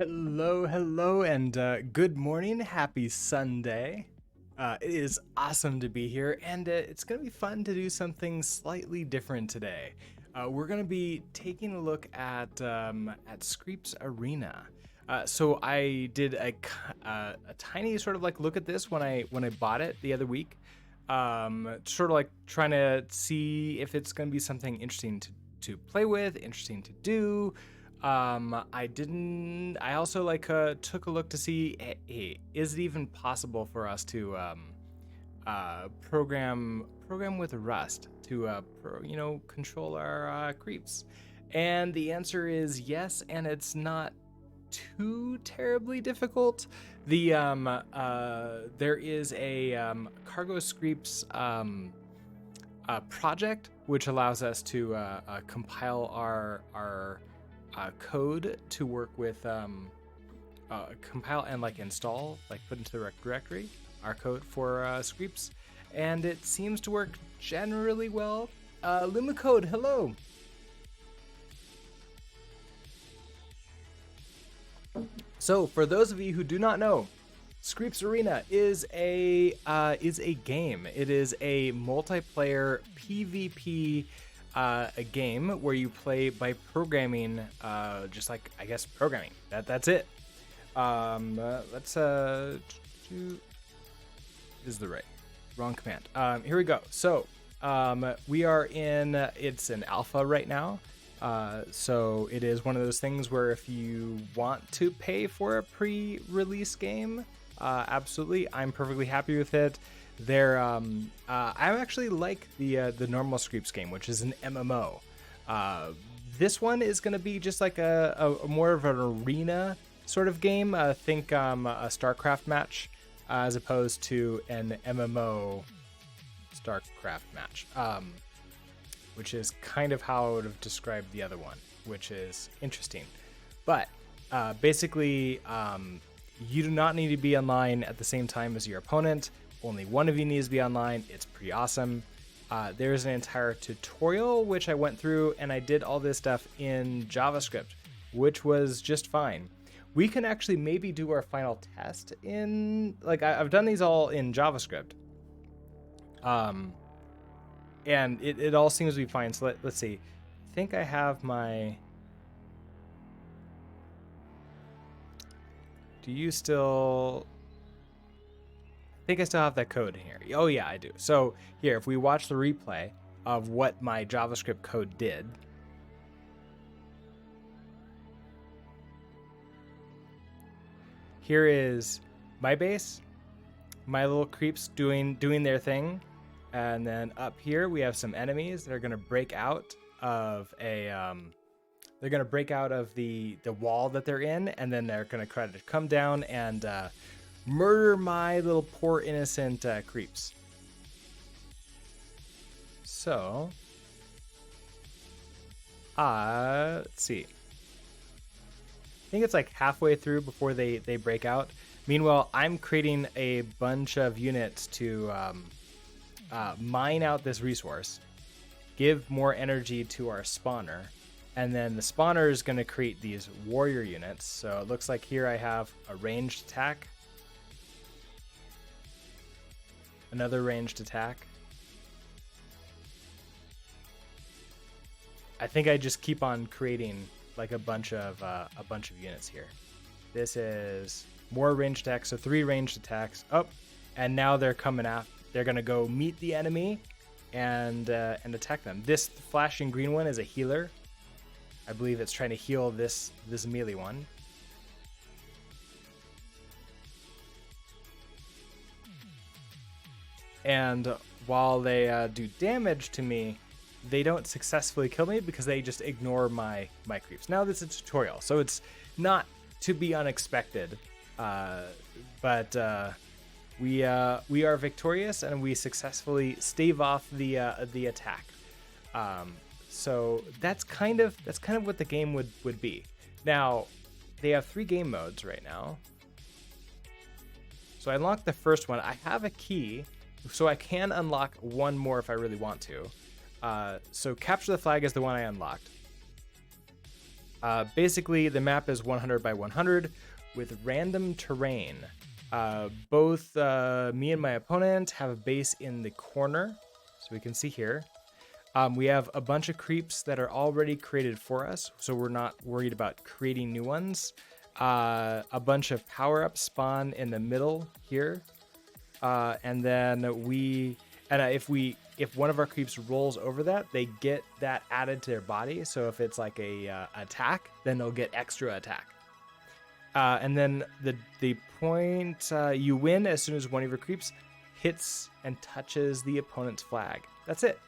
Hello, and good morning. Happy Sunday. It is awesome to be here, and it's going to be fun to do something slightly different today. We're going to be taking a look at Screeps Arena. So I did a tiny sort of like look at this when I bought it the other week. Sort of like trying to see if it's going to be something interesting to play with, interesting to do. I also took a look to see, hey, is it even possible for us to program with Rust to control our creeps? And the answer is yes, and it's not too terribly difficult. There is a Cargo Screeps project which allows us to compile our code to work with compile and like install, like put into the directory our code for Screeps, and it seems to work generally well. Lumicode, hello. So for those of you who do not know, Screeps Arena is a game. It is a multiplayer PvP a game where you play by programming, just like I guess programming. That's it. Let's do is the wrong command. Here we go. So we are in it's an alpha right now. So it is one of those things where if you want to pay for a pre-release game, absolutely, I'm perfectly happy with it. I actually like the normal Screeps game, which is an MMO. This one is going to be just like a more of an arena sort of game. Think a StarCraft match as opposed to an MMO StarCraft match, which is kind of how I would have described the other one, which is interesting. But basically, you do not need to be online at the same time as your opponent. Only one of you needs to be online. It's pretty awesome. There's an entire tutorial which I went through, and I did all this stuff in JavaScript, which was just fine. We can actually maybe do our final test in, like, I've done these all in JavaScript. And it all seems to be fine. So let's see. I think I have my... Do you still... I think I still have that code in here. Oh yeah, I do. So here, if we watch the replay of what my JavaScript code did, here is my base, my little creeps doing their thing, and then up here we have some enemies that are going to break out of they're going to break out of the wall that they're in, and then they're going to try to come down and murder my little poor innocent creeps. So, let's see. I think it's like halfway through before they break out. Meanwhile, I'm creating a bunch of units to mine out this resource, give more energy to our spawner, and then the spawner is going to create these warrior units. So it looks like here I have a ranged attack, another ranged attack. I think I just keep on creating like a bunch of units here. This is more ranged attacks, so 3 ranged attacks. Oh, and now they're coming after. They're gonna go meet the enemy and attack them. This flashing green one is a healer. I believe it's trying to heal this melee one. And while they do damage to me, they don't successfully kill me because they just ignore my creeps. Now this is a tutorial, so it's not to be unexpected, but we are victorious and we successfully stave off the attack. So that's kind of what the game would be. Now they have 3 game modes right now. So I unlocked the first one. I have a key, so I can unlock one more if I really want to. So capture the flag is the one I unlocked. Basically, the map is 100 by 100 with random terrain. Both me and my opponent have a base in the corner, so we can see here. We have a bunch of creeps that are already created for us, so we're not worried about creating new ones. A bunch of power-ups spawn in the middle here, and then if one of our creeps rolls over that, they get that added to their body. So if it's like a attack, then they'll get extra attack. And then the point you win as soon as one of your creeps hits and touches the opponent's flag. That's it.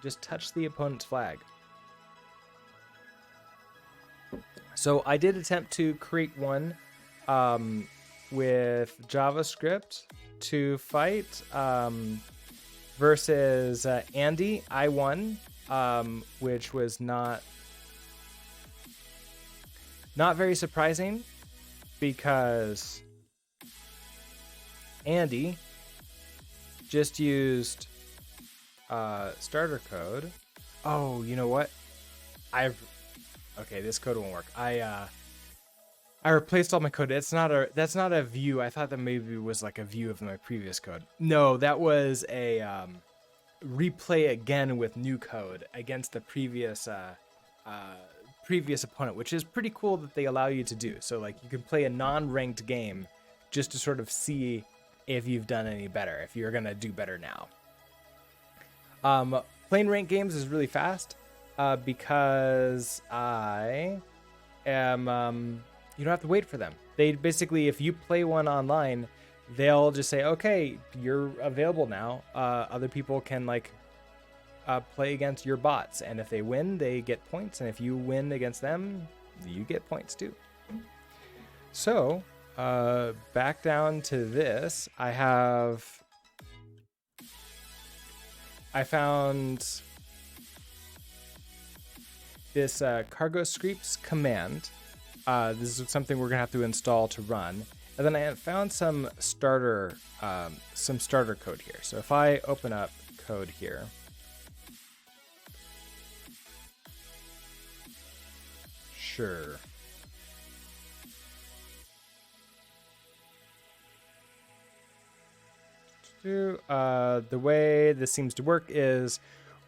Just touch the opponent's flag. So I did attempt to create one with JavaScript to fight versus Andy. I won, which was not very surprising because Andy just used starter code. Oh, you know what? Okay, this code won't work. I replaced all my code. That's not a view. I thought that maybe it was like a view of my previous code. No, that was a replay again with new code against the previous opponent, which is pretty cool that they allow you to do. So like you can play a non-ranked game just to sort of see if you've done any better, if you're gonna do better now. Playing ranked games is really fast because I am you don't have to wait for them. They basically, if you play one online, they'll just say, okay, you're available now. Other people can like play against your bots, and if they win, they get points, and if you win against them, you get points too. So back down to this, I found this cargo Screeps command. This is something we're gonna have to install to run. And then I found some starter code here. So if I open up code here, sure. The way this seems to work is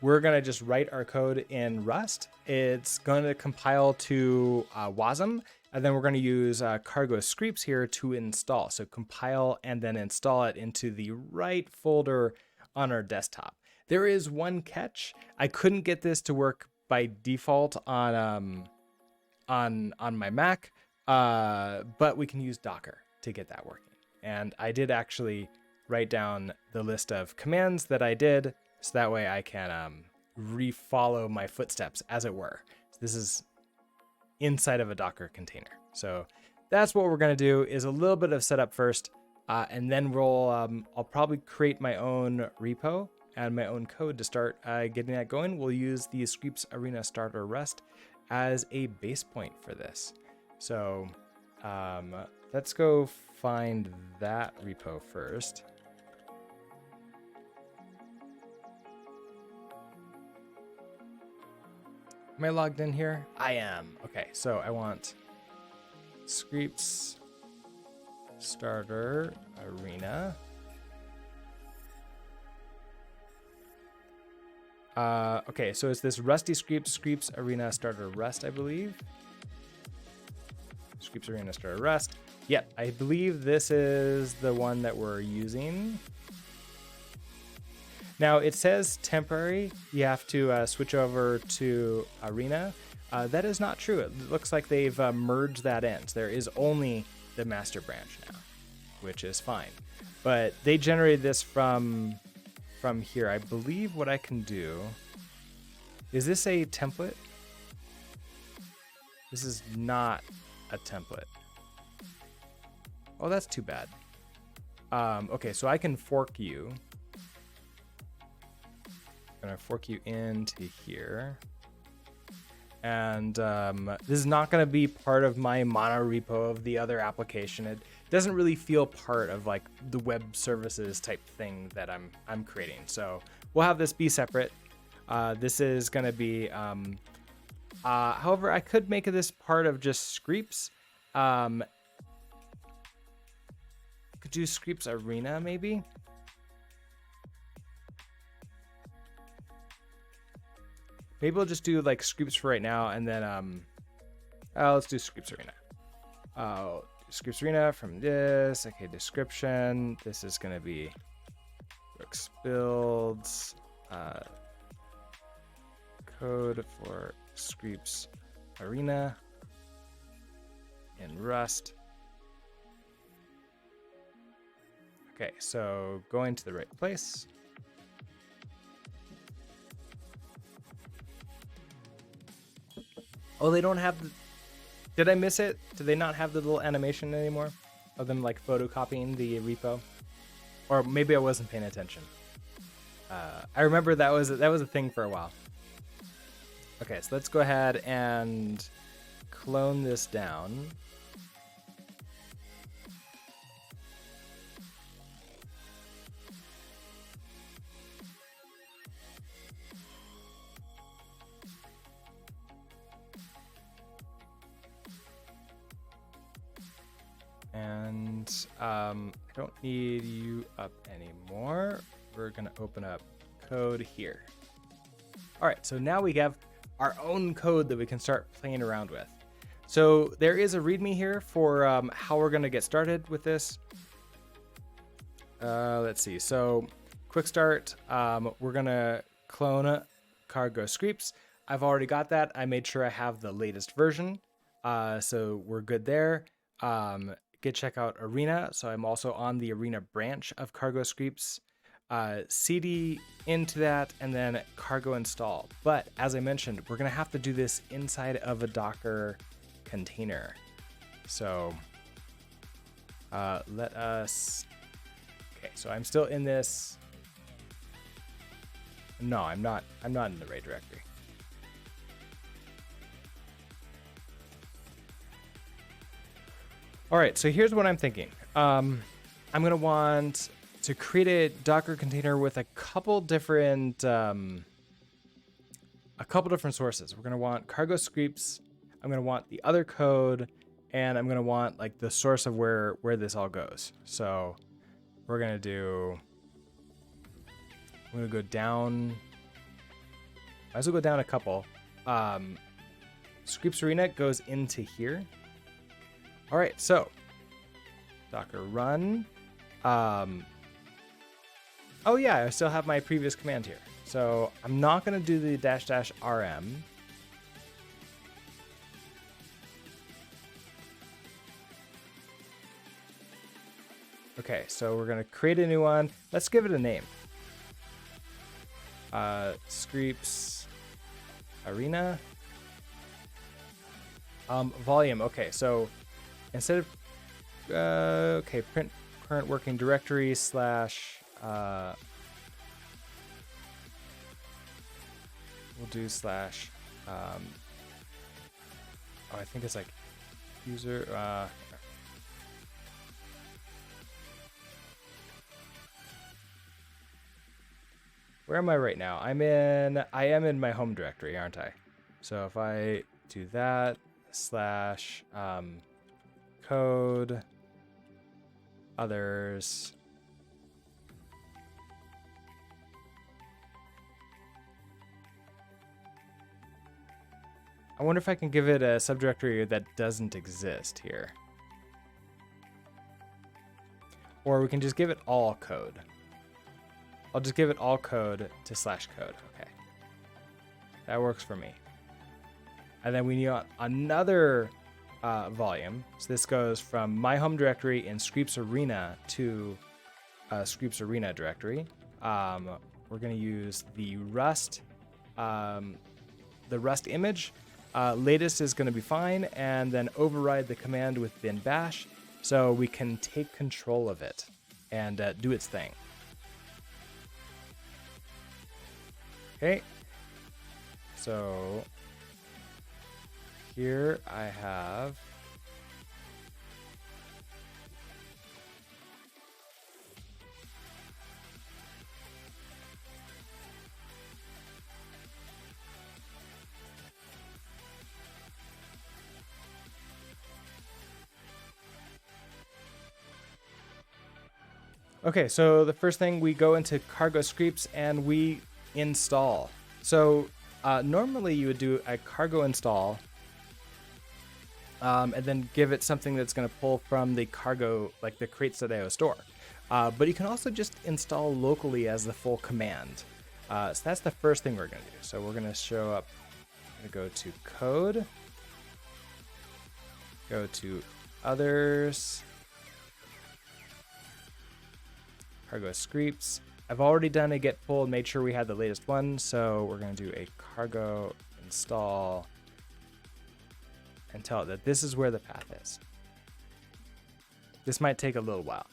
we're going to just write our code in Rust. It's going to compile to WASM, and then we're going to use cargo Screeps here to install. So compile and then install it into the right folder on our desktop. There is one catch. I couldn't get this to work by default on my Mac, but we can use Docker to get that working. And I did actually write down the list of commands that I did, so that way I can refollow my footsteps, as it were. So this is inside of a Docker container. So that's what we're going to do, is a little bit of setup first, and then I'll probably create my own repo and my own code to start getting that going. We'll use the Screeps Arena starter Rust as a base point for this. So let's go find that repo first. Am I logged in here? I am. Okay, so I want Screeps starter arena. Okay, so it's this Rusty Screeps Arena starter Rust, I believe. Screeps Arena starter Rust. Yep, I believe this is the one that we're using. Now it says temporary. You have to switch over to Arena. That is not true. It looks like they've merged that in. So there is only the master branch now, which is fine. But they generated this from here. I believe what I can do. Is this a template? This is not a template. Oh, that's too bad. Okay, so I can fork you. I'm gonna fork you into here. And this is not gonna be part of my mono repo of the other application. It doesn't really feel part of like the web services type thing that I'm creating. So we'll have this be separate. This is gonna be However, I could make this part of just Screeps. Could do Screeps Arena maybe. Maybe we'll just do like Screeps for right now, and then let's do Screeps Arena. Screeps Arena from this. Okay, description. This is gonna be Brooks builds code for Screeps Arena in Rust. Okay, so going to the right place. Oh, they don't have the... Did I miss it? Do they not have the little animation anymore of them like photocopying the repo? Or maybe I wasn't paying attention. I remember that was a thing for a while. Okay, so let's go ahead and clone this down. And I don't need you up anymore. We're gonna open up code here. All right, so now we have our own code that we can start playing around with. So there is a README here for how we're gonna get started with this. Let's see, so quick start, we're gonna clone cargo Screeps. I've already got that. I made sure I have the latest version, so we're good there. Git check out Arena, so I'm also on the Arena branch of cargo Screeps. CD into that, and then cargo install. But as I mentioned, we're gonna have to do this inside of a Docker container. So let us... Okay, so I'm still in this. No, I'm not in the RAID directory. All right, so here's what I'm thinking. I'm gonna want to create a Docker container with a couple different sources. We're gonna want cargo Screeps. I'm gonna want the other code, and I'm gonna want like the source of where this all goes. So we're gonna do. I'm gonna go down. Might as well go down a couple. Screeps Arena goes into here. All right, so Docker run. Oh yeah, I still have my previous command here. So I'm not gonna do the --rm. Okay, so we're gonna create a new one. Let's give it a name. Screeps Arena. Volume. Okay, so instead of okay, print current working directory / we'll do / oh, I think it's like user where am I right now? I am in my home directory, aren't I? So if I do that / code others. I wonder if I can give it a subdirectory that doesn't exist here. Or we can just give it all code. I'll just give it all code to /code. Okay. That works for me. And then we need another volume. So this goes from my home directory in Screeps Arena to Screeps Arena directory. We're going to use the Rust image. Latest is going to be fine, and then override the command with bin bash so we can take control of it and do its thing. Okay, so here I have Okay, so the first thing, we go into cargo Screeps and we install. So normally you would do a cargo install and then give it something that's going to pull from the cargo, like the crates.io store. But you can also just install locally as the full command. So that's the first thing we're going to do. So we're going to show up, I'm going to go to code, go to others, cargo Screeps. I've already done a get pull and made sure we had the latest one. So we're going to do a cargo install and tell it that this is where the path is. This might take a little while.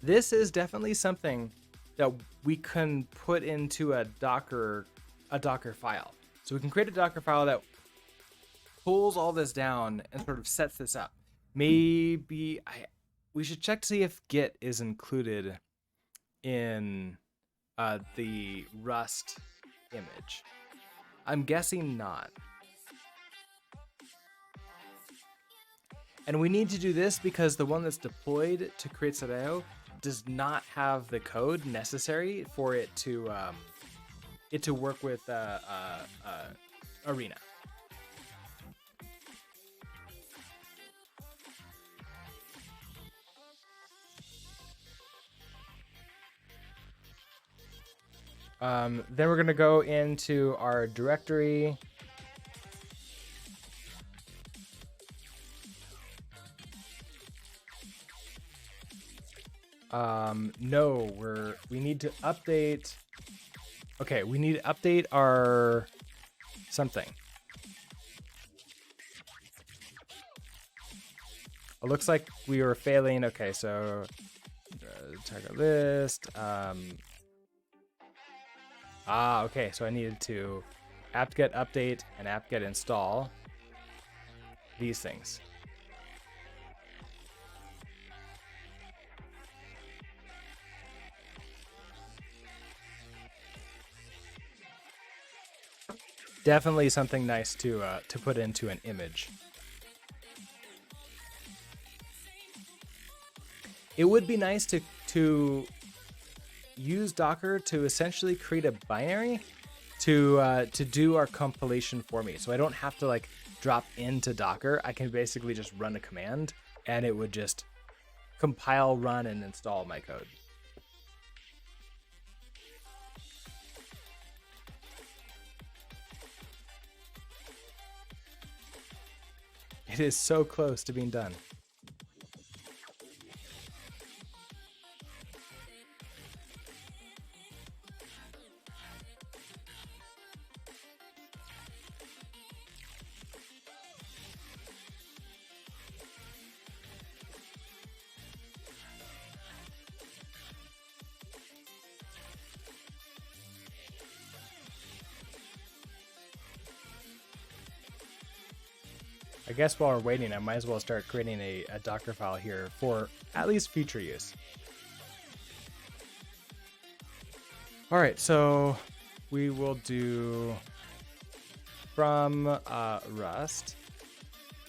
This is definitely something that we can put into a Docker file. So we can create a Docker file that pulls all this down and sort of sets this up. Maybe we should check to see if Git is included in the Rust image. I'm guessing not. And we need to do this because the one that's deployed to crates.io does not have the code necessary for it to work with Arena. Then we're going to go into our directory. No, we need to update. Okay, we need to update our something. It looks like we were failing. Okay, so target list. Okay, so I needed to apt-get update and apt-get install these things. Definitely something nice to put into an image. It would be nice to use Docker to essentially create a binary to do our compilation for me. So I don't have to like drop into Docker. I can basically just run a command and it would just compile, run, and install my code. It is so close to being done. I guess while we're waiting, I might as well start creating a Docker file here for at least future use. All right, so we will do from Rust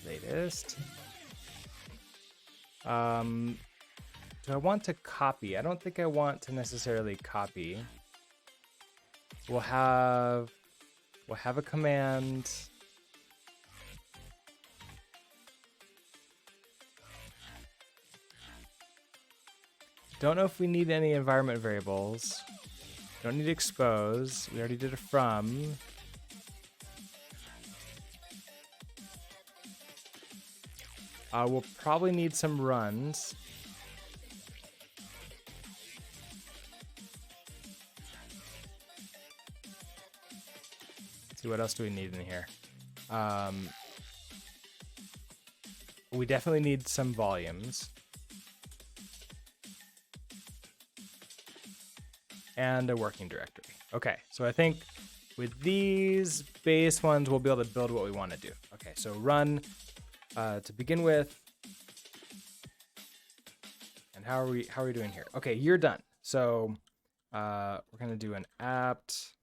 latest. Do I want to copy? I don't think I want to necessarily copy. We'll have a command. Don't know if we need any environment variables. Don't need to expose. We already did a from. We'll probably need some runs. Let's see, what else do we need in here? We definitely need some volumes. And a working directory. Okay, so I think with these base ones, we'll be able to build what we want to do. Okay, so run to begin with. And how are we doing here? Okay, you're done. So we're gonna do an apt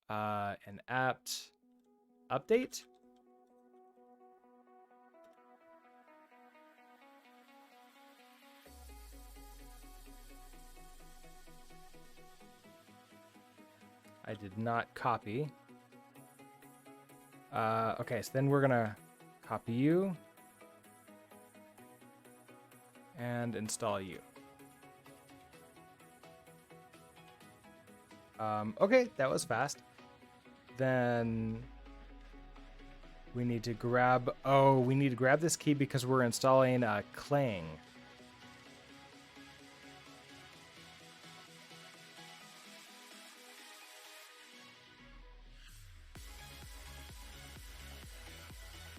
update. I did not copy. Okay, so then we're gonna copy you and install you. Okay, that was fast. Then we need to grab, this key because we're installing Clang.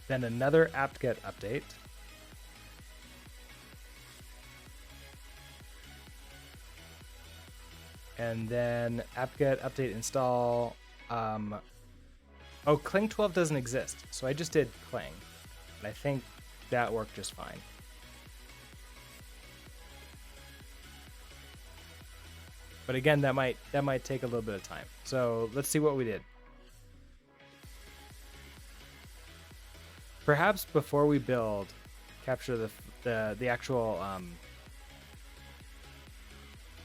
Then another apt-get update. And then apt-get update install. Oh, Clang 12 doesn't exist, so I just did Clang. And I think that worked just fine. But again, that might take a little bit of time. So let's see what we did. Perhaps before we build, capture the actual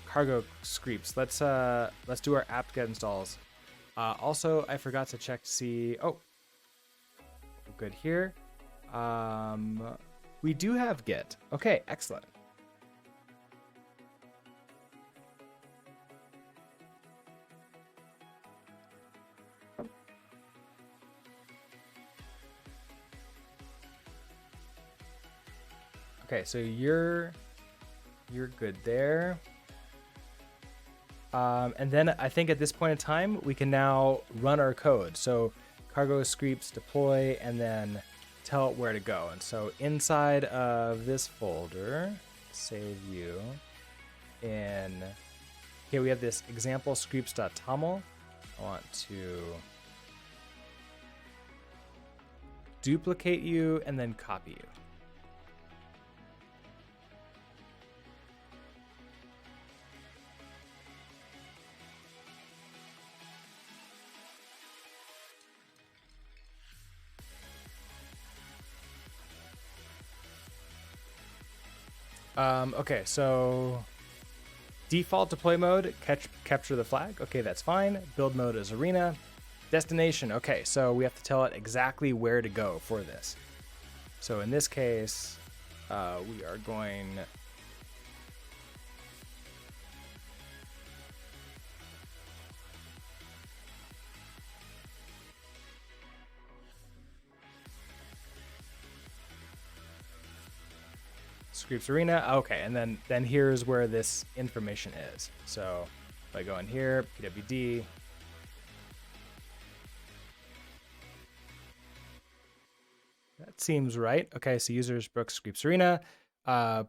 cargo Screeps. Let's do our apt-get installs. Also, I forgot to check to see. Oh, good here. We do have Git. Okay, excellent. Okay, so you're good there. And then I think at this point in time, we can now run our code. So cargo Screeps deploy and then tell it where to go. And so inside of this folder, save you in, here we have this example screeps.toml. I want to duplicate you and then copy you. Okay, so default deploy mode, capture the flag. Okay, that's fine. Build mode is arena. Destination. Okay, so we have to tell it exactly where to go for this. So in this case, we are going. Screeps Arena. Okay, and then here's where this information is. So if I go in here, pwd, that seems right. Okay, so users broke Screeps Arena,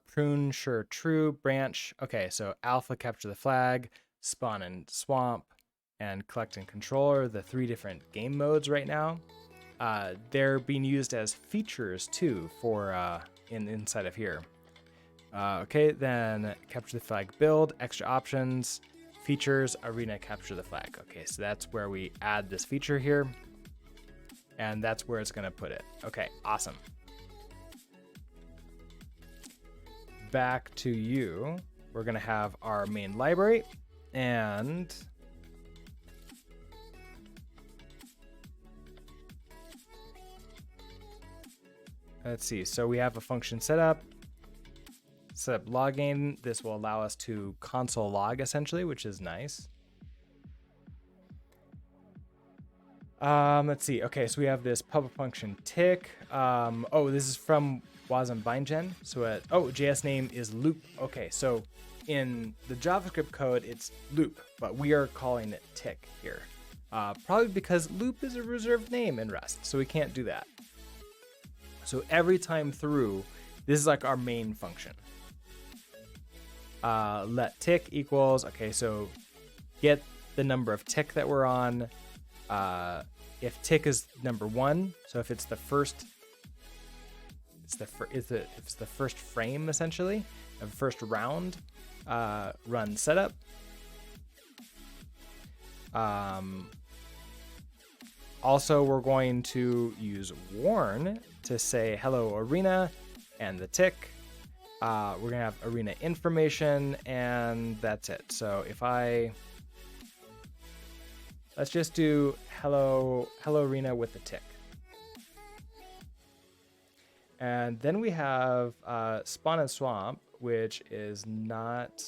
prune sure true branch. Okay, so alpha capture the flag, spawn and swamp, and collect and control are the three different game modes right now. They're being used as features too for inside of here. Okay, then capture the flag build, extra options, features, arena capture the flag. Okay, so that's where we add this feature here. And that's where it's going to put it. Okay, awesome. Back to you. We're going to have our main library and let's see. So we have a function set up logging. This will allow us to console log essentially, which is nice. Let's see. Okay, so we have this public function tick. Oh, this is from Wasm bindgen. So JS name is loop. Okay, so in the JavaScript code, it's loop, but we are calling it tick here. Probably because loop is a reserved name in Rust, so we can't do that. So every time through, this is like our main function. Let tick equals, okay, so get the number of tick that we're on. If tick is number 1, so if it's the first, if it's the first frame essentially of first round, run setup. Also, we're going to use warn to say hello arena and the tick. We're gonna have arena information and that's it. So if I Let's just do hello arena with the tick. And then we have Spawn and Swamp, which is not...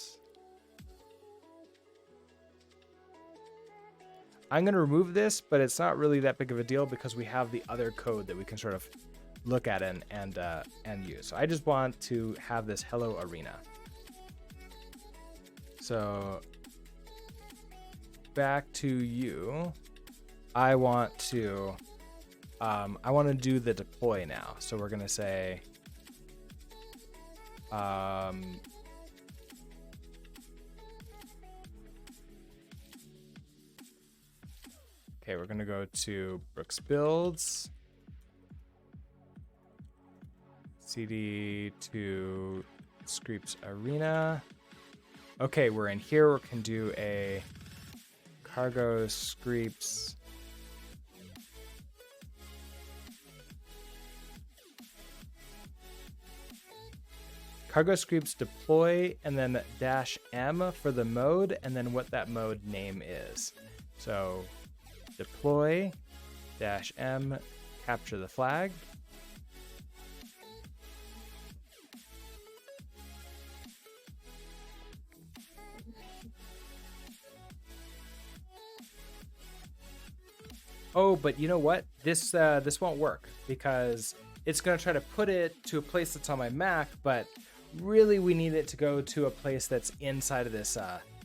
I'm going to remove this, but it's not really that big of a deal because we have the other code that we can sort of look at and use. So I just want to have this hello arena. So back to you. I want to do the deploy now. So we're going to say okay, we're going to go to Brooks Builds, CD to Screeps Arena. Okay, we're in here. We can do a cargo Screeps. Cargo Screeps deploy and then -M for the mode and then what that mode name is. So deploy -M capture the flag. Oh, but you know what? This won't work because it's going to try to put it to a place that's on my Mac, but really we need it to go to a place that's inside of this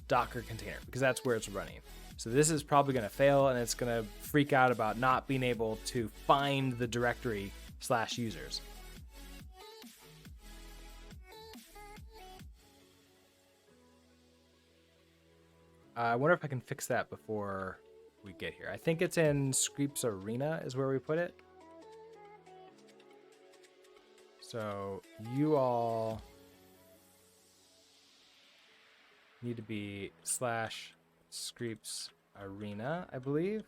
Docker container because that's where it's running. So this is probably going to fail and it's going to freak out about not being able to find the directory /users. I wonder if I can fix that before we get here. I think it's in Screeps Arena is where we put it. So you all need to be /Screeps Arena, I believe.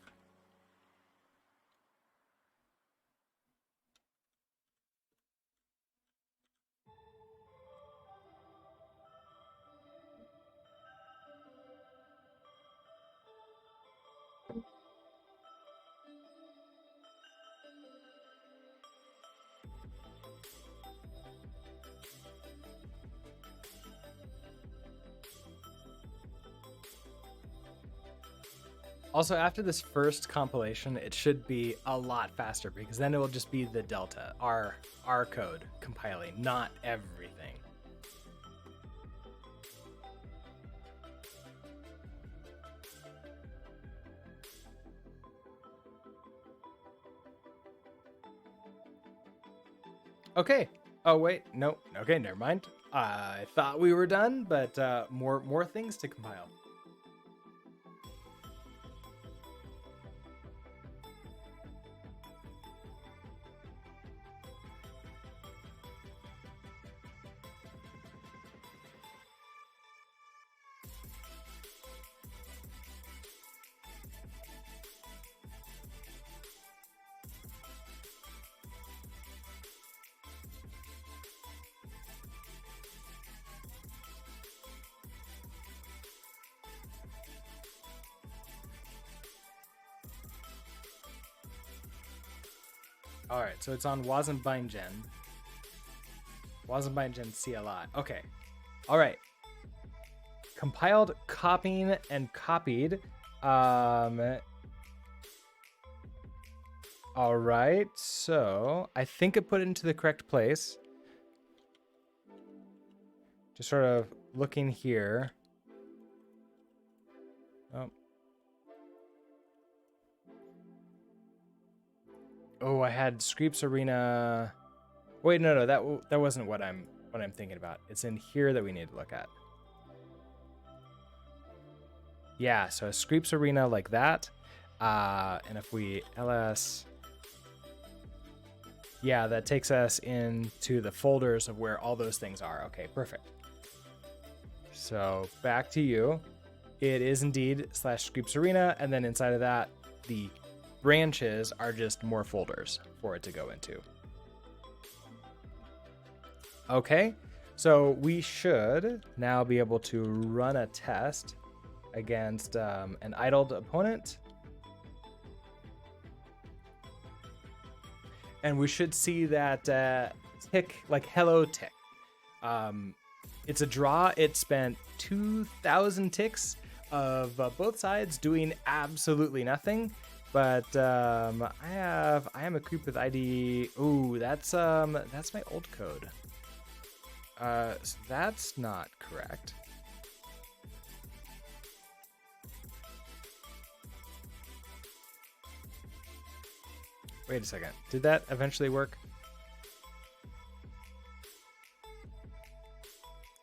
Also, after this first compilation, it should be a lot faster because then it will just be the delta, our code compiling, not everything. Okay. Oh, wait. No. Okay, never mind. I thought we were done, but more things to compile. All right, so it's on Wazenbeinjen. Wazenbeinjen CLI. Okay. All right. Compiled, copying, and copied. All right, so I think it put it into the correct place. Just sort of looking here. Oh, I had Screeps Arena. Wait, no, that wasn't what I'm thinking about. It's in here that we need to look at. Yeah, so a Screeps Arena like that. And if we ls, yeah, that takes us into the folders of where all those things are. Okay, perfect. So back to you. It is indeed /Screeps Arena, and then inside of that, the branches are just more folders for it to go into. Okay, so we should now be able to run a test against an idled opponent. and we should see that tick, like hello tick. It's a draw. It spent 2,000 ticks of both sides doing absolutely nothing. But I am a creep with ID. Ooh, that's my old code. So that's not correct. Wait a second. Did that eventually work?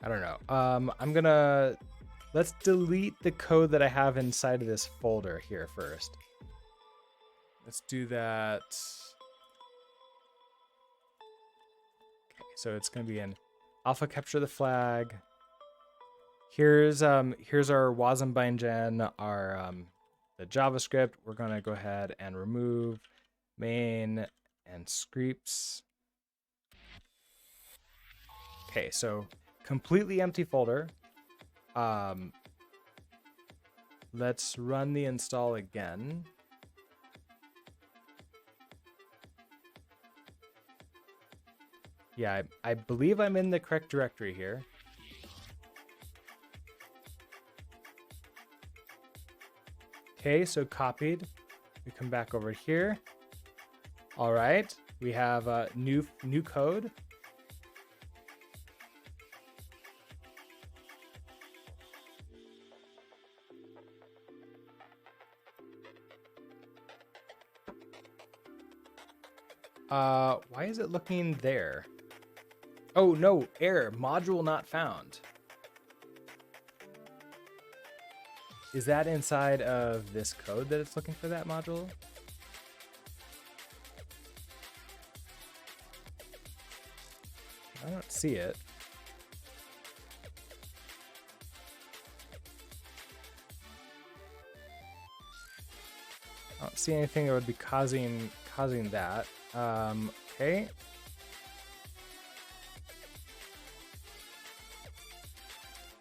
I don't know. Let's delete the code that I have inside of this folder here first. Let's do that. Okay, so it's gonna be an alpha capture the flag. Here's our wasm-bindgen, our the JavaScript. We're gonna go ahead and remove main and Screeps. Okay, so completely empty folder. Let's run the install again. Yeah, I believe I'm in the correct directory here. Okay, so copied. We come back over here. All right, we have a new code. Why is it looking there? Oh no, error, module not found. Is that inside of this code that it's looking for that module? I don't see it. I don't see anything that would be causing that. Okay.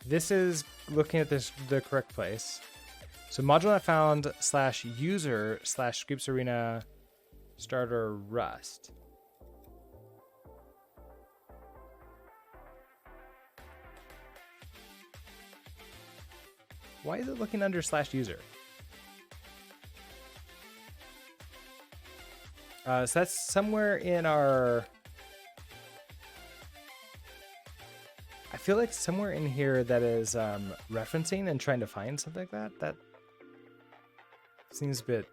This is looking at the correct place. So module not found /user /Screeps Arena starter rust. Why is it looking under /user? So that's somewhere in our... I feel like somewhere in here that is referencing and trying to find something like that. That seems a bit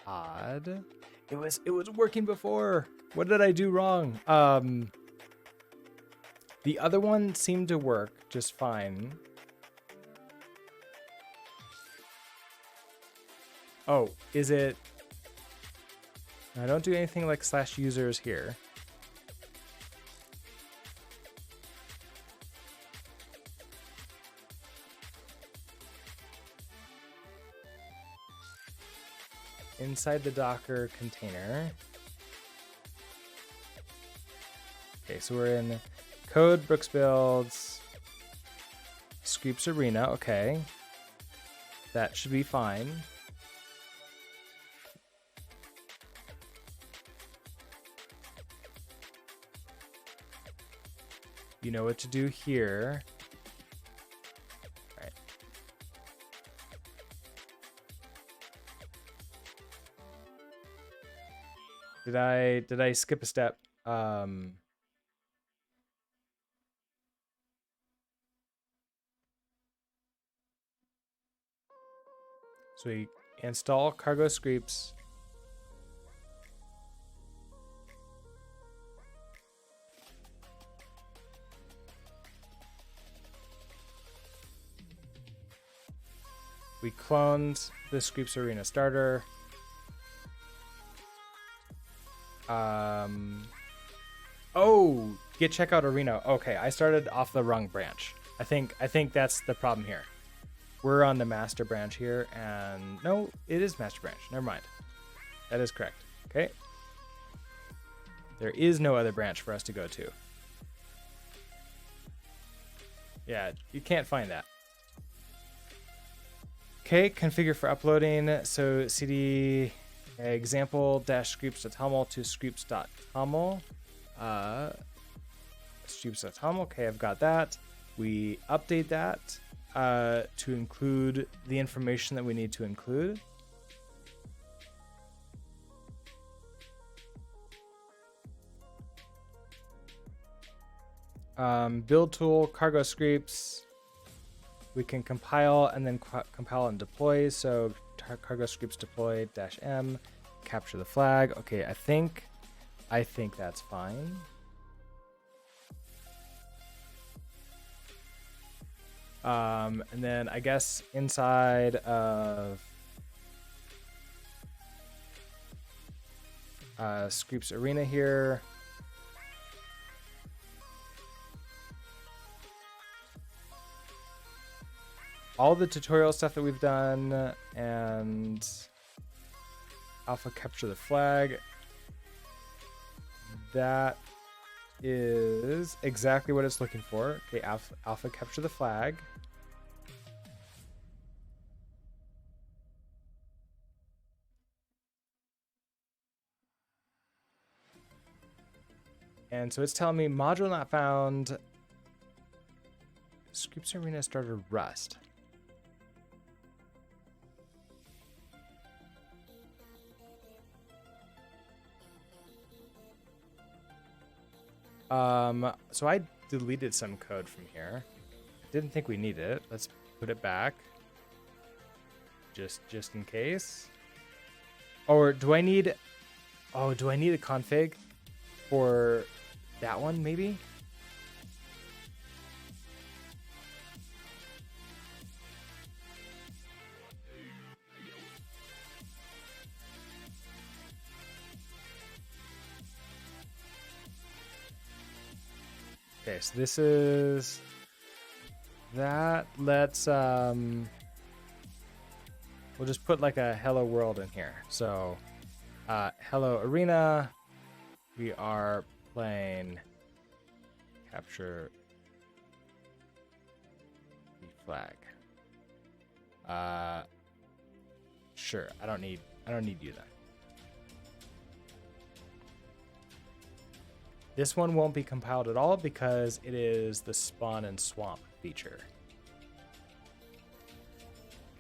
odd. It was working before. What did I do wrong? The other one seemed to work just fine. Oh, is it? I don't do anything like /users here. Inside the Docker container. Okay, so we're in code, Brooks builds, Screeps Arena. Okay, that should be fine. You know what to do here. All right. Did I skip a step? So we install cargo Screeps. We cloned the Screeps Arena starter. Oh, get checkout arena. Okay, I started off the wrong branch. I think that's the problem here. We're on the master branch here, and no, it is master branch. Never mind. That is correct. Okay. There is no other branch for us to go to. Yeah, you can't find that. Okay, configure for uploading. So cd example-screeps.toml to screeps.toml. Screeps.toml. Okay, I've got that. We update that to include the information that we need to include. Build tool, cargo Screeps. We can compile and then compile and deploy. So cargo Screeps deploy -m, capture the flag. Okay, I think that's fine. And then I guess inside of Screeps Arena here, all the tutorial stuff that we've done and alpha capture the flag, that is exactly what it's looking for. Okay, alpha capture the flag. And so it's telling me module not found. Screeps Arena started Rust. So I deleted some code from here. Didn't think we needed it. Let's put it back. Just in case. Or do I need a config for that one maybe? Okay, so this is that. Let's we'll just put like a hello world in here. So hello arena, we are playing capture the flag. Sure, I don't need you then. This one won't be compiled at all because it is the spawn and swamp feature.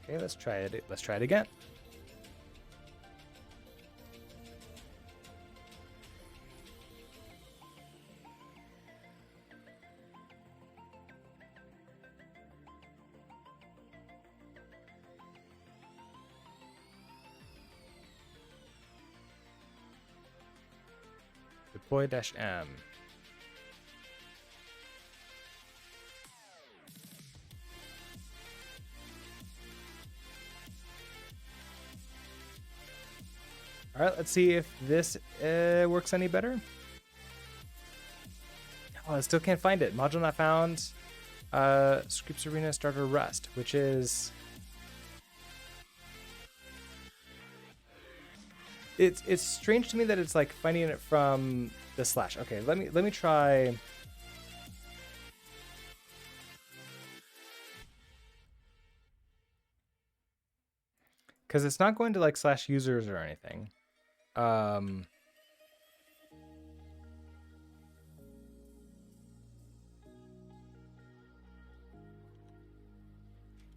Okay, let's try it. Let's try it again. Deploy-m. All right, let's see if this works any better. Oh, I still can't find it. Module not found. Screeps Arena starter Rust, which is... It's strange to me that it's like finding it from the slash. Okay, let me try. Because it's not going to like slash users or anything.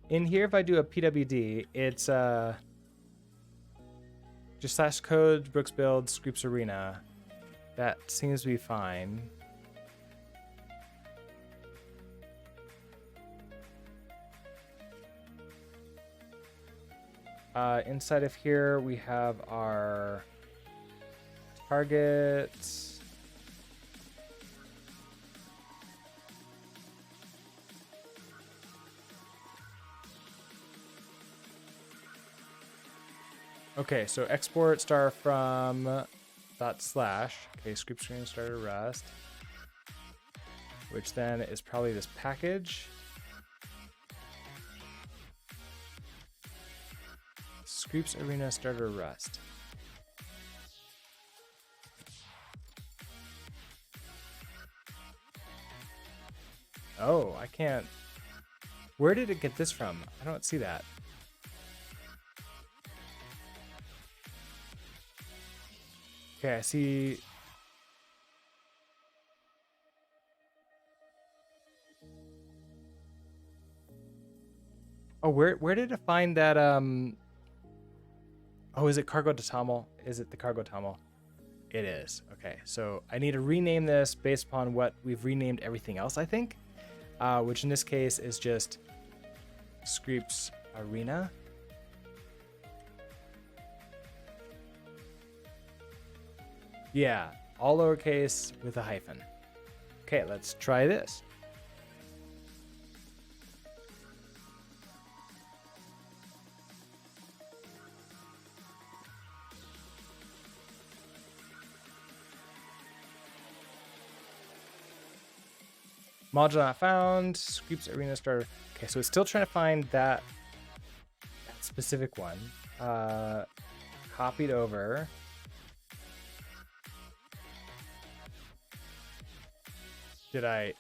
In here, if I do a pwd, it's just slash code Brooks build Screeps Arena. That seems to be fine. Inside of here, we have our targets. Okay, so export star from dot slash. Okay, Screeps Arena starter Rust, which then is probably this package. Screeps Arena starter Rust. Oh, I can't. Where did it get this from? I don't see that. Okay, I see. Oh, where did it find that oh, is it cargo to Tamil? Is it the cargo Tamil? It is. Okay, so I need to rename this based upon what we've renamed everything else, I think. Which in this case is just Screeps Arena. Yeah, all lowercase with a hyphen. Okay, let's try this. Module not found. Screeps Arena starter. Okay, so it's still trying to find that specific one. Copied over. Did I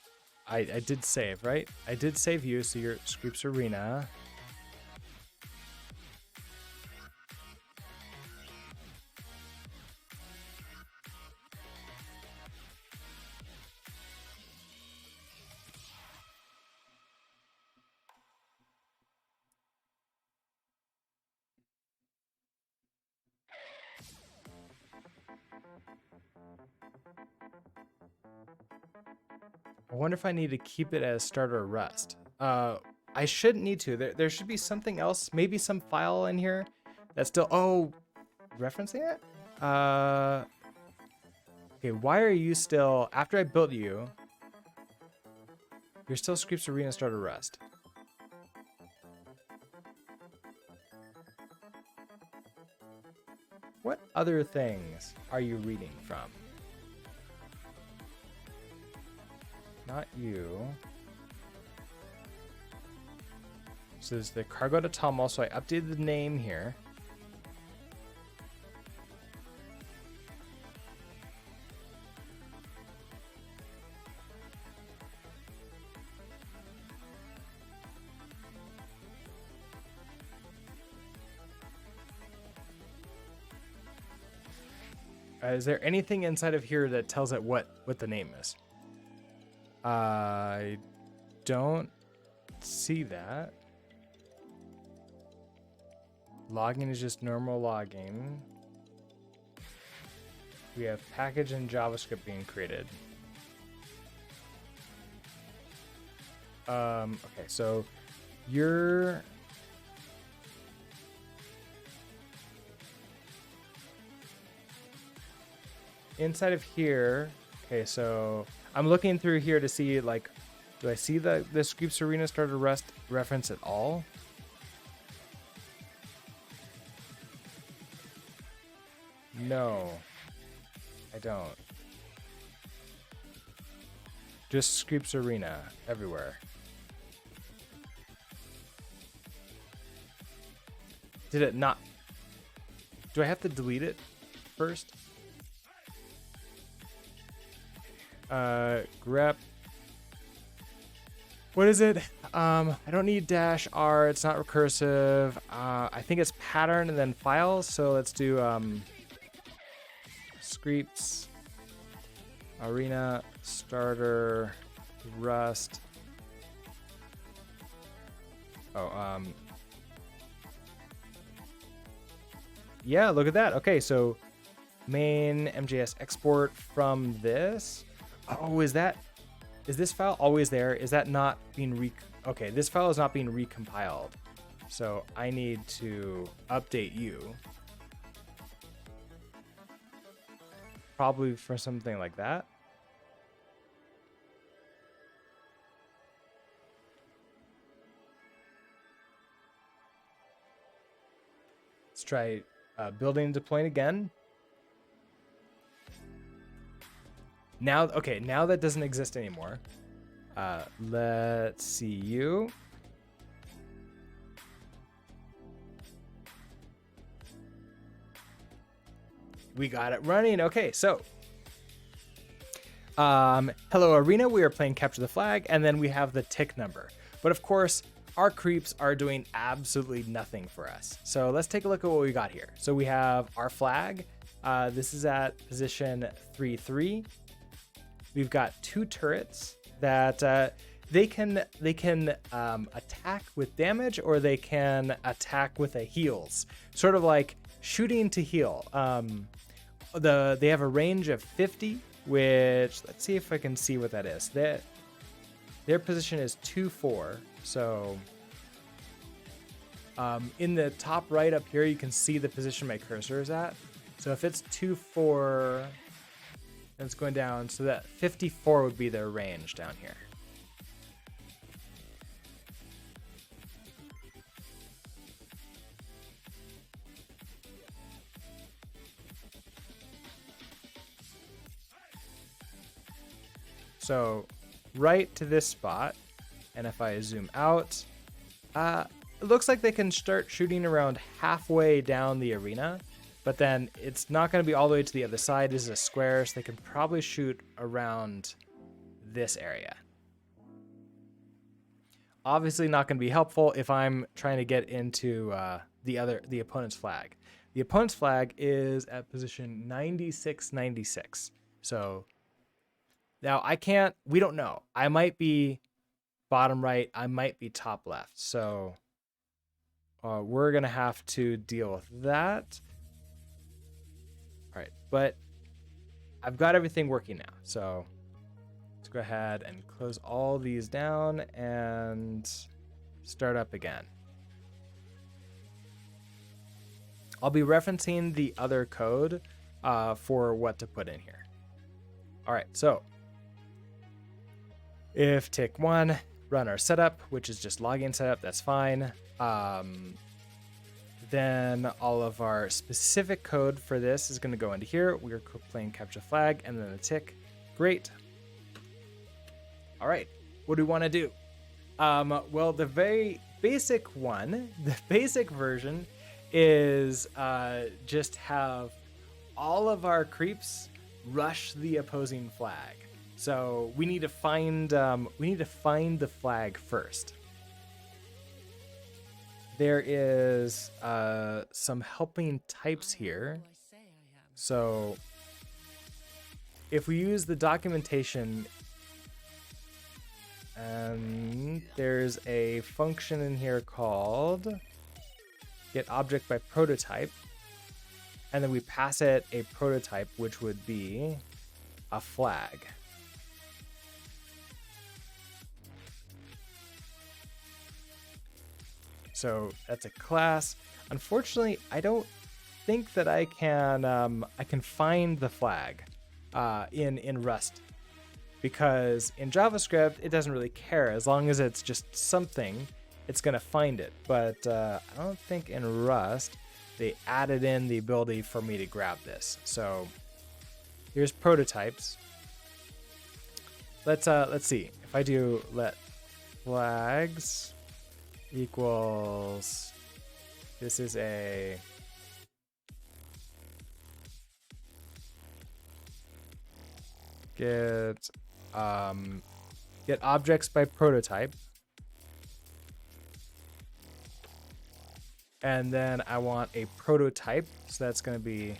did save, right? I did save you, so you're Screeps Arena. I wonder if I need to keep it as starter Rust. I shouldn't need to. There should be something else, maybe some file in here that's still, oh, referencing it? Okay, why are you still, after I built you, you're still Screeps Arena starter Rust. What other things are you reading from? Not you. So there's the cargo to Tamil, so I updated the name here. Is there anything inside of here that tells it what the name is? I don't see that. Logging is just normal logging. We have package and JavaScript being created. Okay, so you're inside of here. Okay, so I'm looking through here to see, like, do I see the Screeps Arena starter Rust reference at all? No, I don't. Just Screeps Arena everywhere. Did it not? Do I have to delete it first? Grep. What is it? I don't need -r. It's not recursive. I think it's pattern and then files. So let's do Screeps Arena starter Rust. Oh, yeah, look at that. Okay, so main MJS export from this. Oh, is this file always there? Is that not being okay, this file is not being recompiled. So I need to update you. Probably for something like that. Let's try building and deploying again. Now, okay, now that doesn't exist anymore. Let's see you. We got it running. Okay, so hello Arena, we are playing Capture the Flag, and then we have the tick number. But of course, our creeps are doing absolutely nothing for us. So let's take a look at what we got here. So we have our flag. This is at position 3-3. We've got 2 turrets that they can attack with damage, or they can attack with a heals, sort of like shooting to heal. They have a range of 50, which, let's see if I can see what that is. Their position is 2-4, so in the top right up here, you can see the position my cursor is at. So if it's 2-4, and it's going down, so that 54 would be their range down here. So right to this spot, and if I zoom out, it looks like they can start shooting around halfway down the arena, but then it's not going to be all the way to the other side. This is a square, so they can probably shoot around this area. Obviously not going to be helpful if I'm trying to get into the opponent's flag. The opponent's flag is at position 96-96. So now we don't know. I might be bottom right, I might be top left. So we're going to have to deal with that. All right, but I've got everything working now. So let's go ahead and close all these down and start up again. I'll be referencing the other code for what to put in here. All right, so if tick 1, run our setup, which is just login setup, that's fine. Then all of our specific code for this is going to go into here. We're playing capture flag and then a tick. Great. All right, what do we want to do? Well, the very basic one, the basic version is just have all of our creeps rush the opposing flag. So we need to find the flag first. There is some helping types here. So if we use the documentation, there's a function in here called get object by prototype, and then we pass it a prototype, which would be a flag. So that's a class. Unfortunately, I don't think that I can find the flag in Rust, because in JavaScript it doesn't really care. As long as it's just something, it's gonna find it. But I don't think in Rust they added in the ability for me to grab this. So here's prototypes. Let's see. If I do let flags equals, this is a get objects by prototype, and then I want a prototype, so that's going to be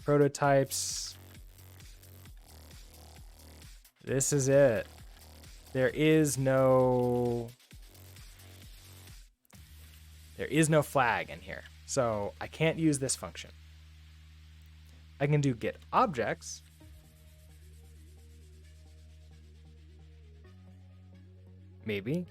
prototypes. This is it. There is no flag in here, so I can't use this function. I can do get objects, maybe.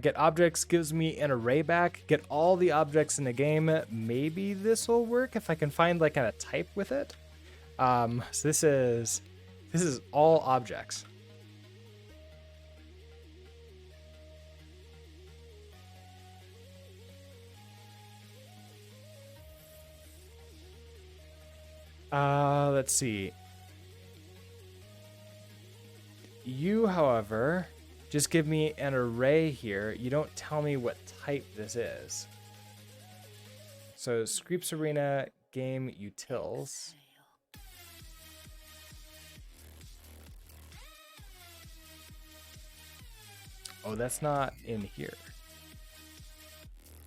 Get objects gives me an array back. Get all the objects in the game. Maybe this will work if I can find like a type with it. So this is all objects. Let's see. You, however, just give me an array here. You don't tell me what type this is. So Screeps Arena game utils. Oh, that's not in here.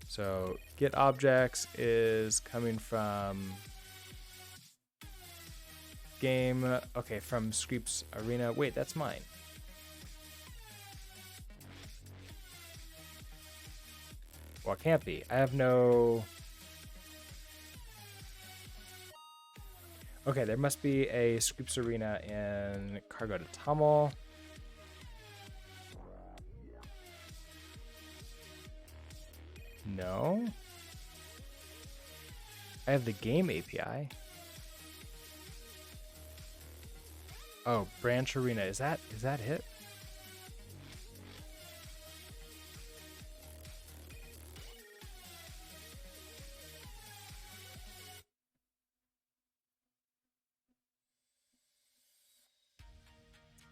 So get objects is coming from game. Okay, from Screeps Arena. Wait, that's mine. Well, it can't be. I have no... Okay, there must be a Screeps Arena in Cargo to Tummel. No. I have the game API. Oh, Branch Arena. Is that it?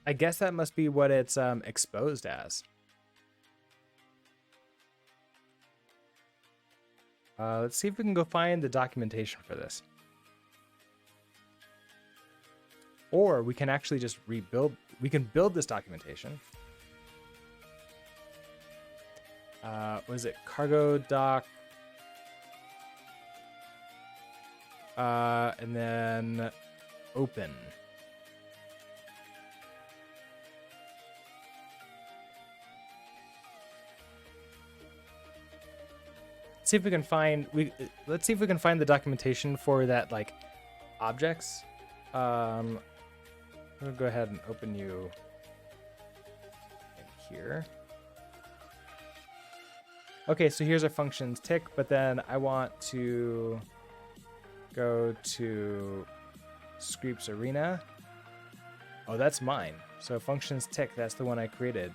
I guess that must be what it's exposed as. Let's see if we can go find the documentation for this. Or we can actually just rebuild. We can build this documentation. What is it? Cargo doc. And then open. See if we can find let's see if we can find the documentation for that, like, objects. I'm gonna go ahead and open you in here. Okay, so here's our functions tick, but then I want to go to Screeps Arena. Oh, that's mine. So functions tick, that's the one I created.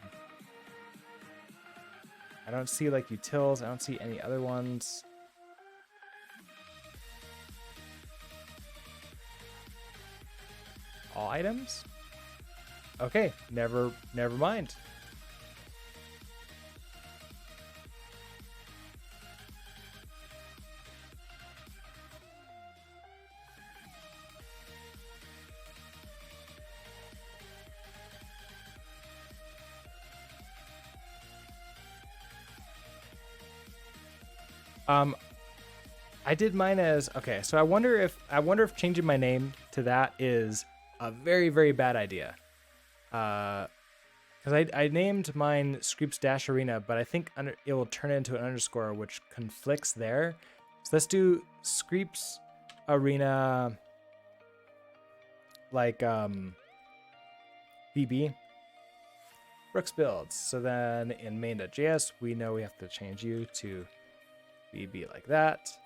I don't see like utils. I don't see any other ones. All items? Okay, never mind. I did mine as okay. So I wonder if changing my name to that is a very, very bad idea. Because I named mine Screeps Arena, but I think it will turn into an underscore, which conflicts there. So let's do Screeps Arena, like BB Brooks builds. So then in main.js, we know we have to change you to BB like that.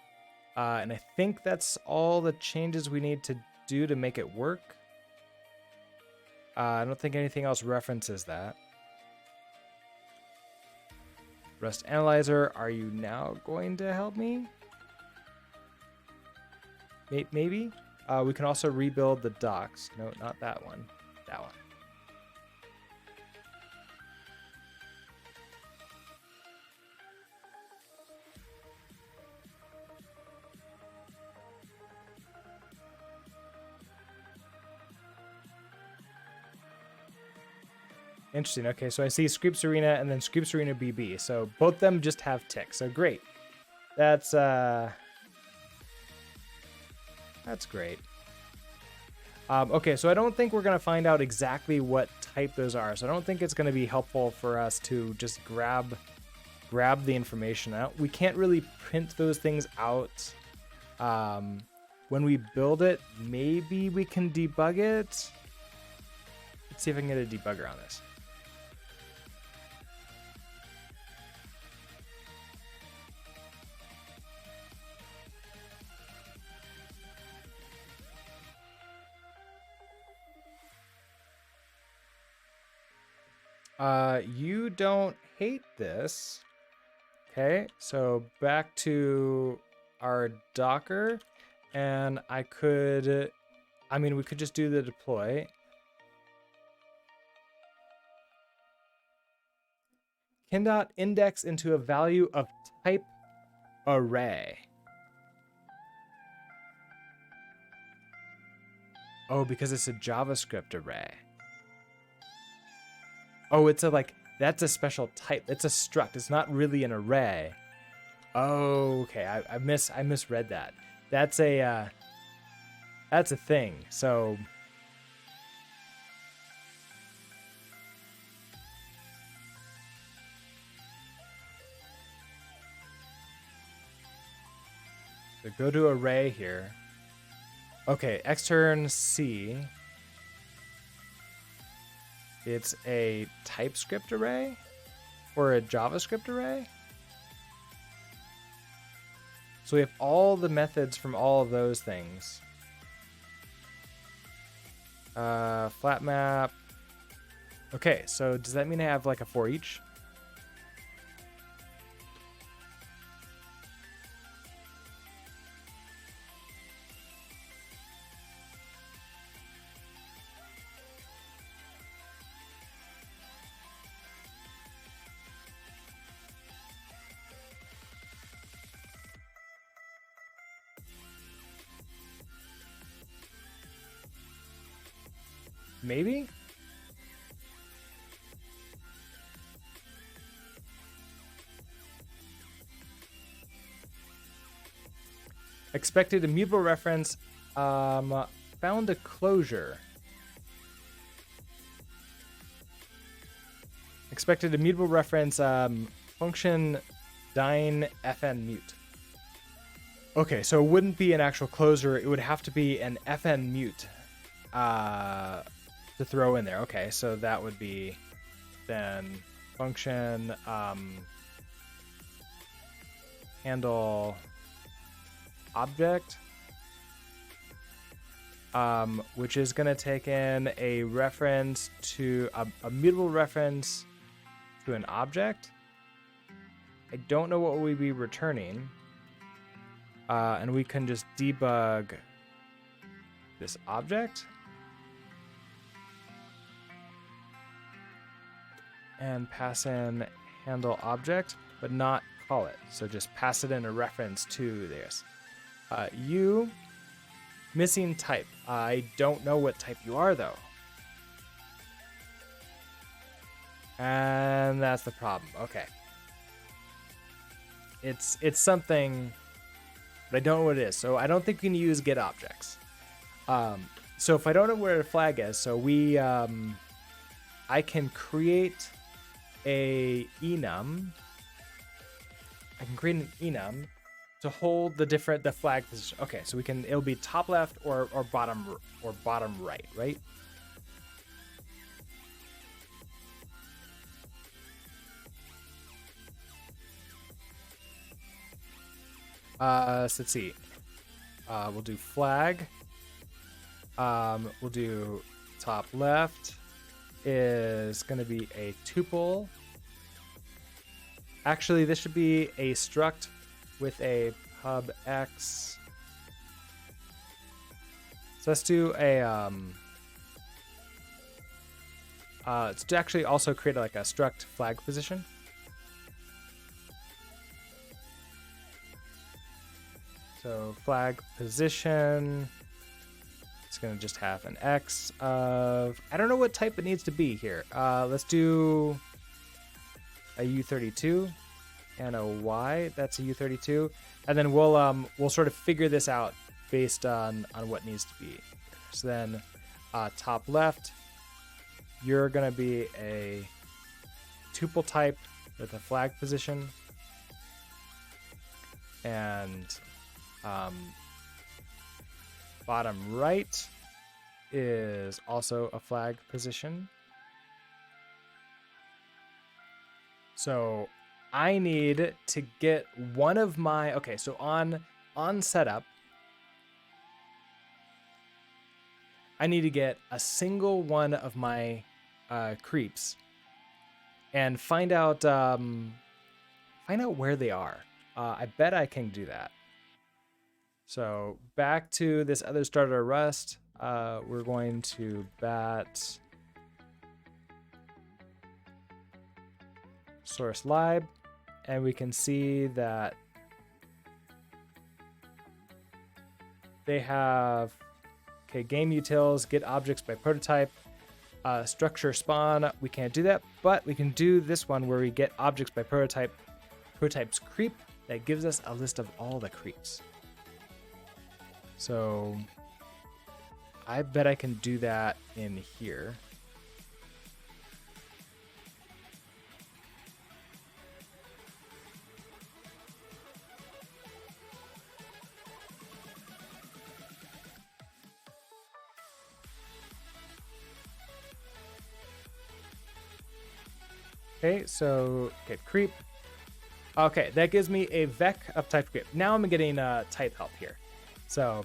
And I think that's all the changes we need to do to make it work. I don't think anything else references that. Rust Analyzer, are you now going to help me? Maybe? We can also rebuild the docs. No, not that one. That one. Interesting. Okay, so I see Screeps Arena and then Screeps Arena BB. So both of them just have ticks. So great. That's great. Okay, so I don't think we're gonna find out exactly what type those are. So I don't think it's gonna be helpful for us to just grab the information out. We can't really print those things out. When we build it, maybe we can debug it. Let's see if I can get a debugger on this. You don't hate this. Okay, so back to our Docker, and we could just do the deploy. Cannot index into a value of type array. Oh, because it's a JavaScript array. Oh, it's a that's a special type. It's a struct. It's not really an array. Oh, okay. I misread that. That's a thing. So go to array here. Okay, extern C. It's a TypeScript array or a JavaScript array. So we have all the methods from all of those things. Flat map. Okay, so does that mean I have like a for each? Maybe? Expected immutable reference. Found a closure. Expected immutable reference. Function dyn fn mute. Okay, so it wouldn't be an actual closure. It would have to be an fn mute to throw in there. Okay, so that would be then function handle object, which is going to take in a reference to a mutable reference to an object. I don't know what we'd be returning. And we can just debug this object and pass in handle object, but not call it. So just pass it in a reference to this. You missing type. I don't know what type you are though. And that's the problem. Okay. It's something, but I don't know what it is. So I don't think we can use get objects. So if I don't know where the flag is, so I can create a enum. I can create an enum to hold the flag position. Okay, so it'll be top left or bottom right, right? So let's see. We'll do flag. We'll do top left is going to be a tuple. Actually, this should be a struct with a pub x. So let's do a let's actually also create like a struct flag position. So flag position, it's gonna just have an X of, I don't know what type it needs to be here. Let's do a U32 and a Y, that's a U32. And then we'll sort of figure this out based on what needs to be. So then top left, you're gonna be a tuple type with a flag position. And bottom right is also a flag position. So I need to get one of my, okay, so on setup, I need to get a single one of my creeps and find out where they are. I bet I can do that. So back to this other starter Rust, we're going to bat source lib, and we can see that they have, okay, game utils, get objects by prototype, structure spawn. We can't do that, but we can do this one where we get objects by prototype, prototypes creep. That gives us a list of all the creeps. So I bet I can do that in here. Okay, so get creep. Okay, that gives me a vec of type creep. Now I'm getting type help here. So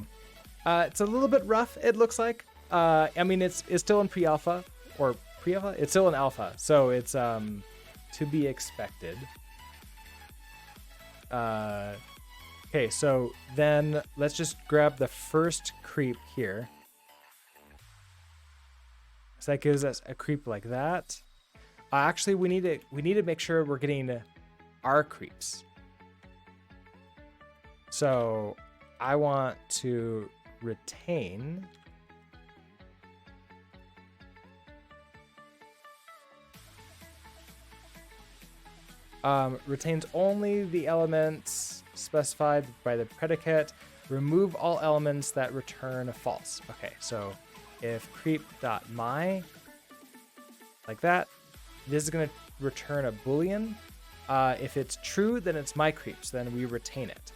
it's a little bit rough, it looks like. I mean, it's still in pre-alpha, or pre-alpha? It's still in alpha, so it's to be expected. Okay, so then let's just grab the first creep here. So that gives us a creep like that. Actually, we need to make sure we're getting our creeps. So I want to retain retains only the elements specified by the predicate. Remove all elements that return false. Okay, so if creep.my, like that, this is going to return a boolean. If it's true, then it's my creeps. Then we retain it.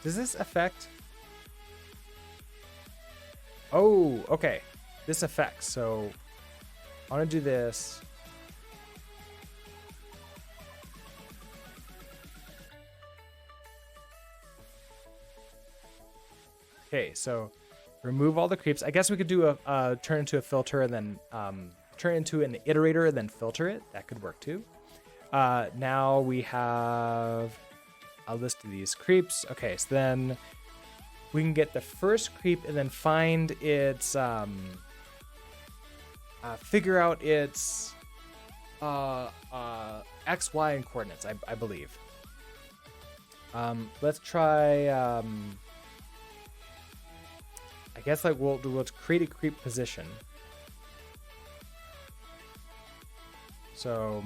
Does this affect? Oh, okay. This affects. So I want to do this. Okay, so remove all the creeps. I guess we could do a turn into a filter and then turn into an iterator and then filter it. That could work too. Now we have a list of these creeps. Okay, so then we can get the first creep and then find its, figure out its X, Y, and coordinates, I believe. Let's try, I guess like we'll create a creep position. So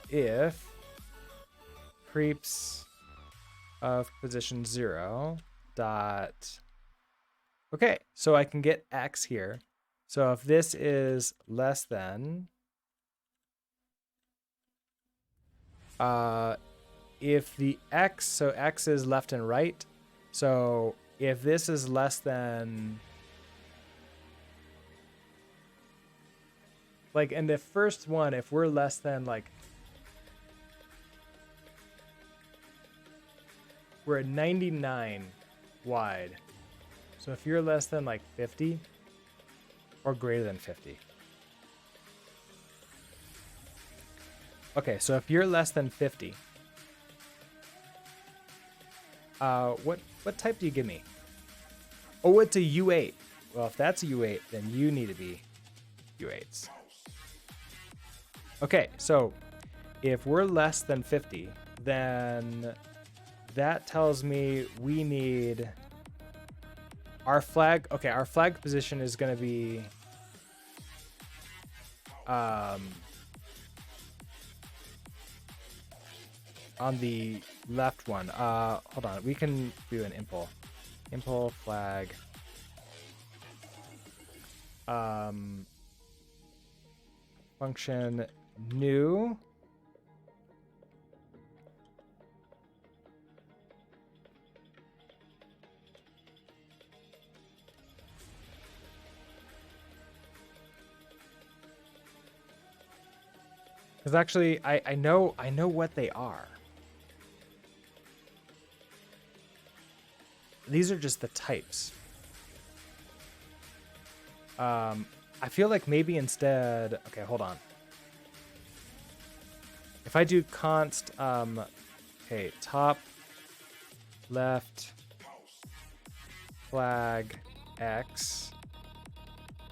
if creeps of position 0 dot, okay, so I can get X here. So if this is less than, if the X, so X is left and right. So if this is less than, like in the first one, if we're less than like, we're at 99 wide. So if you're less than like 50 or greater than 50. Okay, so if you're less than 50, what type do you give me? Oh, it's a U8. Well, if that's a U8, then you need to be U8s. Okay, so if we're less than 50, then that tells me we need our flag. Okay, our flag position is going to be on the left one. Hold on, we can do an impl flag function new. Because actually, I know what they are. These are just the types. I feel like maybe instead, okay, hold on. If I do const, okay, top, left, flag X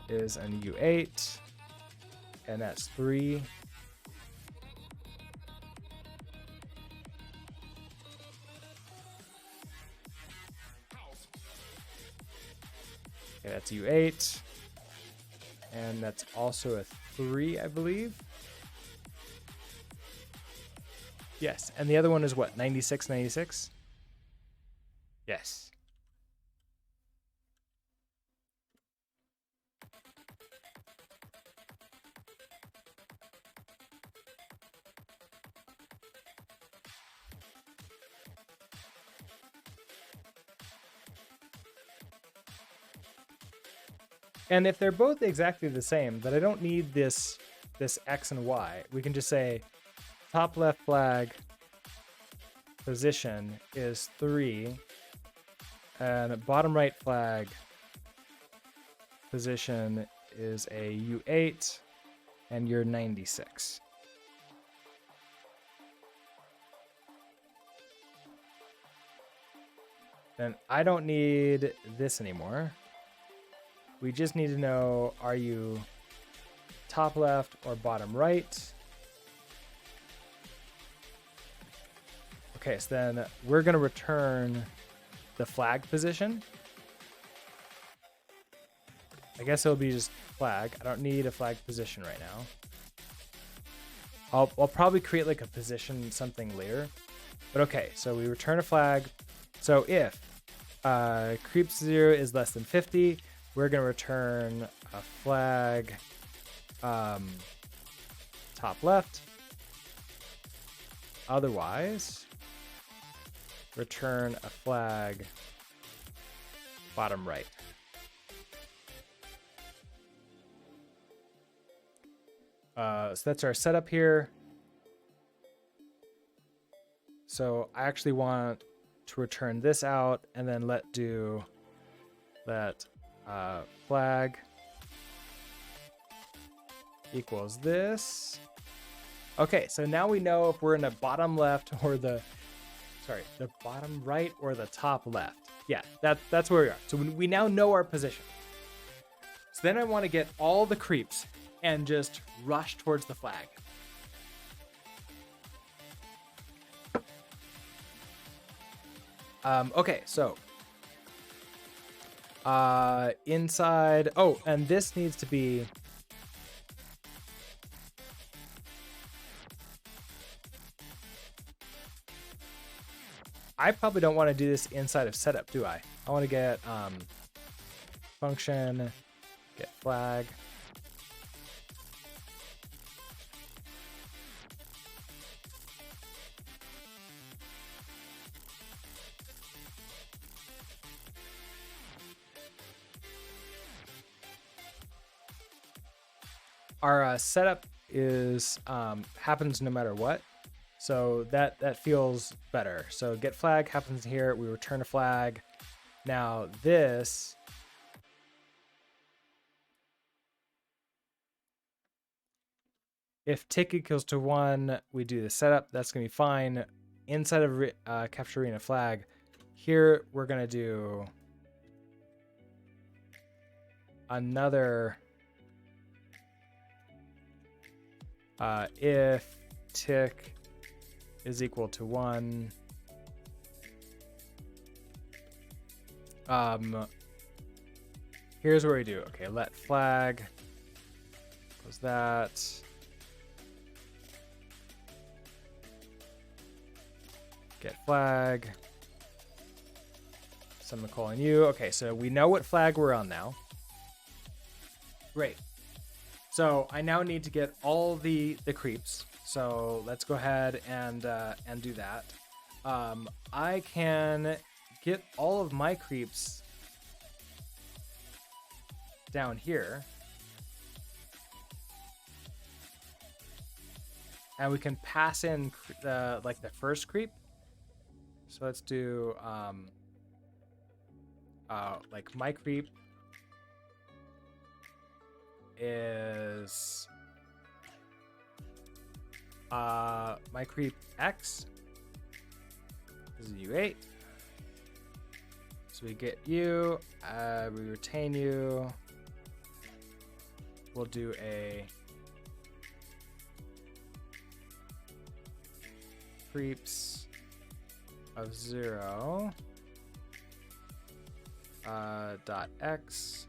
is an U8, and that's 3. Okay, that's U8, and that's also a 3, I believe. Yes, and the other one is what, 96, 96? Yes. And if they're both exactly the same, then I don't need this X and Y. We can just say top left flag position is 3, and bottom right flag position is a U8, and you're 96. Then I don't need this anymore. We just need to know, are you top left or bottom right? Okay, so then we're going to return the flag position. I guess it'll be just flag. I don't need a flag position right now. I'll probably create like a position something later. But okay, so we return a flag. So if creeps 0 is less than 50, we're going to return a flag top left. Otherwise, return a flag bottom right. So that's our setup here. So I actually want to return this out and then let flag equals this. Okay, so now we know if we're in the bottom left or the bottom right or the top left. Yeah, that's where we are. So we now know our position. So then I want to get all the creeps and just rush towards the flag. Okay, so inside. Oh, and this needs to be. I probably don't want to do this inside of setup, do I? I want to get function, get flag. Our setup is happens no matter what, so that feels better. So get flag happens here. We return a flag. Now this if tick equals to 1, we do the setup. That's gonna be fine. Inside of capture arena flag, here we're gonna do another. If tick is equal to 1, here's where we do. Okay, let flag equals that. Get flag. Semicolon U. Okay, so we know what flag we're on now. Great. So I now need to get all the creeps. So let's go ahead and do that. I can get all of my creeps down here, and we can pass in the first creep. So let's do like my creep is my creep X is a U8. So we get you, we retain you. We'll do a creeps of 0 dot x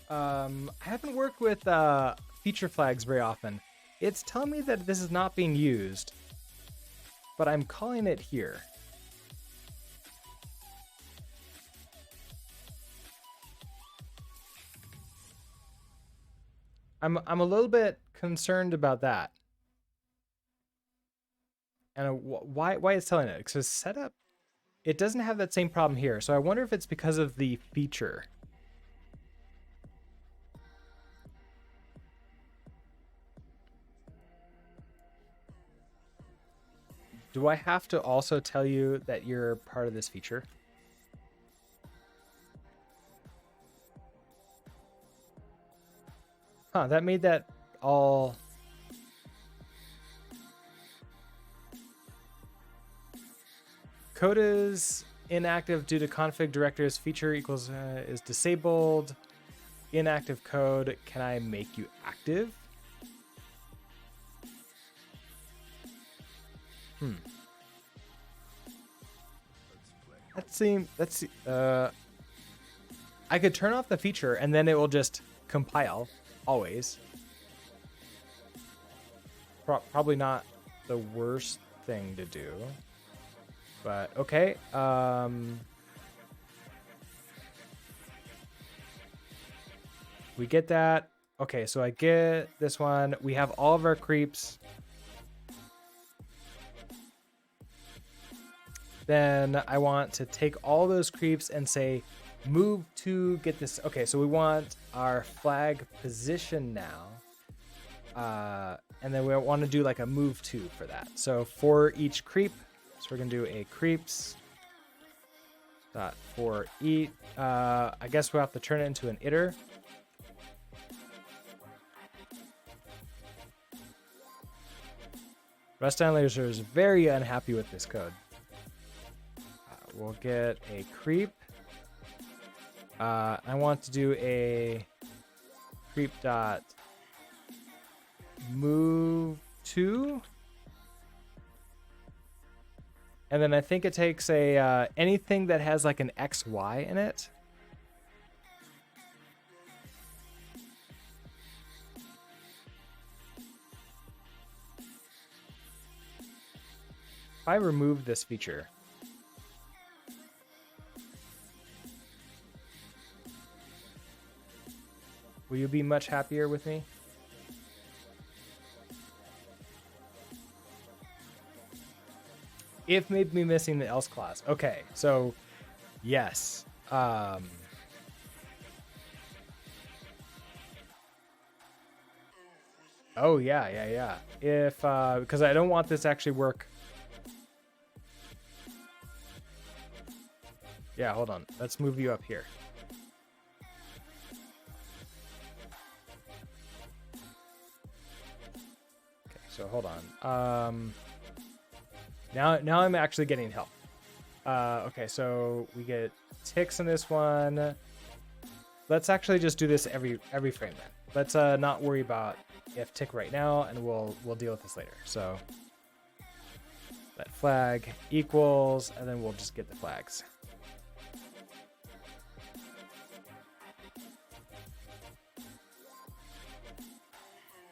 I haven't worked with feature flags very often. It's telling me that this is not being used, but I'm calling it here. I'm a little bit concerned about that. And why it's telling it? Because setup, it doesn't have that same problem here. So I wonder if it's because of the feature. Do I have to also tell you that you're part of this feature? Huh, that made that all... Code is inactive due to config directors. Feature equals is disabled. Inactive code. Can I make you active? I could turn off the feature and then it will just compile always. Probably not the worst thing to do, but okay. We get that. Okay, so I get this one. We have all of our creeps. Then I want to take all those creeps and say, move to get this. Okay, so we want our flag position now. And then we want to do like a move to for that. So for each creep, so we're going to do a creeps dot for each. I guess we'll have to turn it into an iter. Rust Analyzer is very unhappy with this code. We'll get a creep. I want to do a creep dot move to, and then I think it takes a anything that has like an XY in it. If I remove this feature, will you be much happier with me? If maybe missing the else clause. Okay, so yes. Oh yeah. If because I don't want this to actually work. Yeah, hold on. Let's move you up here. Okay, so hold on. Now I'm actually getting help. Okay, so we get ticks in this one. Let's actually just do this every frame then. Let's not worry about if tick right now, and we'll deal with this later. So that flag equals, and then we'll just get the flags.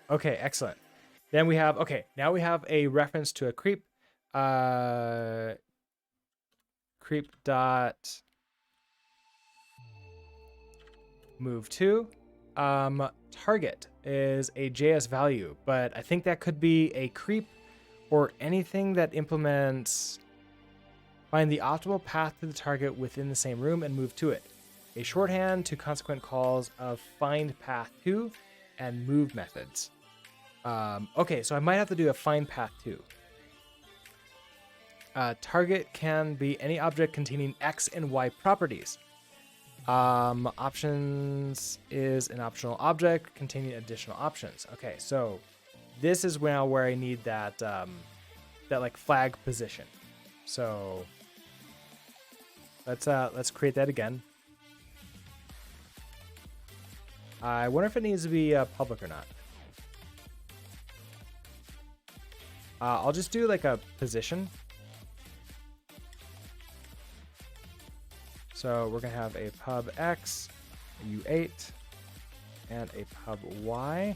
Okay, excellent. Then we have, okay, now we have a reference to a creep. Creep dot move to. Target is a JS value, but I think that could be a creep or anything that implements find the optimal path to the target within the same room and move to it. A shorthand to consequent calls of find path to and move methods. Okay, so I might have to do a find path to. Target can be any object containing X and Y properties. Options is an optional object containing additional options. Okay, so this is now where I need that that like flag position. So let's create that again. I wonder if it needs to be public or not. I'll just do like a position. So we're gonna have a pub X, a U8, and a pub Y.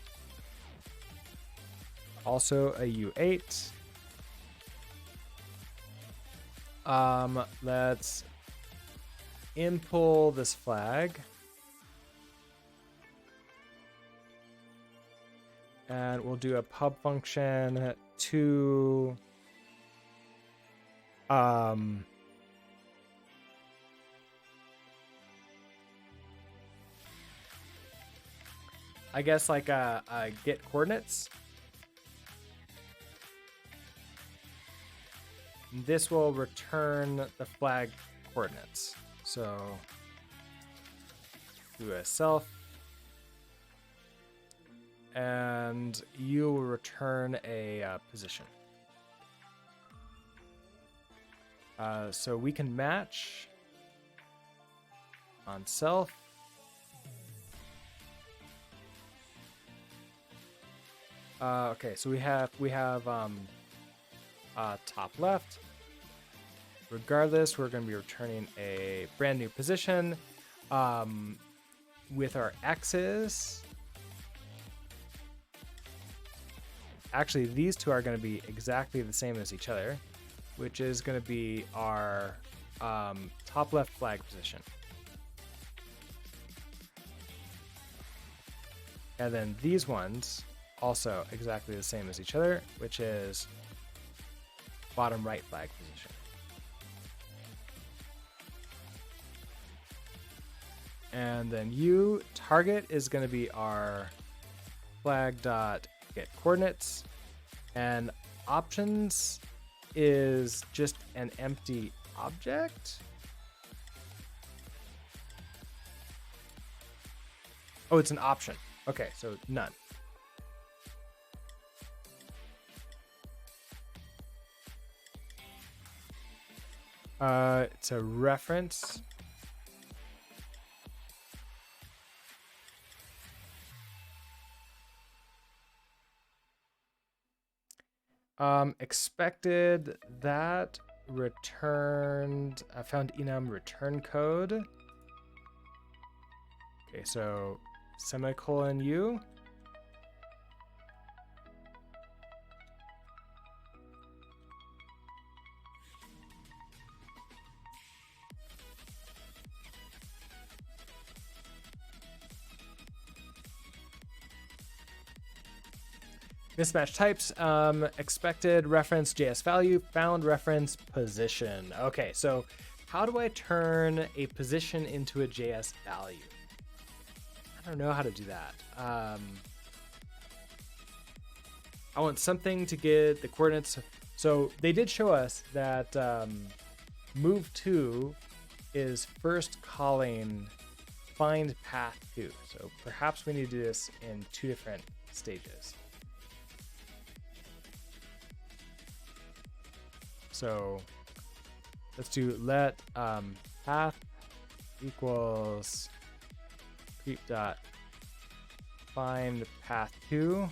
Also a U8. Let's impl this flag. And we'll do a pub function to I guess like a get coordinates. This will return the flag coordinates. So do a self, and you will return a position. So we can match on self. Okay, so we have top left. Regardless, we're going to be returning a brand new position with our X's. Actually, these two are going to be exactly the same as each other, which is going to be our top left flag position. And then these ones also exactly the same as each other, which is bottom right flag position. And then target is going to be our flag dot get coordinates, and options is just an empty object. Oh, it's an option. Okay, so none. It's a reference. Expected that returned, I found enum return code. Okay, so semicolon U. Mismatch types, expected reference JS value, found reference position. Okay, so how do I turn a position into a JS value? I don't know how to do that. I want something to get the coordinates. So they did show us that move to is first calling find path to. So perhaps we need to do this in two different stages. So let's do let path equals creep dot find path to.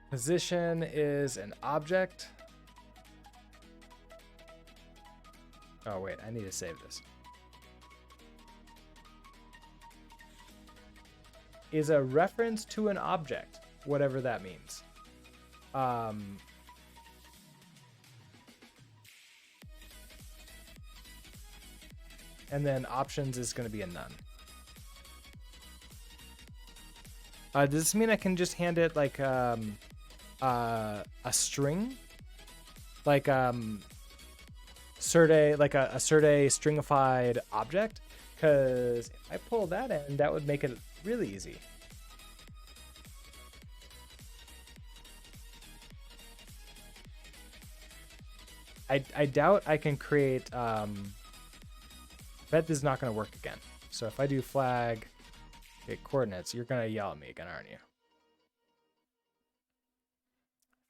Position is an object. Oh wait, I need to save this. Is a reference to an object, whatever that means. And then options is going to be a none. Does this mean I can just hand it like a string, like like a stringified object? Because if I pull that in, that would make it really easy. I doubt I can create, bet this is not going to work again. So if I do flag, get coordinates, you're going to yell at me again, aren't you?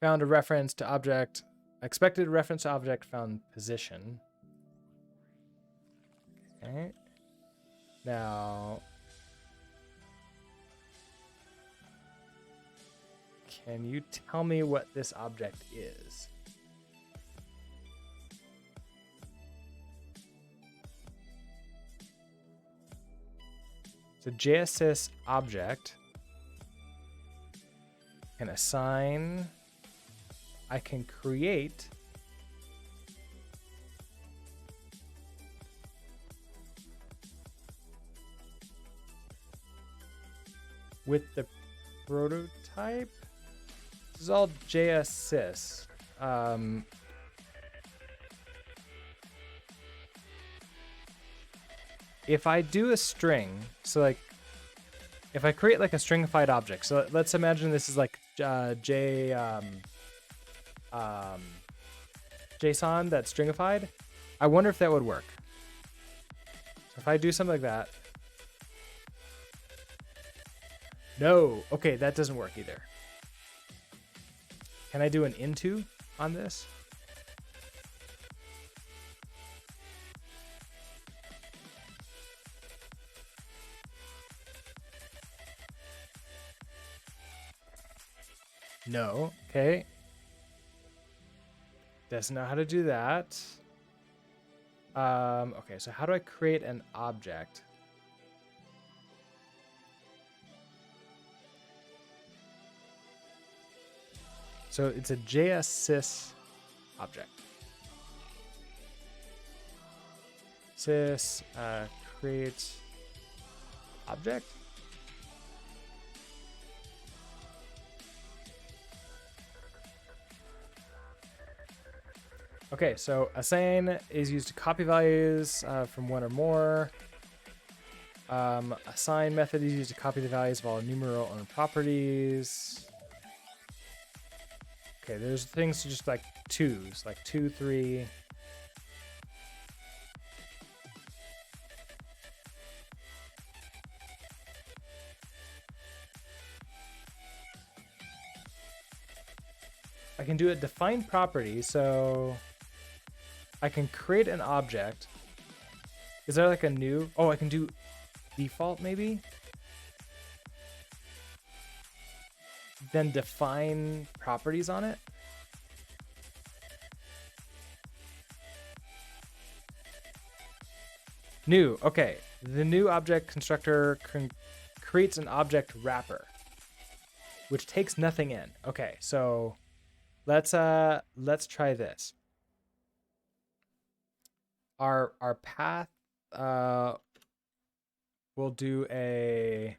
Found a reference to object, expected reference to object, found position. Okay. Now, can you tell me what this object is? So JSys object can assign, I can create with the prototype. This is all JSys. If I do a string, so like, if I create like a stringified object, so let's imagine this is like JSON that's stringified. I wonder if that would work. So if I do something like that. No, okay, that doesn't work either. Can I do an into on this? No, okay. Doesn't know how to do that. Okay, so how do I create an object? So it's a JSys object. Sys create object. Okay, so assign is used to copy values from one or more. Assign method is used to copy the values of all numeral owner properties. Okay, there's things just like twos, like 2, 3. I can do a define property, so I can create an object. Is there like a new? Oh, I can do default maybe? Then define properties on it. New, okay. The new object constructor creates an object wrapper, which takes nothing in. Okay, so let's try this. Our path we'll do a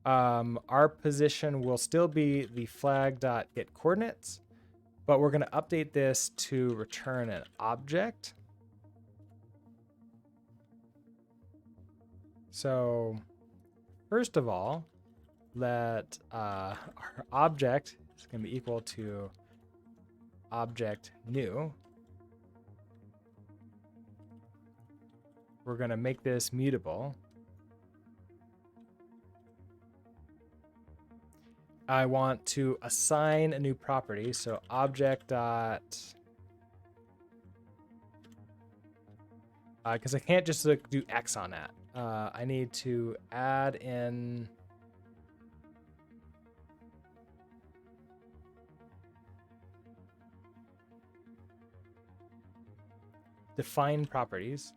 our position will still be the flag.get coordinates, but we're going to update this to return an object. So first of all, let our object is going to be equal to object new. We're going to make this mutable. I want to assign a new property, so object dot, because I can't just like do X on that. I need to add in define properties.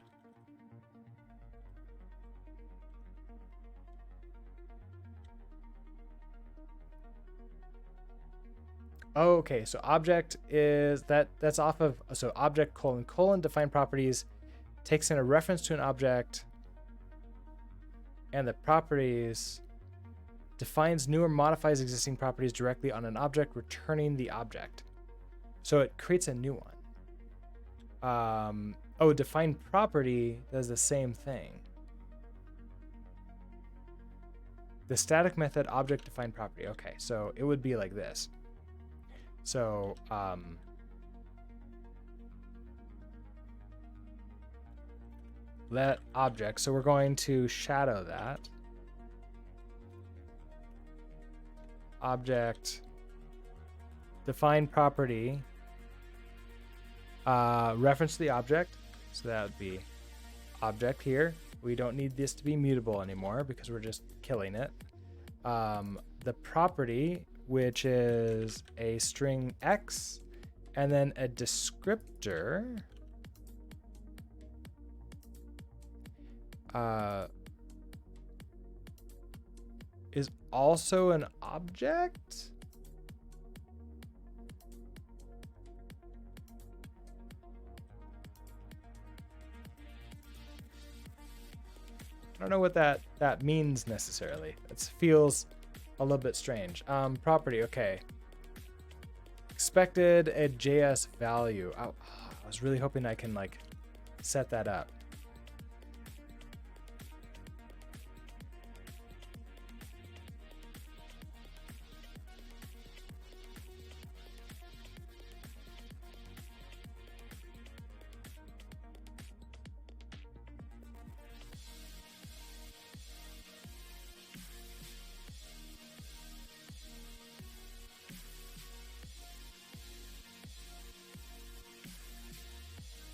Oh, okay, so object is that's off of, so object : define properties takes in a reference to an object, and the properties defines new or modifies existing properties directly on an object, returning the object. So it creates a new one. Oh, define property does the same thing. The static method object define property. Okay, so it would be like this. So let object. So we're going to shadow that. Object define property. Reference to the object. So that would be object here. We don't need this to be mutable anymore because we're just killing it. The property, which is a string X, and then a descriptor. Is also an object. I don't know what that means necessarily. It feels a little bit strange. Property, okay. Expected a JS value. I was really hoping I can like set that up.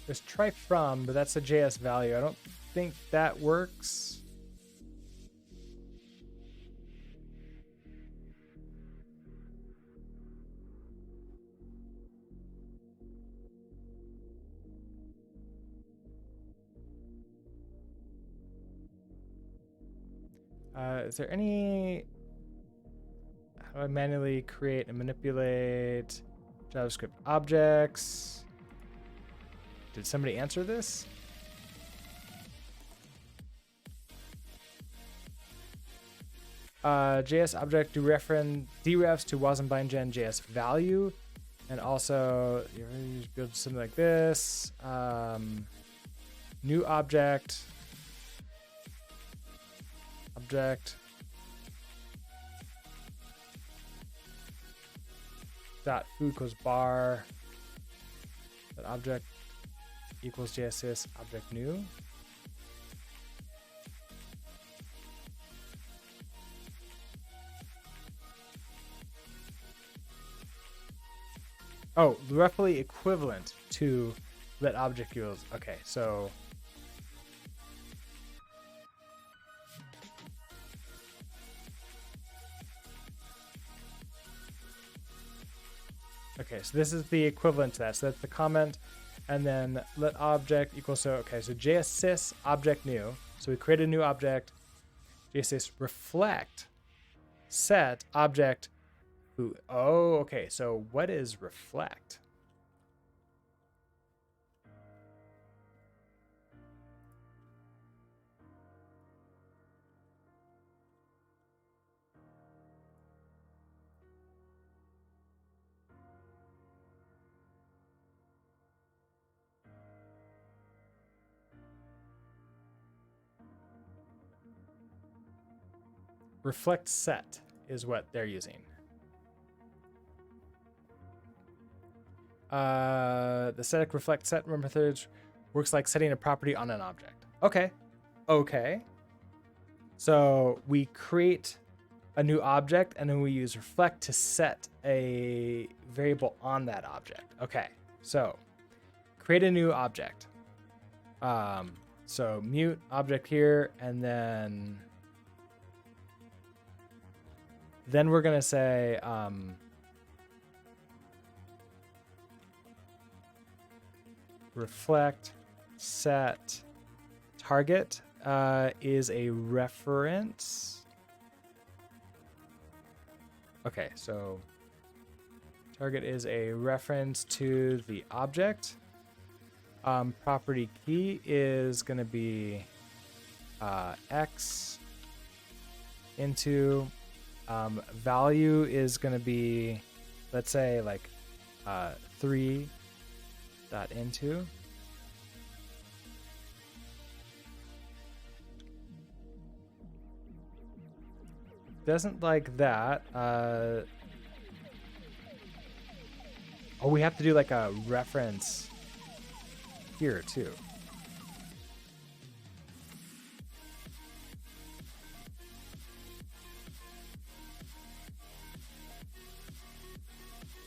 There's try from, but that's a JS value. I don't think that works. Is there any... How do I manually create and manipulate JavaScript objects? Did somebody answer this? JS object derefs to wasn't-bind-gen JS value, and also you build something like this. New object dot food equals bar that object equals JSS object new. Oh, roughly equivalent to let object equals. Okay, so this is the equivalent to that. So that's the comment, and then let object equals, so okay, so JSS object new. So we create a new object, JSS reflect set object. Ooh, oh, okay. So what is reflect? Reflect set is what they're using. The static reflect set methods works like setting a property on an object. Okay. So we create a new object and then we use reflect to set a variable on that object. Okay, so create a new object. So mute object here, and then we're gonna say reflect set target is a reference. Okay, so target is a reference to the object. Property key is going to be X into value is going to be, let's say, like 3 dot into. Doesn't like that. Oh, we have to do like a reference here too.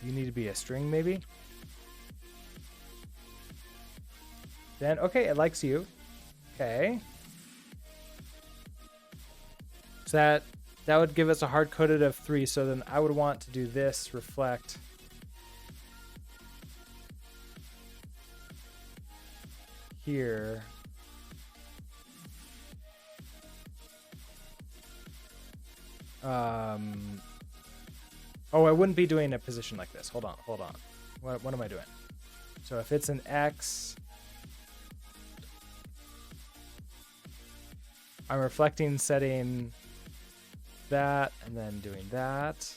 You need to be a string maybe. Then, okay, it likes you. Okay. So that would give us a hard-coded of 3. So then I would want to do this reflect here. Oh, I wouldn't be doing a position like this. Hold on. What am I doing? So if it's an X, I'm reflecting setting that and then doing that.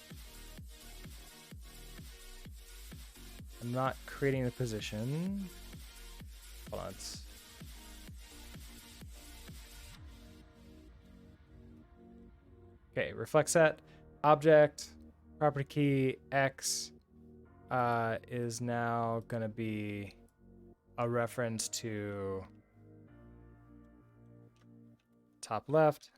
I'm not creating a position. Hold on. Okay, reflect set, object, property key, X is now going to be a reference to top left.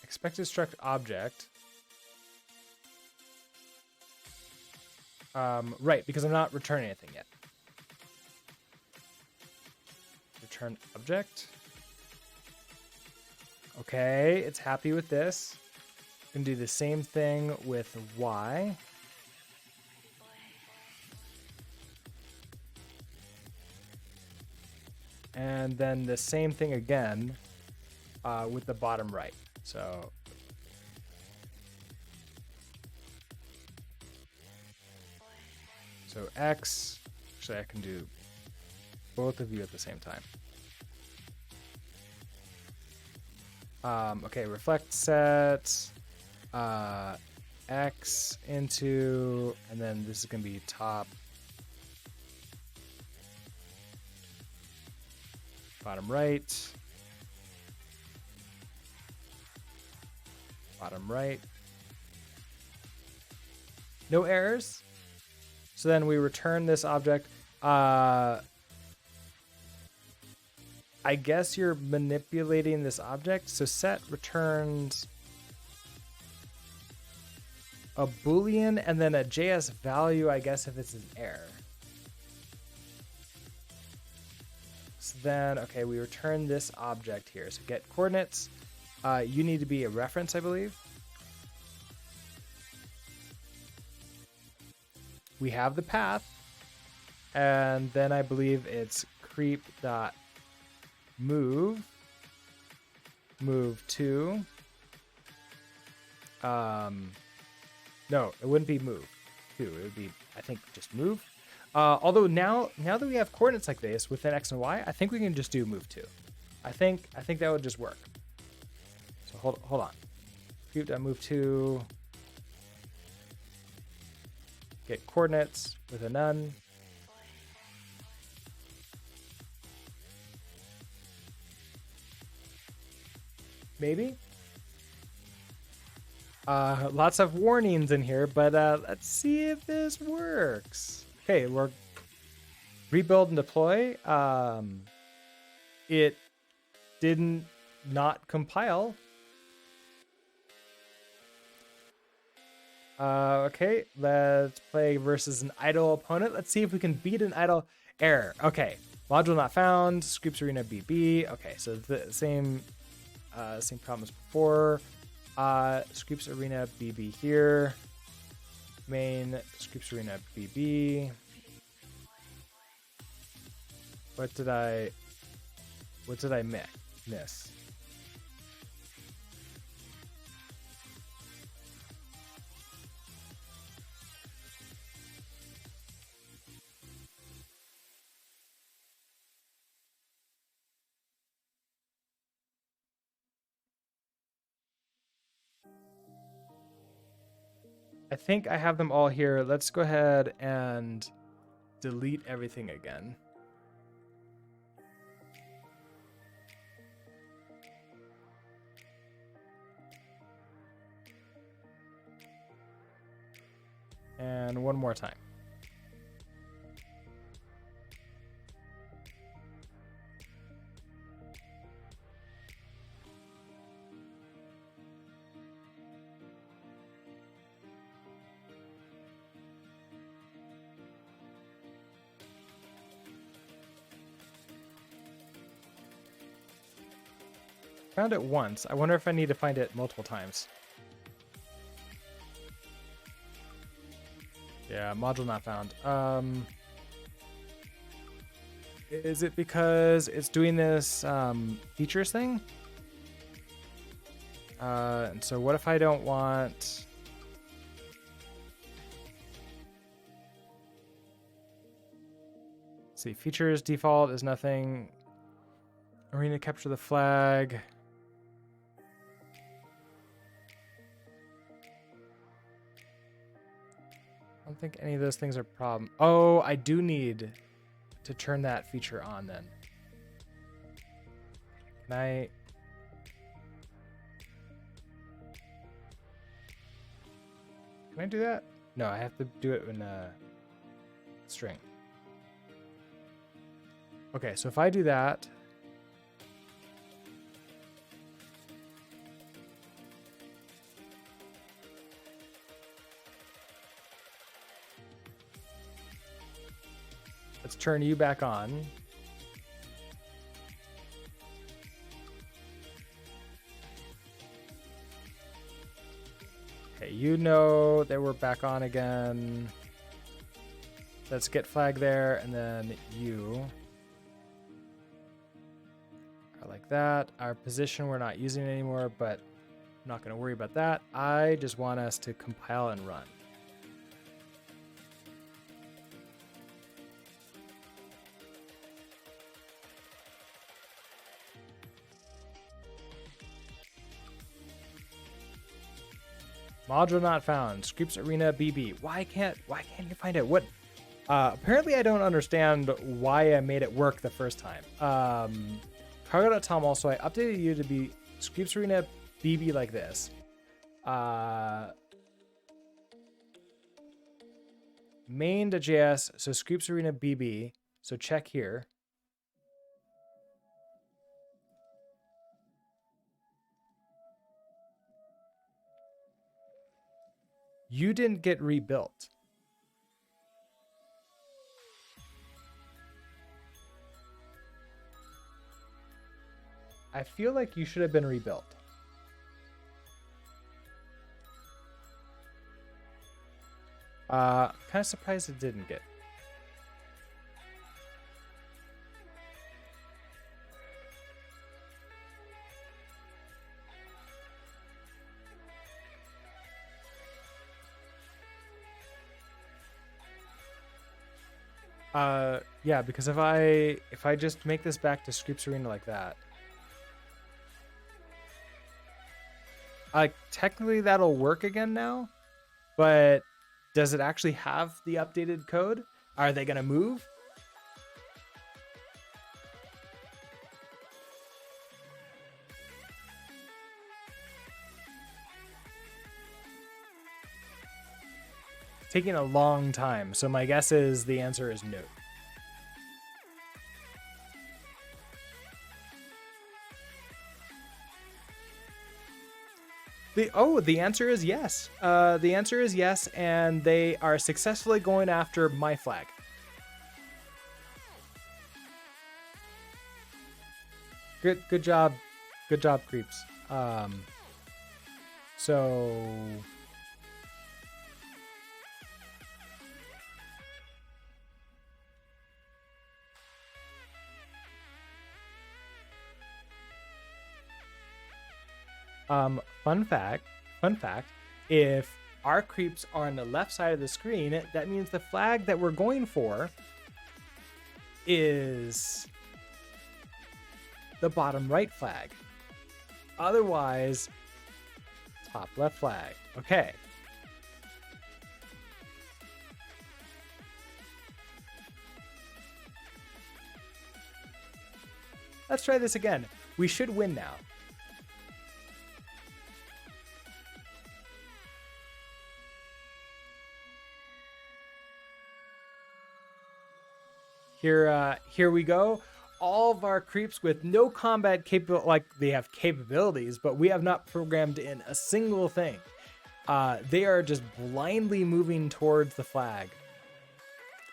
Expected struct object. Right, because I'm not returning anything yet. Return object. Okay, it's happy with this. Can do the same thing with Y. And then the same thing again with the bottom right. So X, actually I can do both of you at the same time. Okay, reflect set, X into, and then this is gonna be top, bottom right, bottom right. No errors. So then we return this object. I guess you're manipulating this object. So set returns a Boolean and then a JS value, I guess, if it's an error. So then, okay, we return this object here. So get coordinates. You need to be a reference, I believe. We have the path, and then I believe it's creep.move, move to, no, it wouldn't be move to, it would be, I think, just move. Although now that we have coordinates like this within X and Y, I think we can just do move to. I think that would just work. So hold on. Creep.move to, get coordinates with a none. Maybe. Lots of warnings in here, but let's see if this works. Okay, we're rebuild and deploy. It didn't not compile. Okay, let's play versus an idle opponent. Let's see if we can beat an idle error. Okay, module not found. Screeps Arena BB. Okay, so the same problem as before. Screeps Arena BB here. Main Screeps Arena BB. What did I miss? I think I have them all here. Let's go ahead and delete everything again. And one more time. Found it once. I wonder if I need to find it multiple times. Yeah, module not found. Is it because it's doing this features thing? And so what if I don't want... Let's see, features default is nothing. Arena capture the flag. I don't think any of those things are a problem. Oh, I do need to turn that feature on then. Can I do that? No, I have to do it in a string. Okay, so if I do that, let's turn you back on. Okay, you know that we're back on again. Let's get flag there, and then you are like that. Our position we're not using anymore, but I'm not going to worry about that. I just want us to compile and run. Module not found. Screeps Arena BB. Why can't you find it? What? Apparently I don't understand why I made it work the first time. Cargo.tom also, I updated you to be Screeps Arena BB like this. Main.js, so Screeps Arena BB. So check here. You didn't get rebuilt. I feel like you should have been rebuilt. Kind of surprised it didn't get. Yeah, because if I just make this back to Screeps Arena like that, technically that'll work again now, but does it actually have the updated code? Are they gonna move? Taking a long time, so my guess is the answer is no. The answer is yes. The answer is yes, and they are successfully going after my flag. Good job, Creeps. So fun fact, if our creeps are on the left side of the screen, that means the flag that we're going for is the bottom right flag. Otherwise, top left flag. Okay. Let's try this again. We should win now. Here we go. All of our creeps with no combat capable, like they have capabilities, but we have not programmed in a single thing. They are just blindly moving towards the flag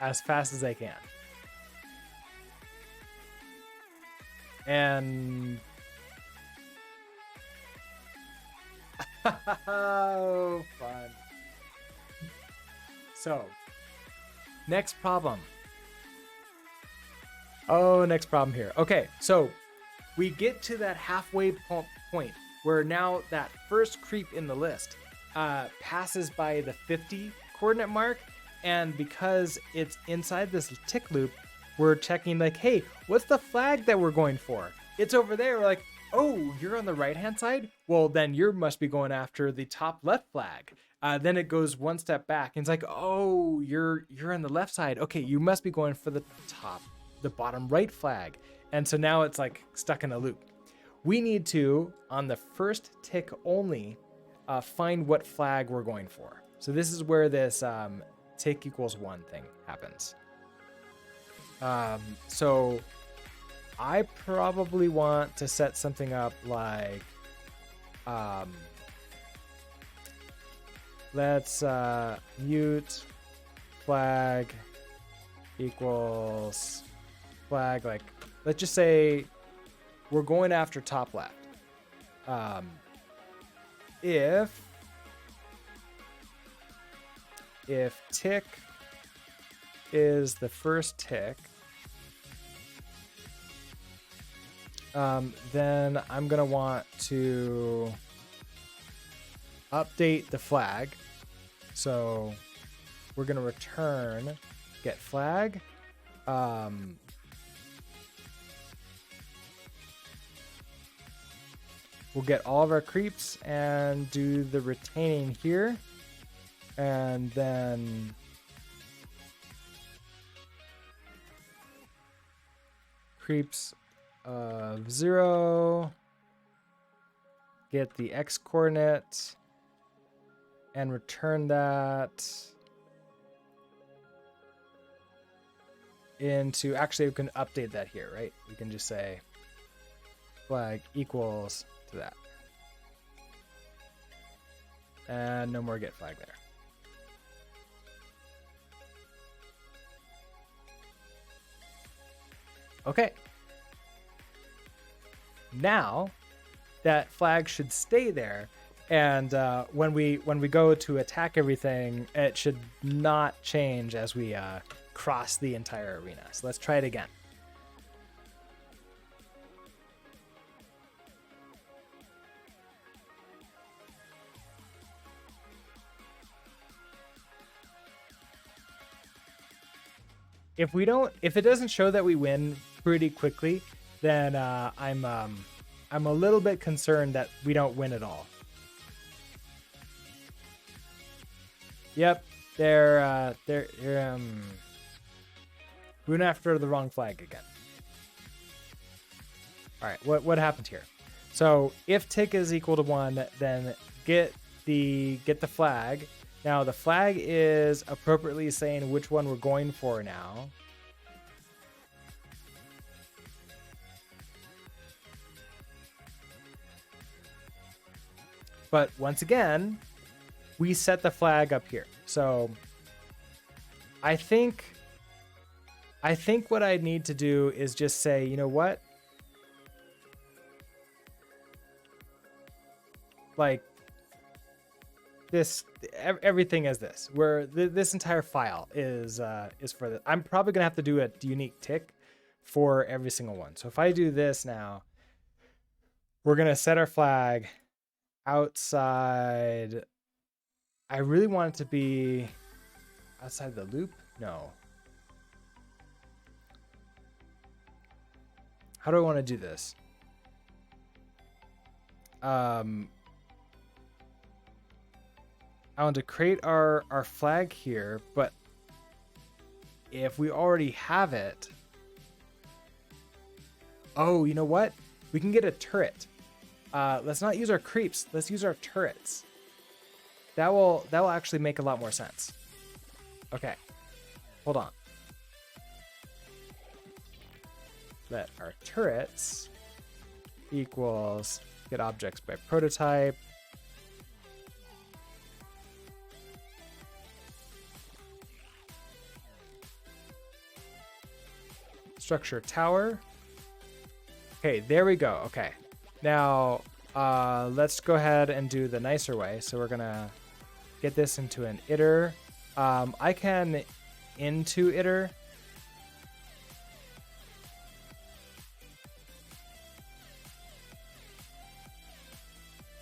as fast as they can. And oh, fun. So, next problem. Oh, next problem here. Okay, so we get to that halfway point where now that first creep in the list passes by the 50 coordinate mark, and because it's inside this tick loop, we're checking like, hey, what's the flag that we're going for? It's over there. We're like, oh, you're on the right-hand side? Well, then you must be going after the top left flag. Then it goes one step back, and it's like, oh, you're on the left side. Okay, you must be going for the bottom right flag. And so now it's like stuck in a loop. We need to, on the first tick only, find what flag we're going for. So this is where this tick equals 1 thing happens. So I probably want to set something up like, let's mute flag equals flag, like, let's just say we're going after top left. If tick is the first tick, then I'm gonna want to update the flag. So we're gonna return get flag. We'll get all of our creeps and do the retaining here, and then creeps of 0, get the X coordinate and return that into, actually we can update that here, right? We can just say flag equals to that. And no more get flag there. Okay. Now that flag should stay there, and when we go to attack everything, it should not change as we cross the entire arena. So let's try it again. If it doesn't show that we win pretty quickly, then I'm a little bit concerned that we don't win at all. Yep, they're going after the wrong flag again. All right, what happened here? So if tick is equal to 1, then get the flag. Now the flag is appropriately saying which one we're going for now. But once again, we set the flag up here. So I think what I need to do is just say, you know what? Like this, everything is this. Where this entire file is for this. I'm probably gonna have to do a unique tick for every single one. So if I do this now, we're gonna set our flag outside. I really want it to be outside the loop. No. How do I want to do this? I want to create our flag here, but if we already have it, Oh, you know what? We can get a turret. Let's not use our creeps. Let's use our turrets. That will actually make a lot more sense. Okay, hold on. Let our turrets equals get objects by prototype. Structure tower. Okay, there we go. Okay, now let's go ahead and do the nicer way. So we're gonna get this into an iter. I can into iter.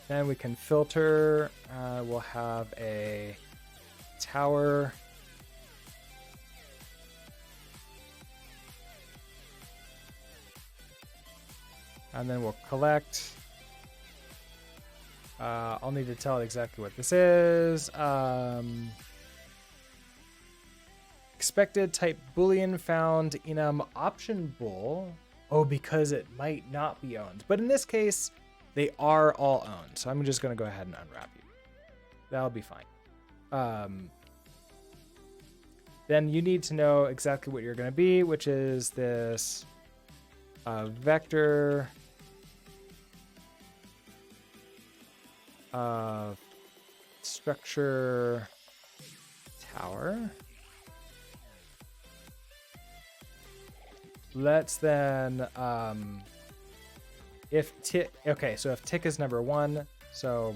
Then we can filter. We'll have a tower. And then we'll collect. I'll need to tell it exactly what this is. Expected type boolean found enum option bool. Oh, because it might not be owned. But in this case, they are all owned. So I'm just going to go ahead and unwrap you. That'll be fine. Then you need to know exactly what you're going to be, which is this vector of structure tower. Let's then if tick, okay, so if tick is number 1, so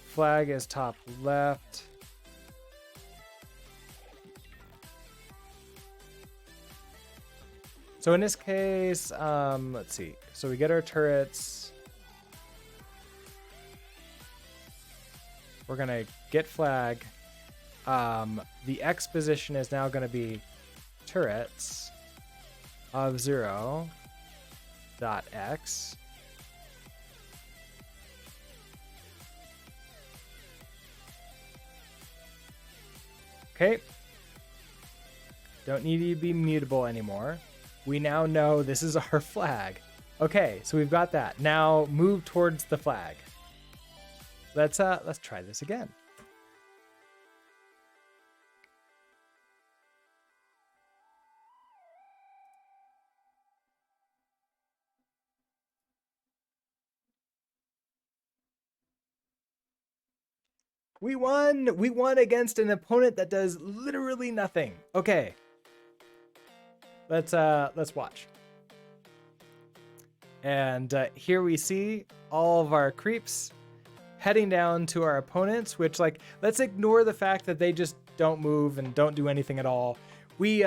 flag is top left. So in this case, let's see. So we get our turrets. We're gonna get flag. The X position is now gonna be turrets of 0 dot X. Okay. Don't need to be mutable anymore. We now know this is our flag. Okay, so we've got that. Now move towards the flag. Let's try this again. We won! We won against an opponent that does literally nothing. Okay. Let's watch. And here we see all of our creeps heading down to our opponents, which, like, let's ignore the fact that they just don't move and don't do anything at all. We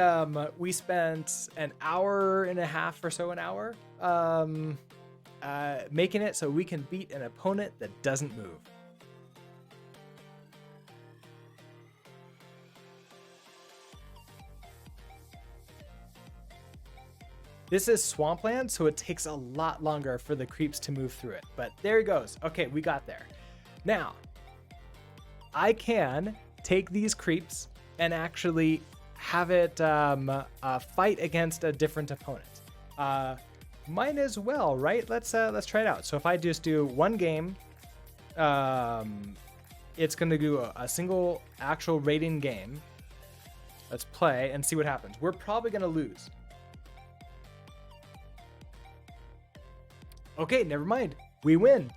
spent an hour and a half or so, an hour, making it so we can beat an opponent that doesn't move. This is swampland, so it takes a lot longer for the creeps to move through it. But there it goes. Okay, we got there. Now, I can take these creeps and actually have it fight against a different opponent. Might as well, right? Let's try it out. So if I just do one game, it's going to do a single actual rating game. Let's play and see what happens. We're probably going to lose. Okay, never mind. We win.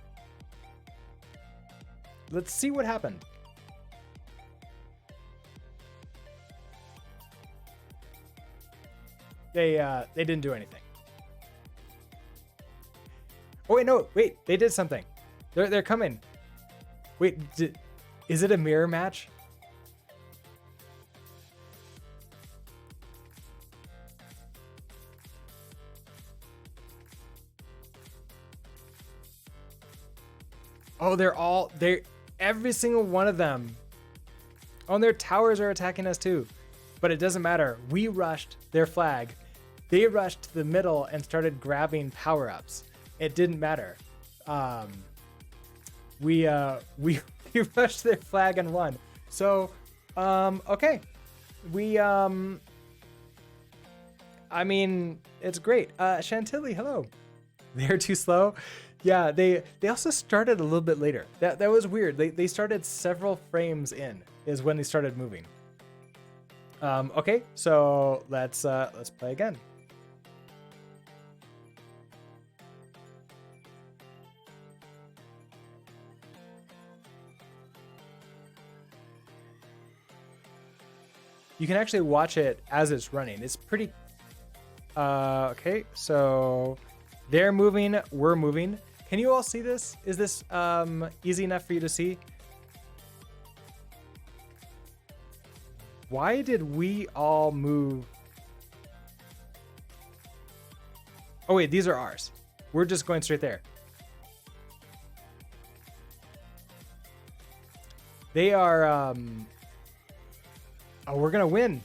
Let's see what happened. They didn't do anything. Oh wait, no, wait, they did something. They're coming. Wait, is it a mirror match? Oh, every single one of them. Oh, and their towers are attacking us too. But it doesn't matter. We rushed their flag. They rushed to the middle and started grabbing power-ups. It didn't matter. We rushed their flag and won. So, okay. I mean, it's great. Chantilly, hello. They're too slow. Yeah, they also started a little bit later. That was weird. They started several frames in is when they started moving. Okay, so let's play again. You can actually watch it as it's running. It's pretty. Okay, so they're moving, we're moving. Can you all see this? Is this easy enough for you to see? Why did we all move? Oh wait, these are ours. We're just going straight there. They are, oh, we're gonna win.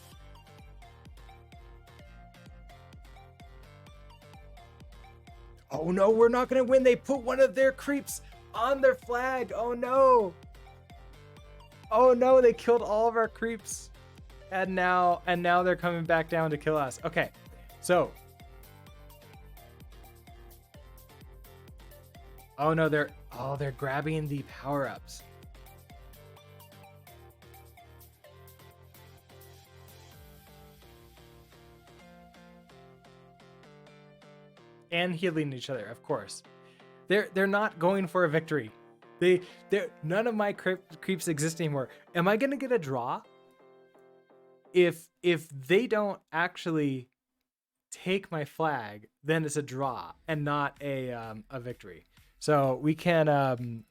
Oh no, we're not gonna win. They put one of their creeps on their flag. Oh no. Oh no, they killed all of our creeps. And now they're coming back down to kill us. Okay, so. Oh no, they're grabbing the power-ups. And healing each other, of course. They're not going for a victory. They're none of my creeps exist anymore. Am I gonna get a draw? If they don't actually take my flag, then it's a draw and not a victory. So we can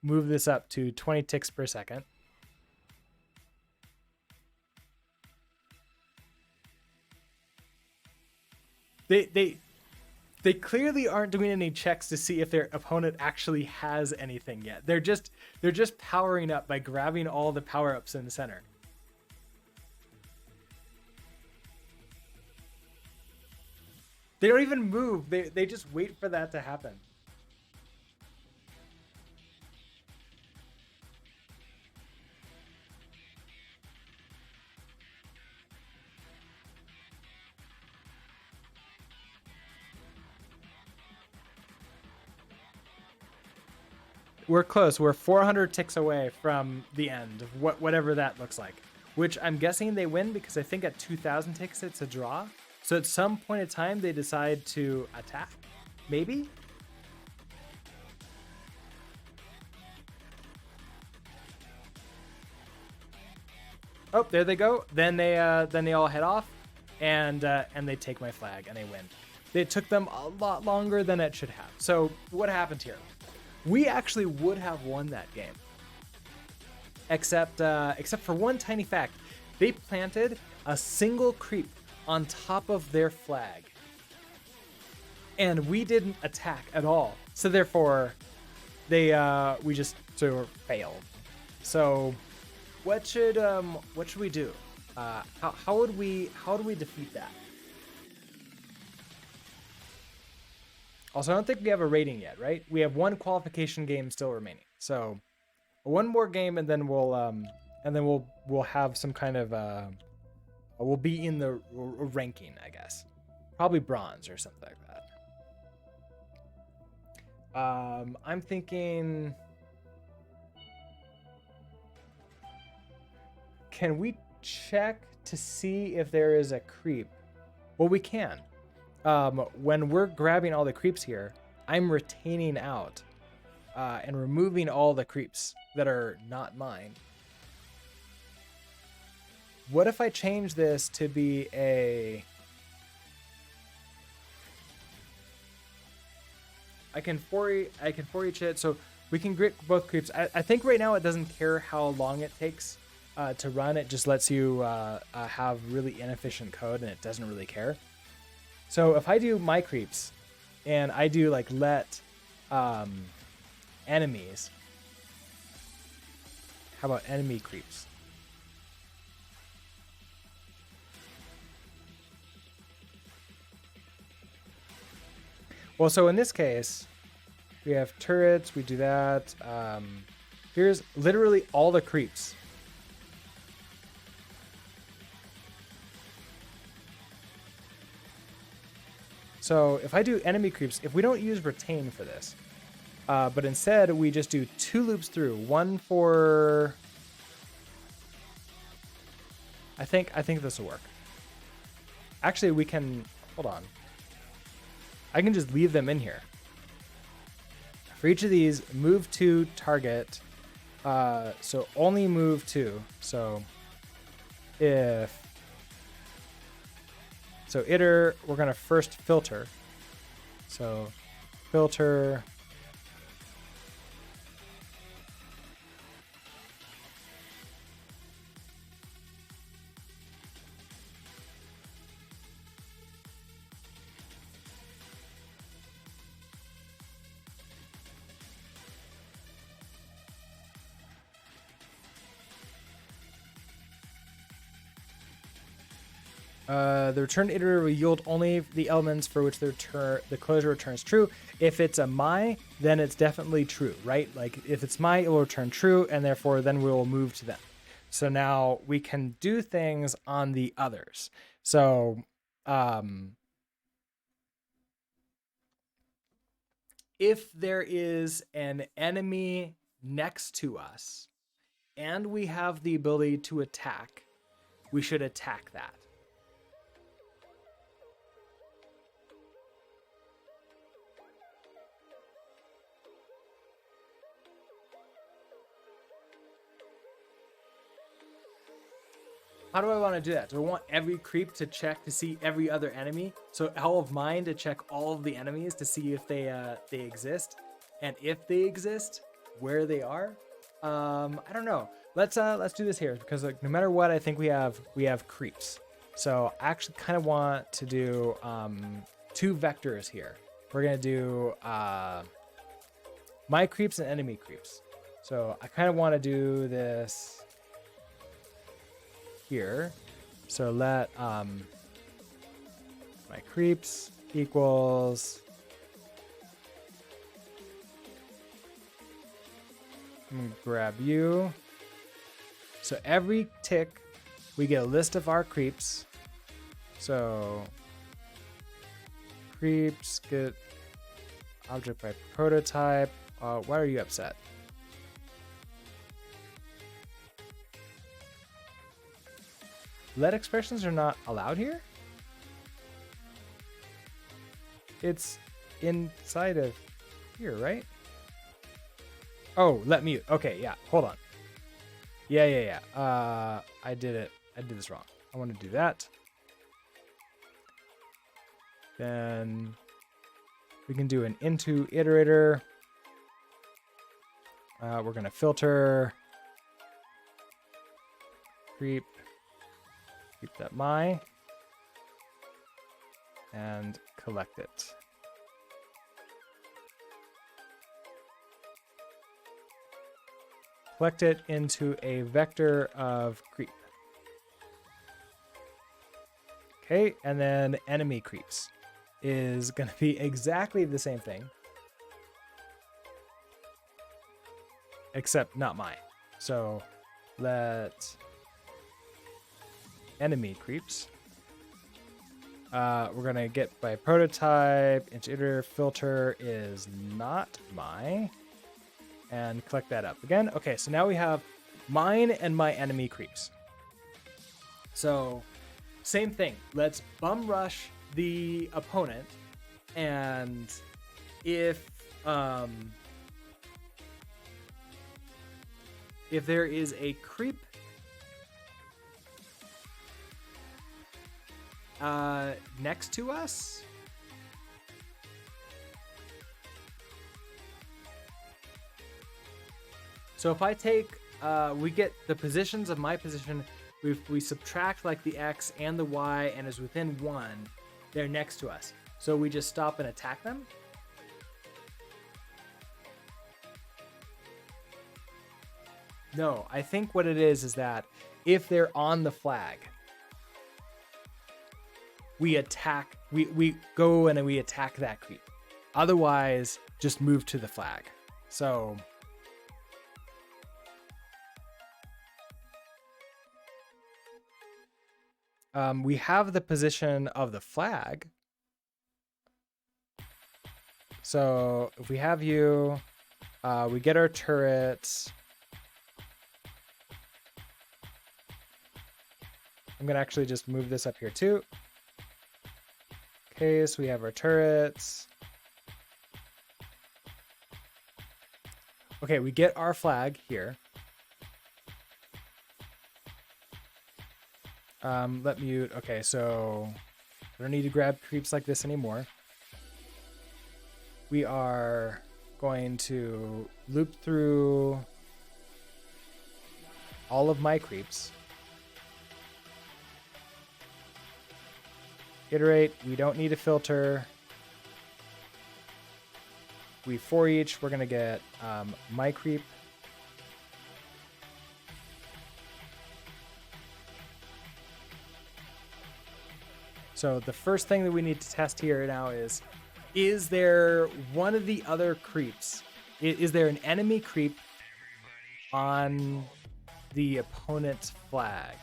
move this up to 20 ticks per second. They clearly aren't doing any checks to see if their opponent actually has anything yet. They're just powering up by grabbing all the power-ups in the center. They don't even move. They just wait for that to happen. We're close. We're 400 ticks away from the end of whatever that looks like, which I'm guessing they win because I think at 2,000 ticks it's a draw. So at some point in time they decide to attack, maybe. Oh, there they go. Then they all head off, and they take my flag and they win. It took them a lot longer than it should have. So what happened here? We actually would have won that game, except for one tiny fact. They planted a single creep on top of their flag, and we didn't attack at all. So therefore, we just sort of failed. So, what should we do? How would we defeat that? Also, I don't think we have a rating yet, right? We have one qualification game still remaining. So, one more game, and then we'll have some kind of we'll be in the ranking, I guess. Probably bronze or something like that. I'm thinking, can we check to see if there is a creep? Well, we can. When we're grabbing all the creeps here, I'm retaining out and removing all the creeps that are not mine. What if I change this to be a... I can for each it, so we can grit both creeps. I think right now it doesn't care how long it takes to run. It just lets you have really inefficient code, and it doesn't really care. So if I do my creeps, and I do like let enemies, how about enemy creeps? Well, so in this case, we have turrets, we do that. Here's literally all the creeps. So if I do enemy creeps, if we don't use retain for this, but instead we just do 2 loops through, one for, I think this will work. Actually, we can, hold on. I can just leave them in here. For each of these, move to target. So only move 2. So iter, we're gonna first filter. So filter. The return iterator will yield only the elements for which the closure returns true. If it's a my, then it's definitely true, right? Like if it's my, it will return true, and therefore then we will move to them. So now we can do things on the others. So if there is an enemy next to us and we have the ability to attack, we should attack that. How do I want to do that? Do I want every creep to check to see every other enemy? So all of mine to check all of the enemies to see if they exist, and if they exist, where they are. I don't know. Let's do this here because like no matter what, I think we have creeps. So I actually kind of want to do 2 vectors here. We're gonna do my creeps and enemy creeps. So I kind of want to do this here. So let my creeps equals, I'm gonna grab you. So every tick we get a list of our creeps. So creeps get object by prototype. Why are you upset? Let expressions are not allowed here? It's inside of here, right? Oh, let mute. Okay, yeah, hold on. Yeah. I did this wrong. I want to do that. Then we can do an into iterator. We're gonna filter creep that my, and collect it. Collect it into a vector of creep. Okay, and then enemy creeps is going to be exactly the same thing, except not mine. So let enemy creeps. We're gonna get by prototype, into iterator, filter is not my, and collect that up again. Okay, so now we have mine and my enemy creeps. So same thing. Let's bum rush the opponent, and if there is a creep next to us, so if I take we get the positions of my position, we subtract like the X and the Y, and is within 1, they're next to us, so we just stop and attack them. No, I think what it is that if they're on the flag, we attack, we go and we attack that creep. Otherwise, just move to the flag. So we have the position of the flag. So if we have you, we get our turrets. I'm gonna actually just move this up here too. Okay, so we have our turrets. Okay, we get our flag here. Let mute. Okay, so I don't need to grab creeps like this anymore. We are going to loop through all of my creeps. Iterate. We don't need a filter. We for each. We're going to get my creep. So the first thing that we need to test here now is there one of the other creeps? Is there an enemy creep on the opponent's flag?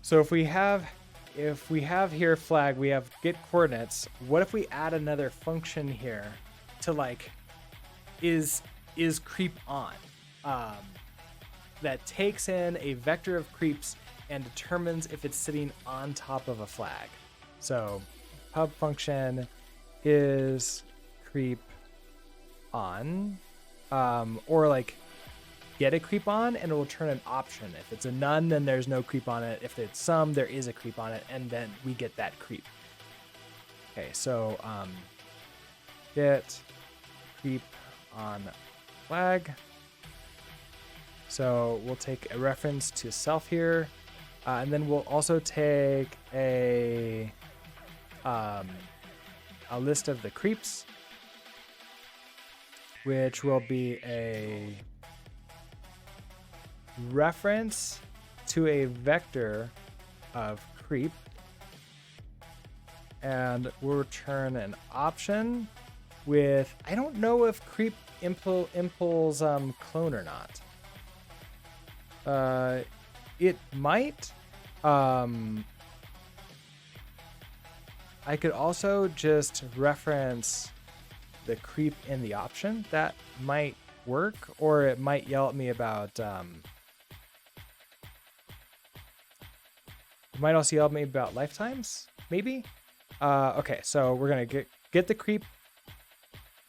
So if we have here flag, we have get coordinates. What if we add another function here to like is creep on that takes in a vector of creeps and determines if it's sitting on top of a flag. So hub function is creep on, or like get a creep on and it will turn an option. If it's a none, then there's no creep on it. If it's some, there is a creep on it, and then we get that creep. Okay, so get creep on flag. So we'll take a reference to self here, and then we'll also take a list of the creeps, which will be a reference to a vector of creep, and we'll return an option with, I don't know if creep impulse clone or not. It might. I could also just reference the creep in the option. That might work, or it might yell at me about it might also yell at me about lifetimes, maybe. Okay, so we're gonna get the creep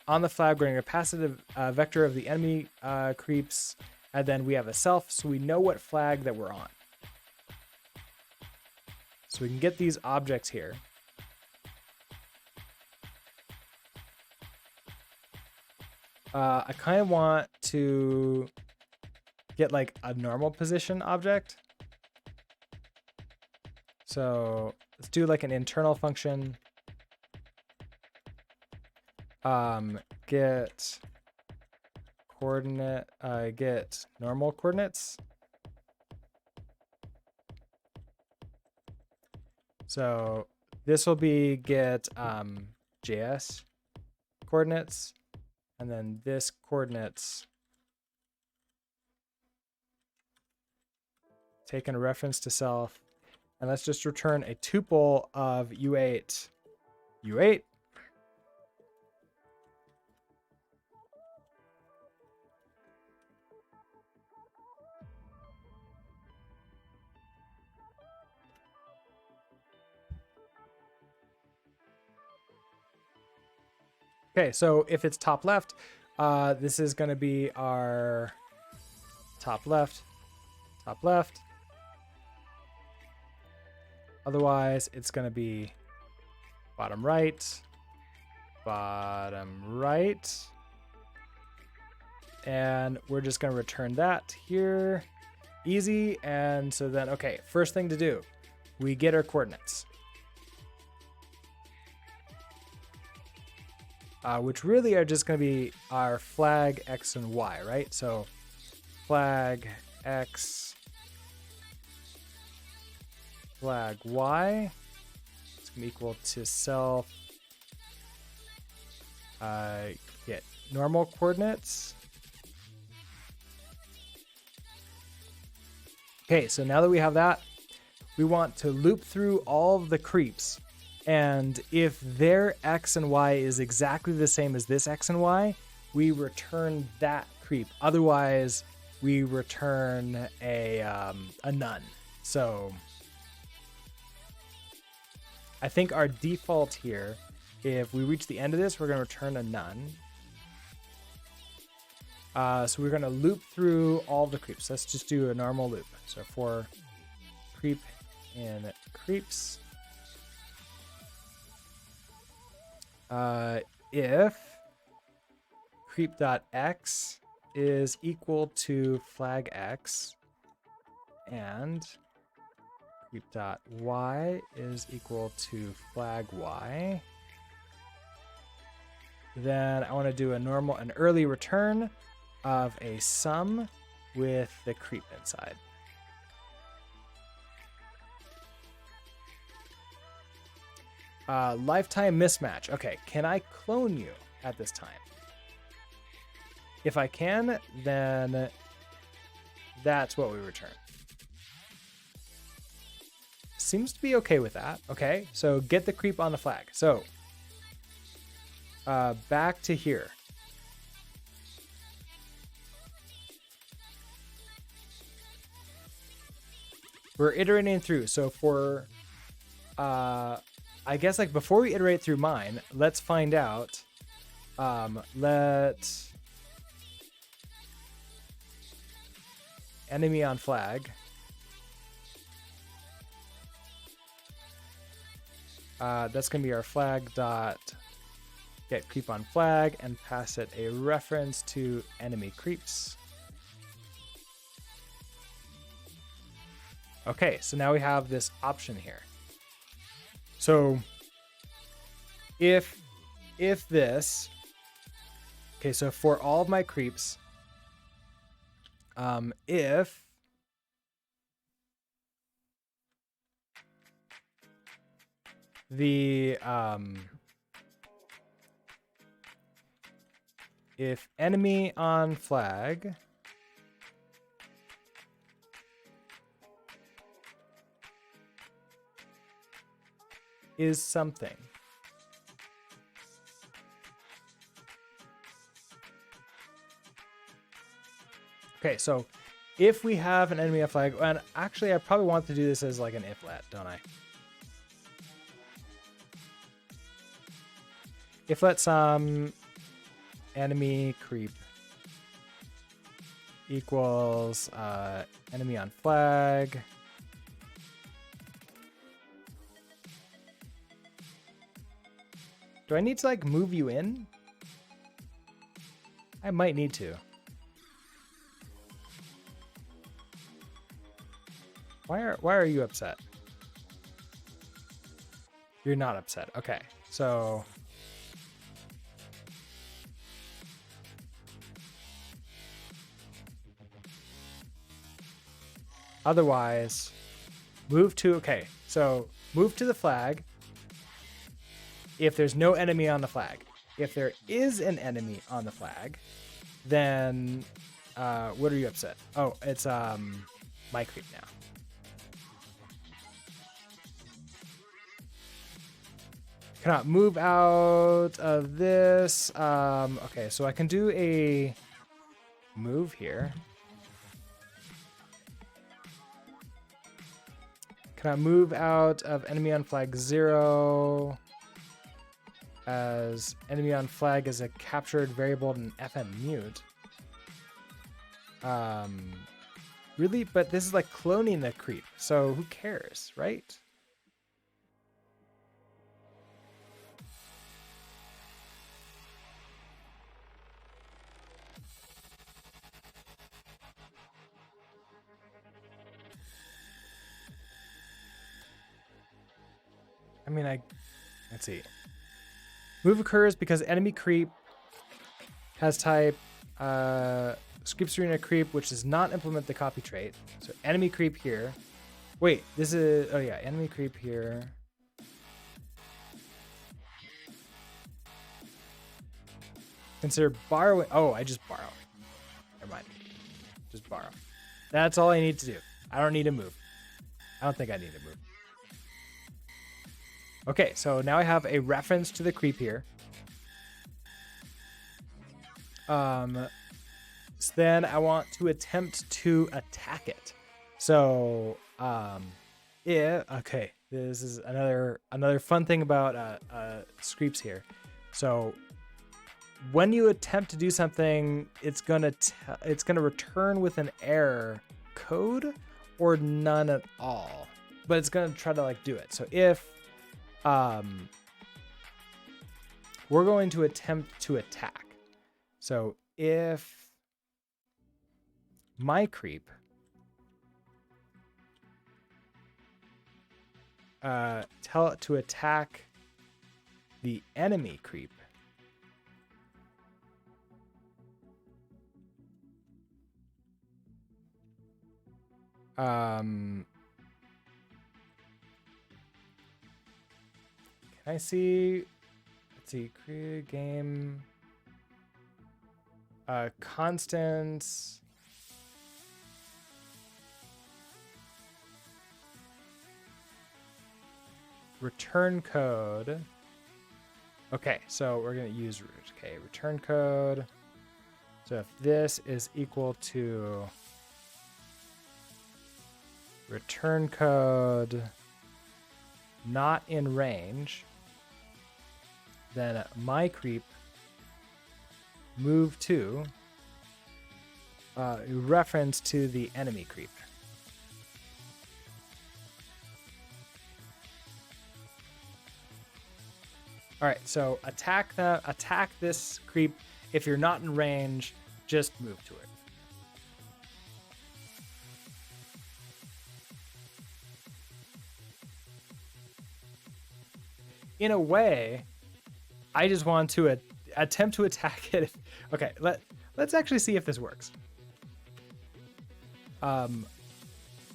on the flag. We're gonna pass it a vector of the enemy creeps, and then we have a self, so we know what flag that we're on. So we can get these objects here. I kind of want to get like a normal position object. So let's do like an internal function. Get coordinate, get normal coordinates. So this will be get JS coordinates, and then this coordinates taking a reference to self, and let's just return a tuple of U8. U8. Okay, so if it's top left, this is going to be our top left, top left. Otherwise, it's going to be bottom right, bottom right. And we're just going to return that here. Easy. And so then, okay, first thing to do, we get our coordinates. Which really are just going to be our flag X and Y, right? So flag X, flag Y, it's going to be equal to self, get normal coordinates, Okay, so now that we have that, we want to loop through all of the creeps. And if their X and Y is exactly the same as this X and Y, we return that creep. Otherwise, we return a none. So I think our default here, if we reach the end of this, we're going to return a none. So we're going to loop through all the creeps. Let's just do a normal loop. So for creep in creeps, if creep.x is equal to flag x and creep.y is equal to flag y, then I want to do an early return of a sum with the creep inside. Lifetime mismatch. Okay, can I clone you at this time? If I can, then that's what we return. Seems to be okay with that. Okay, so get the creep on the flag. So back to here. We're iterating through. So for, I guess like before we iterate through mine, let's find out. Let enemy on flag. That's going to be our flag dot get creep on flag and pass it a reference to enemy creeps. Okay, so now we have this option here. So if this, okay, so for all of my creeps, if the if enemy on flag is something, okay, so if we have an enemy on flag, and actually I probably want to do this as like an if let, don't I? If let some enemy creep equals enemy on flag do I need to like move you in? I might need to. Why are you upset? You're not upset. Okay, so otherwise, move to, okay, so move to the flag if there's no enemy on the flag. If there is an enemy on the flag, then what are you upset? Oh, it's my creep now. Cannot move out of this. Okay, so I can do a move here. Can I move out of enemy on flag 0 as enemy on flag is a captured variable in FN mute? Really? But this is like cloning the creep, so who cares, right? I mean, let's see. Move occurs because enemy creep has type Screeps Arena creep, which does not implement the copy trait. So enemy creep here. Wait, this is, oh yeah, enemy creep here. Consider borrowing. Oh, I just borrow. Never mind. Just borrow. That's all I need to do. I don't need to move. I don't think I need to move. Okay, so now I have a reference to the creep here. So then I want to attempt to attack it. So, yeah, okay. This is another fun thing about Screeps here. So when you attempt to do something, it's gonna return with an error code or none at all, but it's gonna try to like do it. So if we're going to attempt to attack, so if my creep tell it to attack the enemy creep, can I see? Let's see. Create a game. Constant. Return code. Okay, so we're going to use return code. So if this is equal to return code not in range, then my creep move to reference to the enemy creep. All right, so attack this creep. If you're not in range, just move to it. In a way, I just want to attempt to attack it. Okay, let's actually see if this works.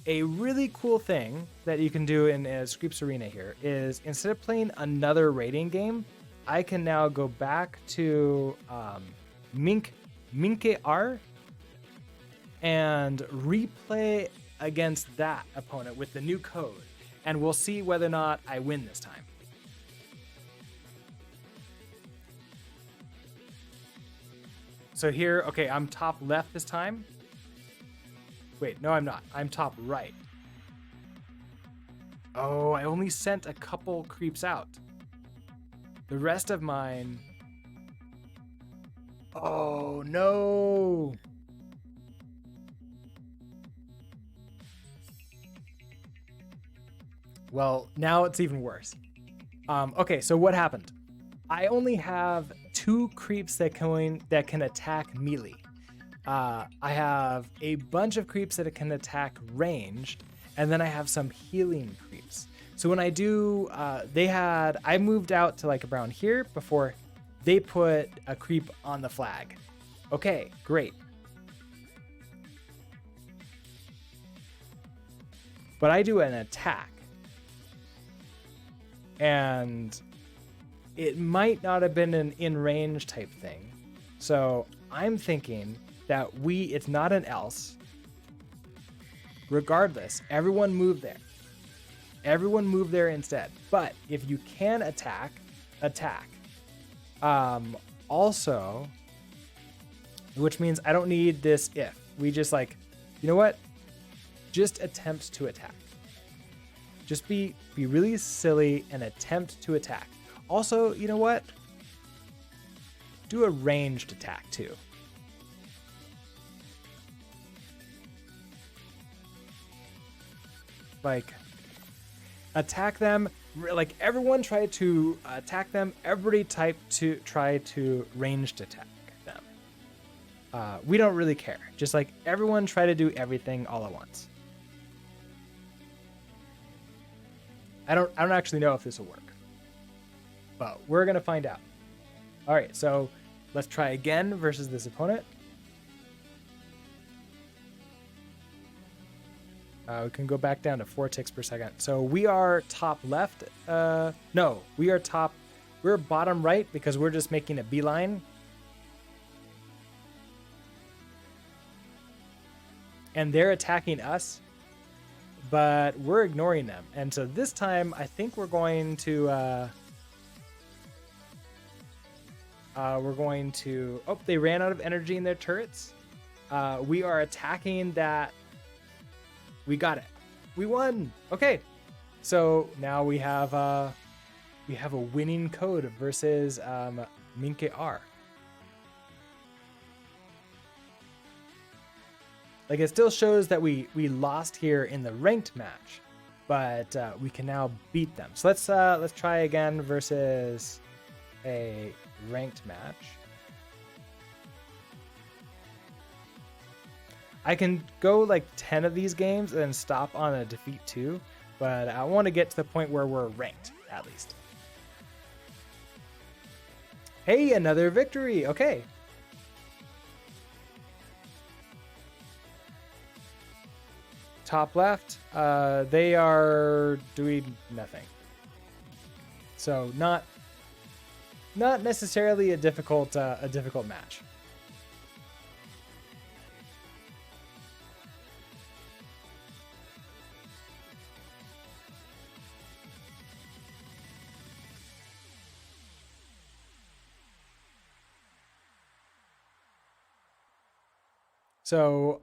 A really cool thing that you can do in Screeps Arena here is instead of playing another raiding game, I can now go back to Minke R and replay against that opponent with the new code, and we'll see whether or not I win this time. So here, okay, I'm top left this time. Wait, no, I'm not. I'm top right. Oh, I only sent a couple creeps out. The rest of mine... Oh, no! Well, now it's even worse. Okay, so what happened? I only have 2 creeps that can attack melee. I have a bunch of creeps that can attack ranged, and then I have some healing creeps. So when I do, I moved out to like around here before they put a creep on the flag. Okay, great. But I do an attack, and it might not have been an in-range type thing. So I'm thinking that it's not an else. Regardless, everyone move there. Everyone move there instead. But if you can attack. Also, which means I don't need this if. We just like, you know what? Just attempt to attack. Just be really silly and attempt to attack. Also, you know what? Do a ranged attack too. Like, attack them. Like, everyone try to attack them. Everybody try to ranged attack them. We don't really care. Just like everyone try to do everything all at once. I don't actually know if this will work, but we're gonna find out. All right, so let's try again versus this opponent. We can go back down to 4 ticks per second. So we are top left. No, we're bottom right because we're just making a beeline. And they're attacking us. but we're ignoring them. And so this time, I think we're going to oh, they ran out of energy in their turrets. We are attacking that. We got it. We won. Okay. So now we have a winning code versus Minke R. Like, it still shows that we lost here in the ranked match, but we can now beat them. So let's try again versus a ranked match. I can go like 10 of these games and then stop on a defeat too, but I want to get to the point where we're ranked at least. Hey, another victory. Okay. Top left, they are doing nothing. So not necessarily a difficult match. So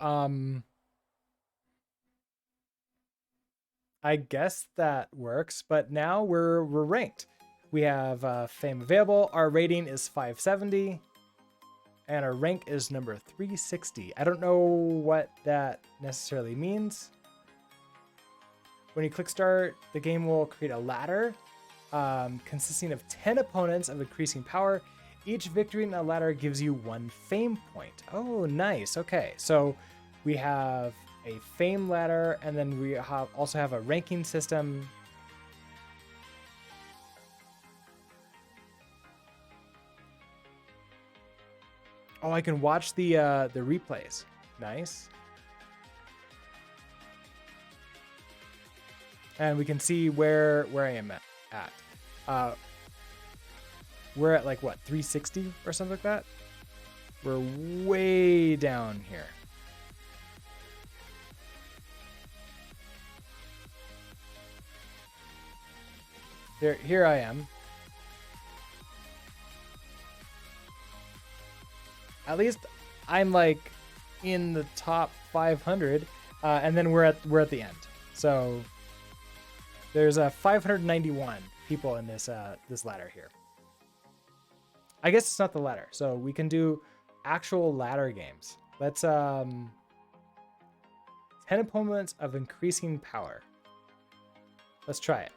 I guess that works, but now we're ranked. We have fame available. Our rating is 570, and our rank is number 360. I don't know what that necessarily means. When you click start, the game will create a ladder consisting of 10 opponents of increasing power. Each victory in a ladder gives you 1 fame point. Oh, nice. Okay, so we have a fame ladder, and then we also have a ranking system. Oh, I can watch the replays. Nice. And we can see where I am at. We're at like what, 360 or something like that? We're way down here. Here I am. At least I'm like in the top 500, and then we're at the end. So there's 591 people in this this ladder here. I guess it's not the ladder, so we can do actual ladder games. Let's 10 opponents of increasing power. Let's try it.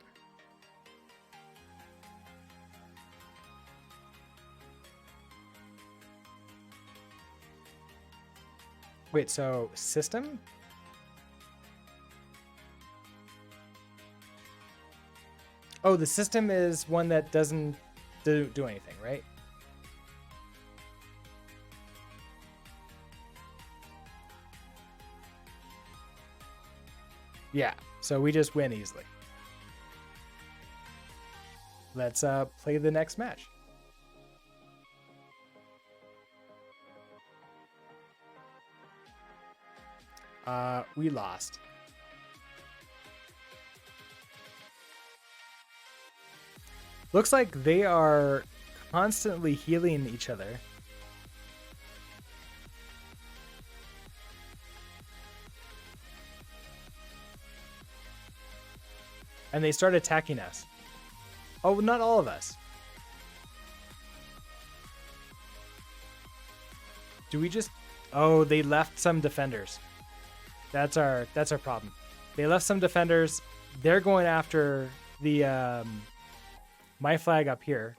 Wait, so system? Oh, the system is one that doesn't do anything, right? Yeah, so we just win easily. Let's play the next match. We lost. Looks like they are constantly healing each other. And they start attacking us. Oh, not all of us. Do we just... Oh, they left some defenders. That's our problem. They left some defenders. They're going after the my flag up here.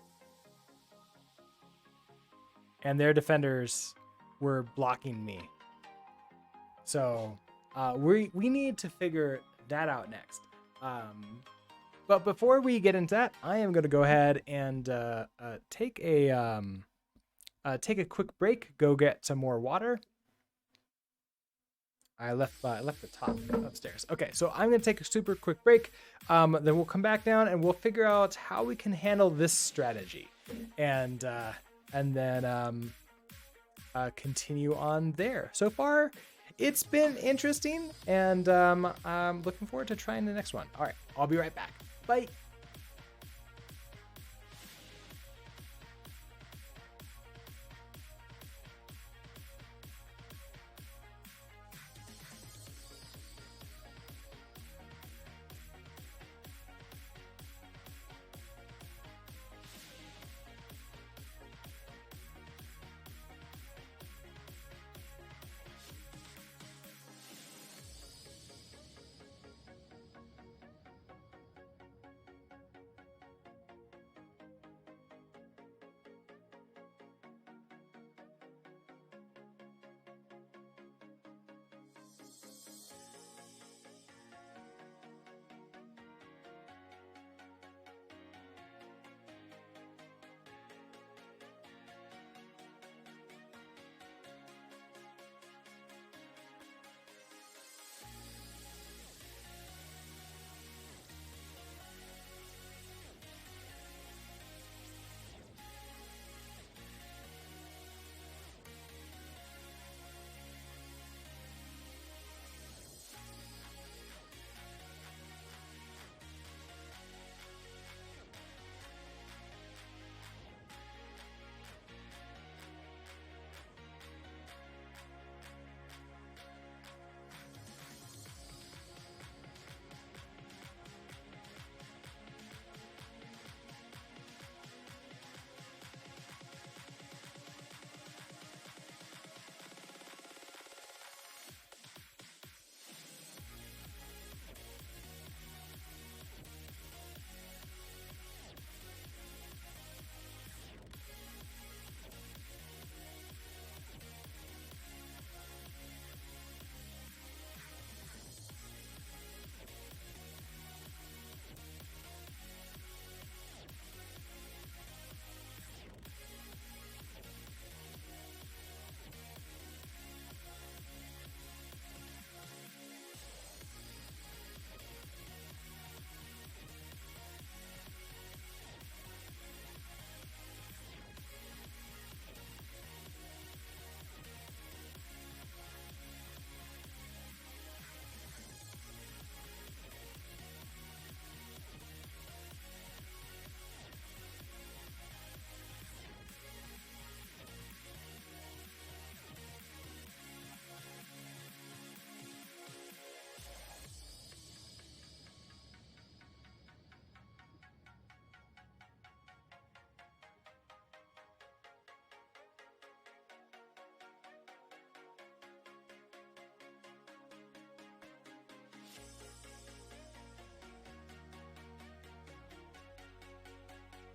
And their defenders were blocking me. So we need to figure that out next. But before we get into that, I am going to go ahead and take a quick break. Go get some more water. I left the top upstairs. Okay, so I'm going to take a super quick break. Then we'll come back down and we'll figure out how we can handle this strategy, and then continue on there. So far, it's been interesting, and I'm looking forward to trying the next one. All right, I'll be right back. Bye.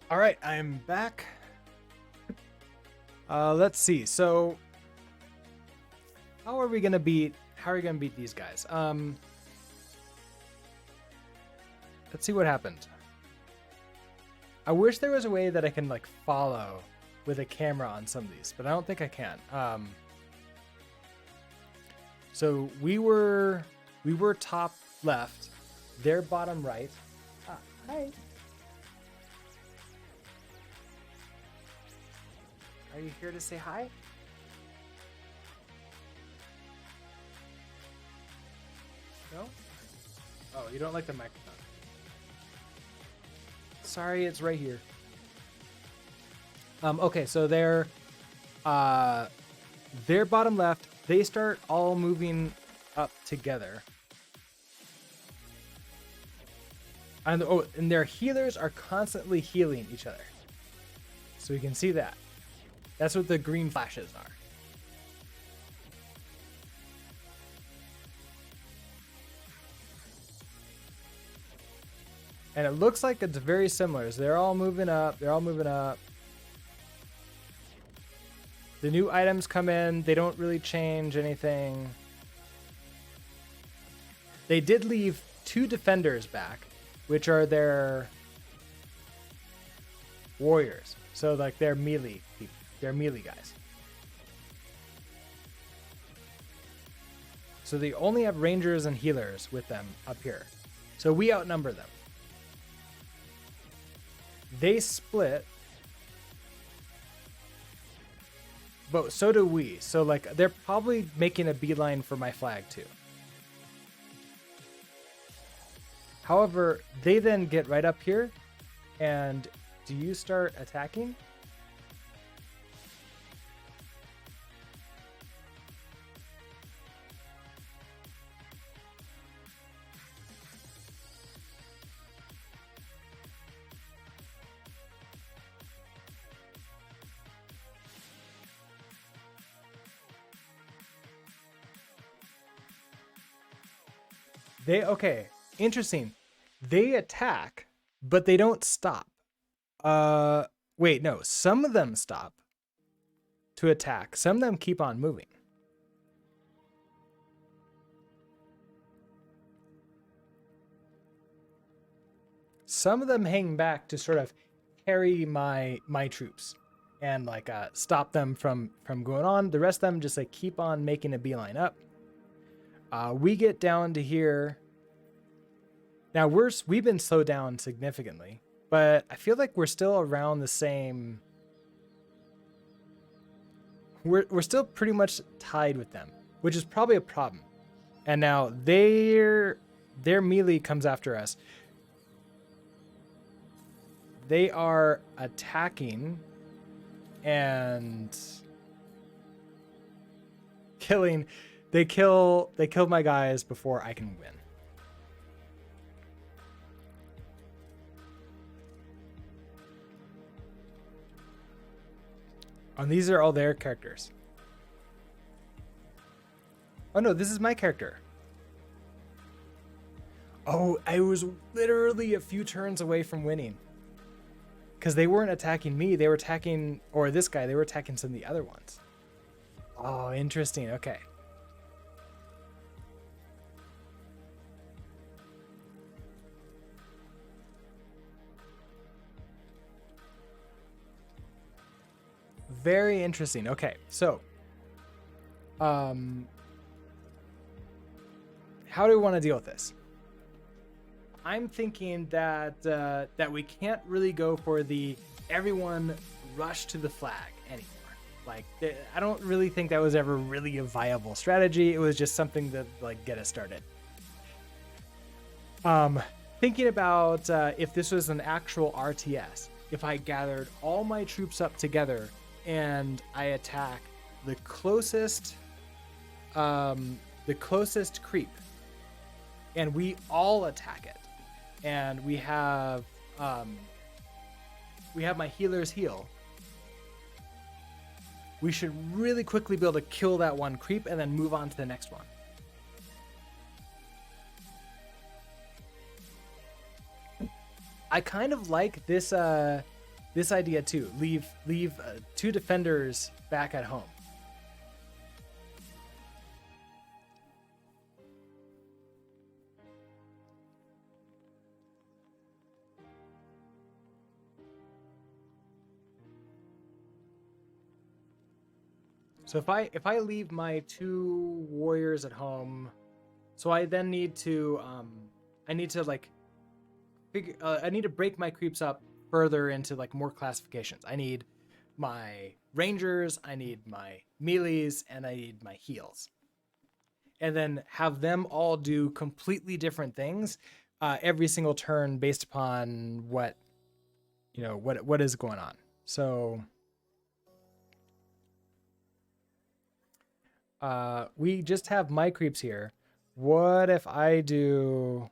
All right, I'm back. Let's see. So, how are we gonna beat these guys? Let's see what happened. I wish there was a way that I can like follow with a camera on some of these, but I don't think I can. So we were top left, they're bottom right. Hi. Are you here to say hi? No? Oh, you don't like the microphone. Sorry, it's right here. Okay, so they're bottom left. They start all moving up together. And their healers are constantly healing each other. So you can see that. That's what the green flashes are. And it looks like it's very similar. So they're all moving up. They're all moving up. The new items come in. They don't really change anything. They did leave 2 defenders back, which are their warriors. So like they're melee people. They're melee guys. So they only have rangers and healers with them up here. So we outnumber them. They split. but so do we. So like they're probably making a beeline for my flag too. However, they then get right up here, and do you start attacking? Okay, interesting. They attack, but they don't stop. Wait, no, some of them stop to attack. Some of them keep on moving. Some of them hang back to sort of carry my troops and like stop them from going on. The rest of them just like keep on making a beeline up. We get down to here. Now we've been slowed down significantly, but I feel like we're still around the same. We're still pretty much tied with them, which is probably a problem. And now their melee comes after us. They are attacking and killing. They killed my guys before I can win. And these are all their characters. Oh no, this is my character. Oh, I was literally a few turns away from winning. Because they weren't attacking me, they were attacking, or this guy, they were attacking some of the other ones. Oh, interesting, okay. Very interesting. Okay, so how do we want to deal with this? I'm thinking that that we can't really go for the everyone rush to the flag anymore. Like I don't really think that was ever really a viable strategy. It was just something that like get us started. Thinking about if this was an actual RTS, if I gathered all my troops up together and I attack the closest creep, and we all attack it, and we have my healers heal. We should really quickly be able to kill that one creep and then move on to the next one. I kind of like this this idea too. Leave 2 defenders back at home. So if I leave my 2 warriors at home, so I then need to I need to like I need to break my creeps up further into like more classifications. I need my rangers, I need my melees, and I need my heals. And then have them all do completely different things every single turn based upon what what is going on. So we just have my creeps here. What if I do...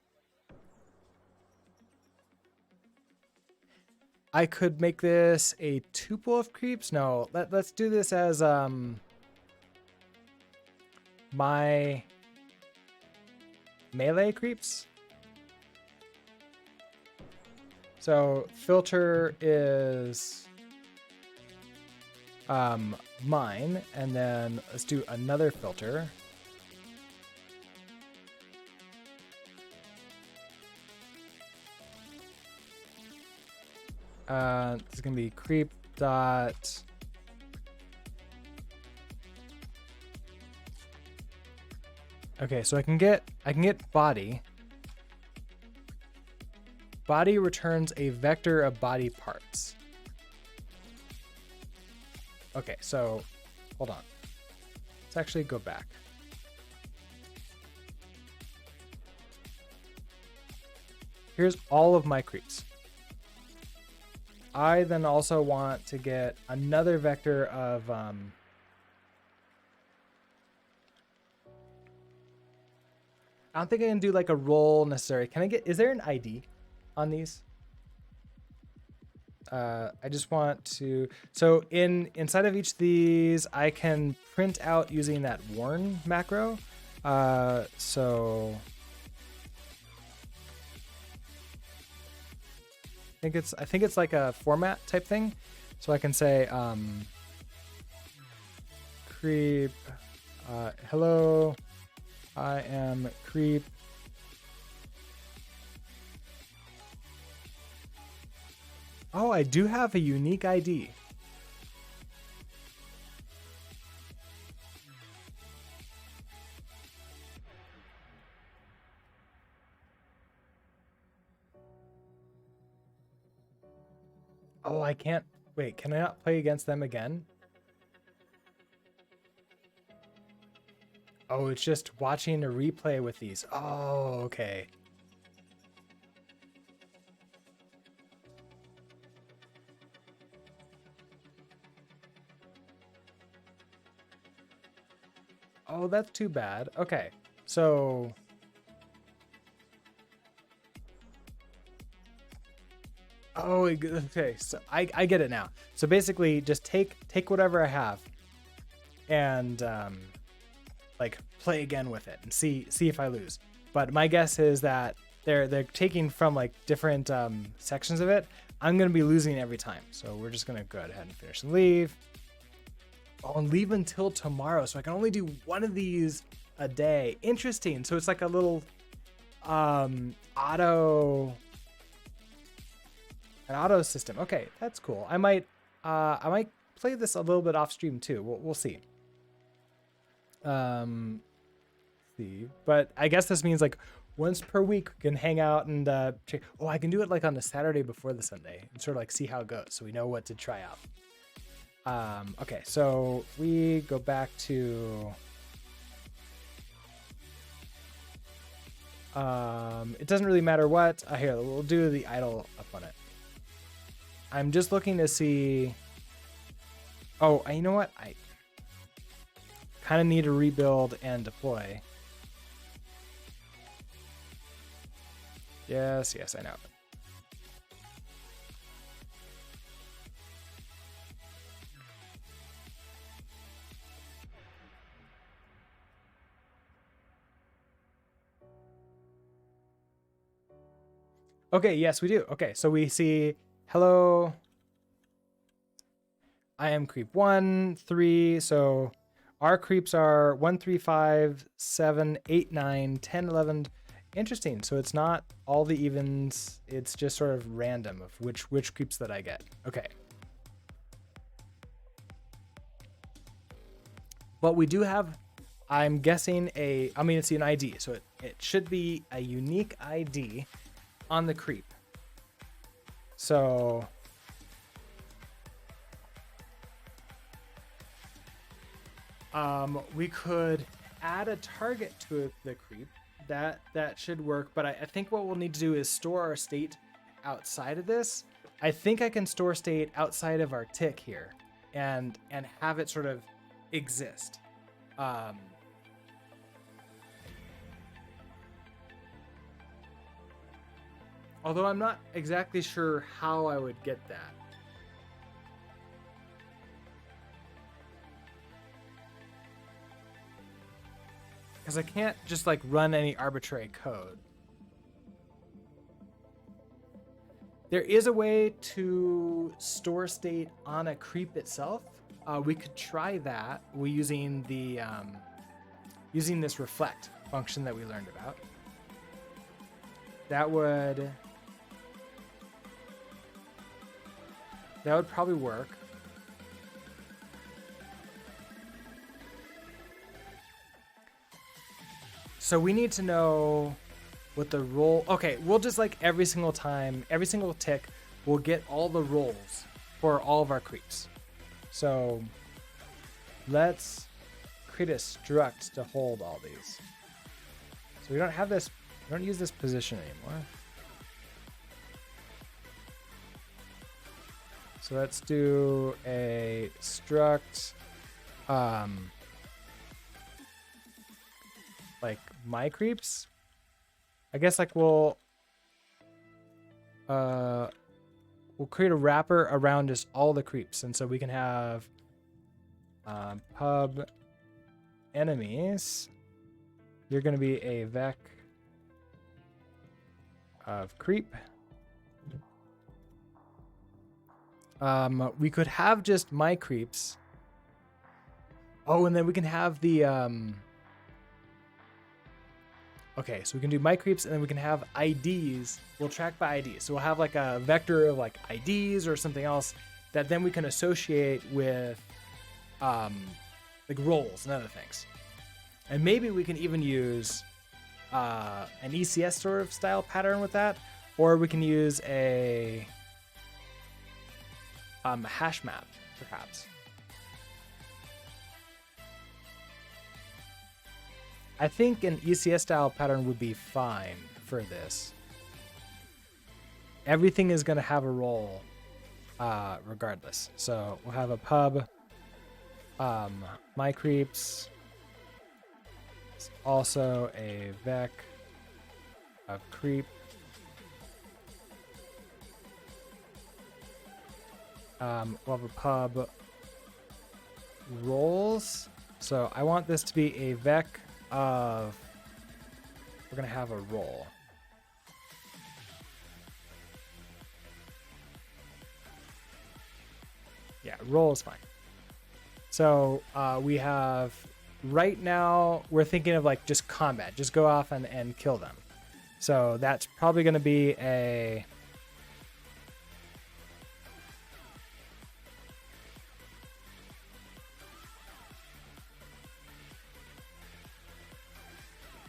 I could make this a tuple of creeps. No, let's do this as my melee creeps. So filter is mine, and then let's do another filter. This is gonna be creep dot okay, so I can get body. Body returns a vector of body parts. Okay, so hold on. Let's actually go back. Here's all of my creeps. I then also want to get another vector of I don't think I can do like a roll necessary. Can I get, is there an ID on these? I just want to, so inside of each of these, I can print out using that warn macro. So I think it's like a format type thing. So I can say, creep, hello, I am creep. Oh, I do have a unique ID. Oh, I can't. Wait, can I not play against them again? Oh, it's just watching a replay with these. Oh, okay. Oh, that's too bad. Okay, so oh, okay. So I get it now. So basically, just take whatever I have, and like play again with it and see if I lose. But my guess is that they're taking from like different sections of it. I'm gonna be losing every time. So we're just gonna go ahead and finish and leave. Oh, and leave until tomorrow, so I can only do one of these a day. Interesting. So it's like a little auto system. Okay, that's cool. I might play this a little bit off stream too. We'll see. But I guess this means like once per week we can hang out and check. Oh, I can do it like on the Saturday before the Sunday and sort of like see how it goes, so we know what to try out. Okay, so we go back to it doesn't really matter what. Here, we'll do the idle up on it. I'm just looking to see. Oh, you know what? I kind of need to rebuild and deploy. Yes, I know. Okay, yes, we do. Okay, so we see, hello, I am creep 1, 3, so our creeps are 1, 3, 5, 7, 8, 9, 10, 11. Interesting, so it's not all the evens, it's just sort of random of which creeps that I get. Okay. But we do have, I'm guessing it's an ID, so it should be a unique ID on the creep. So we could add a target to the creep. That should work, but I think what we'll need to do is store our state outside of this. I think I can store state outside of our tick here and have it sort of exist. Although I'm not exactly sure how I would get that. Because I can't just like run any arbitrary code. There is a way to store state on a creep itself. We could try that using the using this reflect function that we learned about. That would probably work. So we need to know what the roll. Okay, we'll just like every single time, every single tick, we'll get all the rolls for all of our creeps. So let's create a struct to hold all these. So we don't have this, we don't use this position anymore. So let's do a struct, like my creeps. I guess like we'll create a wrapper around just all the creeps, and so we can have pub enemies. You're going to be a vec of creep. We could have just my creeps. Oh, and then we can have the okay, so we can do my creeps, and then we can have IDs. We'll track by IDs. So we'll have like a vector of like IDs or something else that then we can associate with like roles and other things. And maybe we can even use an ECS sort of style pattern with that, or we can use a hash map, perhaps. I think an ECS style pattern would be fine for this. Everything is going to have a role regardless. So we'll have a pub, my creeps, it's also a vec of creep. We'll have a pub roles. So I want this to be a vec of, we're going to have a role. Yeah, role is fine. So we have, right now, we're thinking of like just combat. Just go off and kill them. So that's probably going to be a...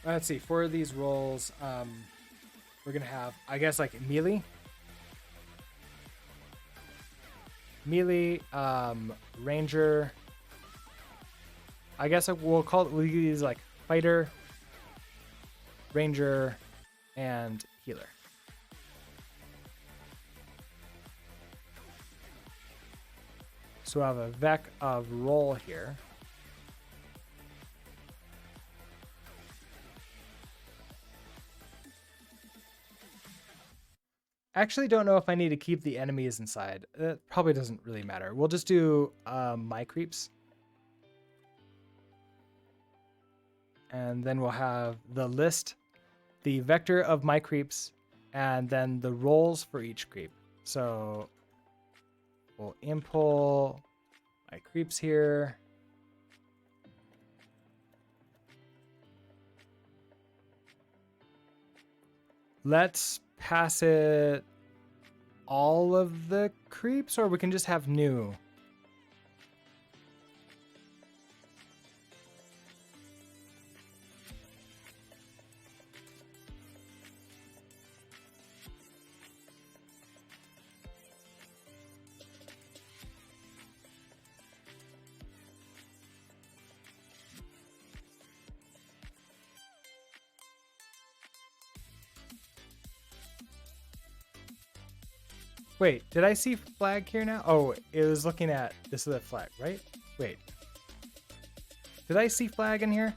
Let's see, for these roles, we're going to have, I guess, like melee. Melee, ranger. I guess we'll use like fighter, ranger, and healer. So I have a vec of role here. Actually don't know if I need to keep the enemies inside. It probably doesn't really matter. We'll just do my creeps. And then we'll have the list, the vector of my creeps, and then the roles for each creep. So we'll impl my creeps here. Let's pass it all of the creeps, or we can just have new. Wait, did I see flag here now? Oh, it was looking at, this is the flag, right? Wait. Did I see flag in here?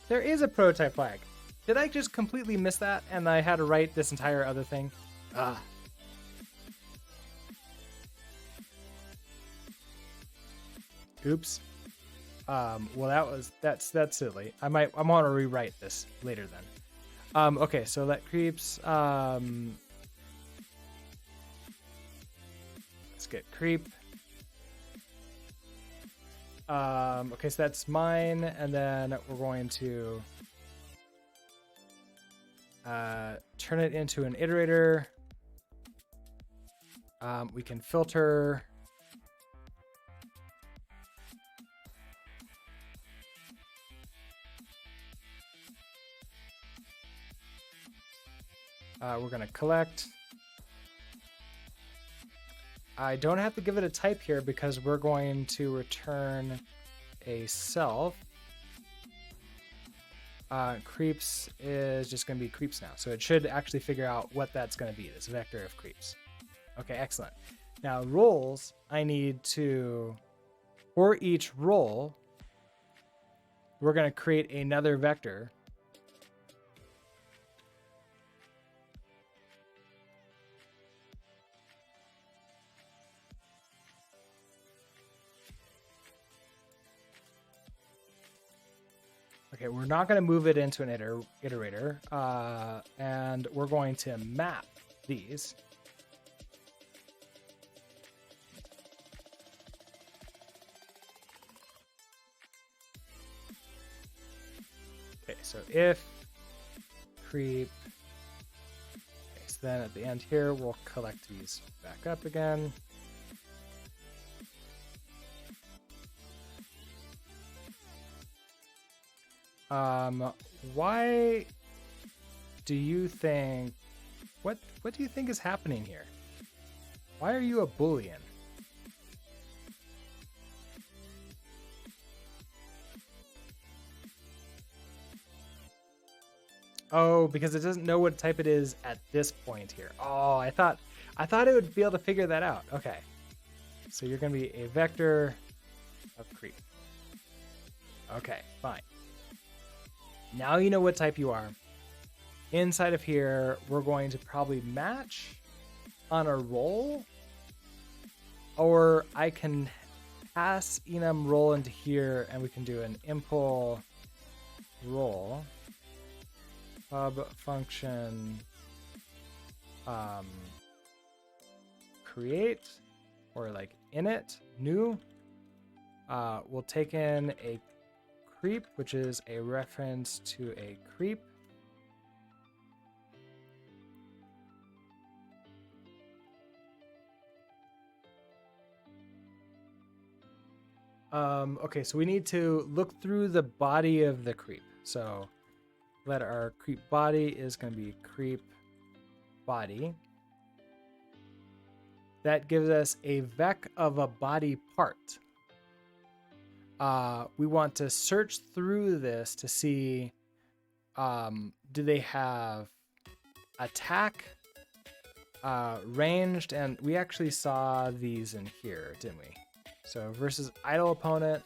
There is a prototype flag. Did I just completely miss that and I had to write this entire other thing? Ah. Oops. Well, that's silly. I want to rewrite this later then. Okay, so that creeps. Let's get creep. Okay, so that's mine, and then we're going to turn it into an iterator. We can filter. We're going to collect. I don't have to give it a type here because we're going to return a self. Creeps is just going to be creeps now. So it should actually figure out what that's going to be, this vector of creeps. Okay, excellent. Now roles, I need to, for each role, we're going to create another vector. Okay, we're not going to move it into an iterator, and we're going to map these. Okay, so if creep, okay, so then at the end here, we'll collect these back up again. Why do you think, what do you think is happening here? Why are you a Boolean? Oh, because it doesn't know what type it is at this point here. Oh, I thought it would be able to figure that out. Okay. So you're going to be a vector of creep. Okay, fine. Now you know what type you are. Inside of here, we're going to probably match on a roll, or I can pass enum roll into here and we can do an impl roll pub function create, or like init new. We'll take in a creep, which is a reference to a creep. Okay, so we need to look through the body of the creep. So let our creep body is going to be creep body. That gives us a vec of a body part. We want to search through this to see, do they have attack, ranged, and we actually saw these in here, didn't we? So versus idle opponent.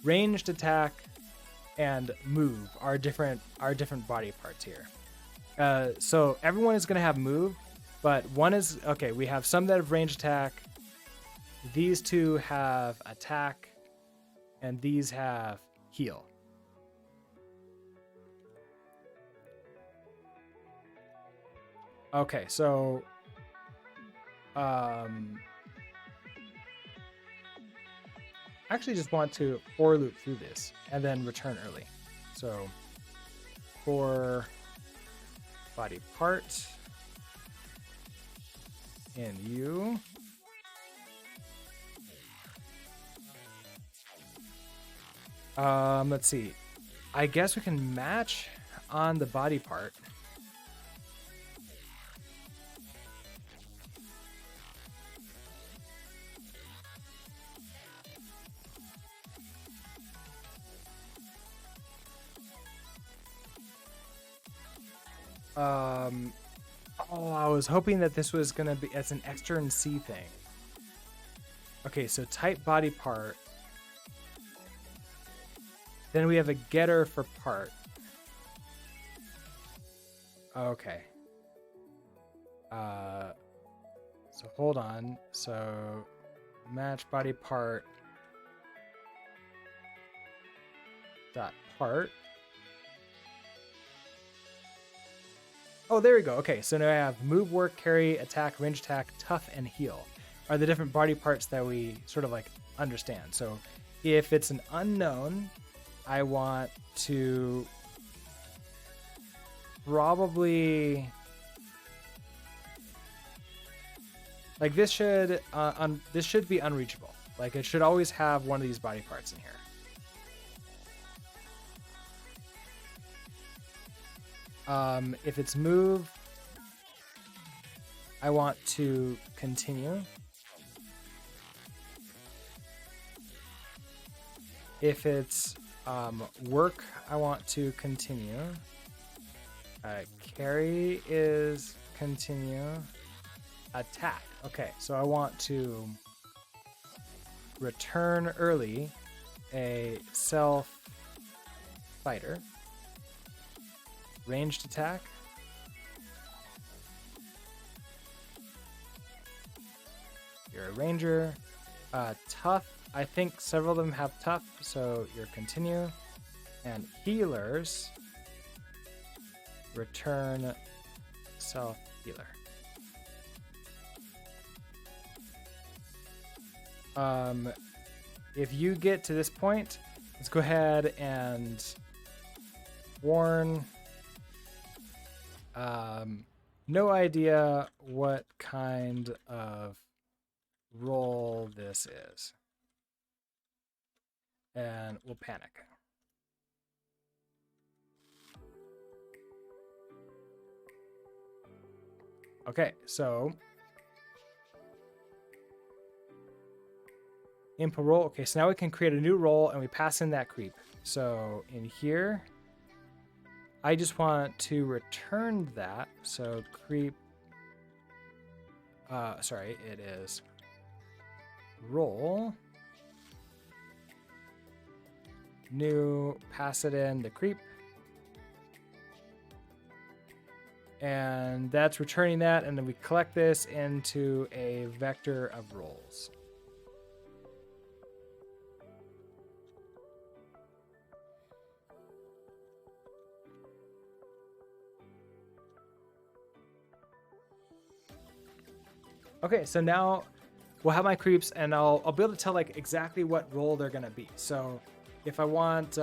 Ranged attack and move are different body parts here. So everyone is going to have move, but one is, okay, we have some that have range attack. These two have attack, and these have heal. Okay, so actually just want to for loop through this and then return early. So for body part in you. Let's see. I guess we can match on the body part. Oh, I was hoping that this was gonna be as an extern C thing. Okay, so type body part. Then we have a getter for part. Okay. So hold on. So match body part dot part. Oh, there we go. Okay, so now I have move, work, carry, attack, range attack, tough, and heal are the different body parts that we sort of like understand. So if it's an unknown, I want to probably like this should be unreachable. Like it should always have one of these body parts in here. If it's move, I want to continue. If it's work, I want to continue. Carry is continue. Attack. Okay, so I want to return early a self fighter. Ranged attack. You're a ranger. Tough. I think several of them have tough, so you're continue. And healers. Return self healer. If you get to this point, let's go ahead and warn. No idea what kind of roll this is. And we'll panic. Okay, so input roll. Okay, so now we can create a new roll and we pass in that creep. So in here, I just want to return that. So creep, sorry, it is roll, new, pass it in the creep. And that's returning that, and then we collect this into a vector of rolls. Okay, so now we'll have my creeps, and I'll be able to tell like exactly what role they're gonna be. So if I want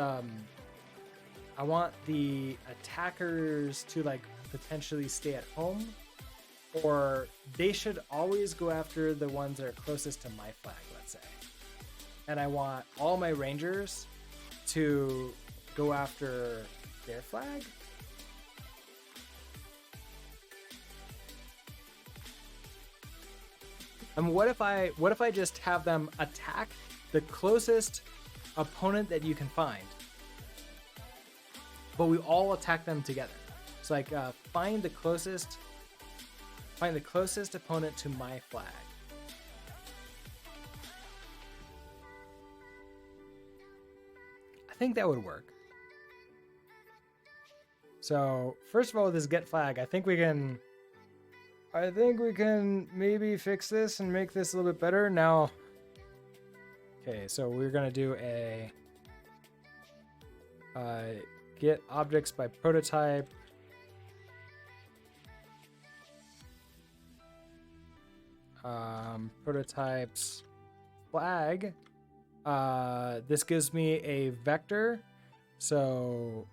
the attackers to like potentially stay at home, or they should always go after the ones that are closest to my flag, let's say. And I want all my rangers to go after their flag. And what if I just have them attack the closest opponent that you can find, but we all attack them together? It's like find the closest opponent to my flag. I think that would work. So first of all, with this get flag, I think we can maybe fix this and make this a little bit better. Now, okay, so we're gonna do a get objects by prototype. Prototypes flag. This gives me a vector. So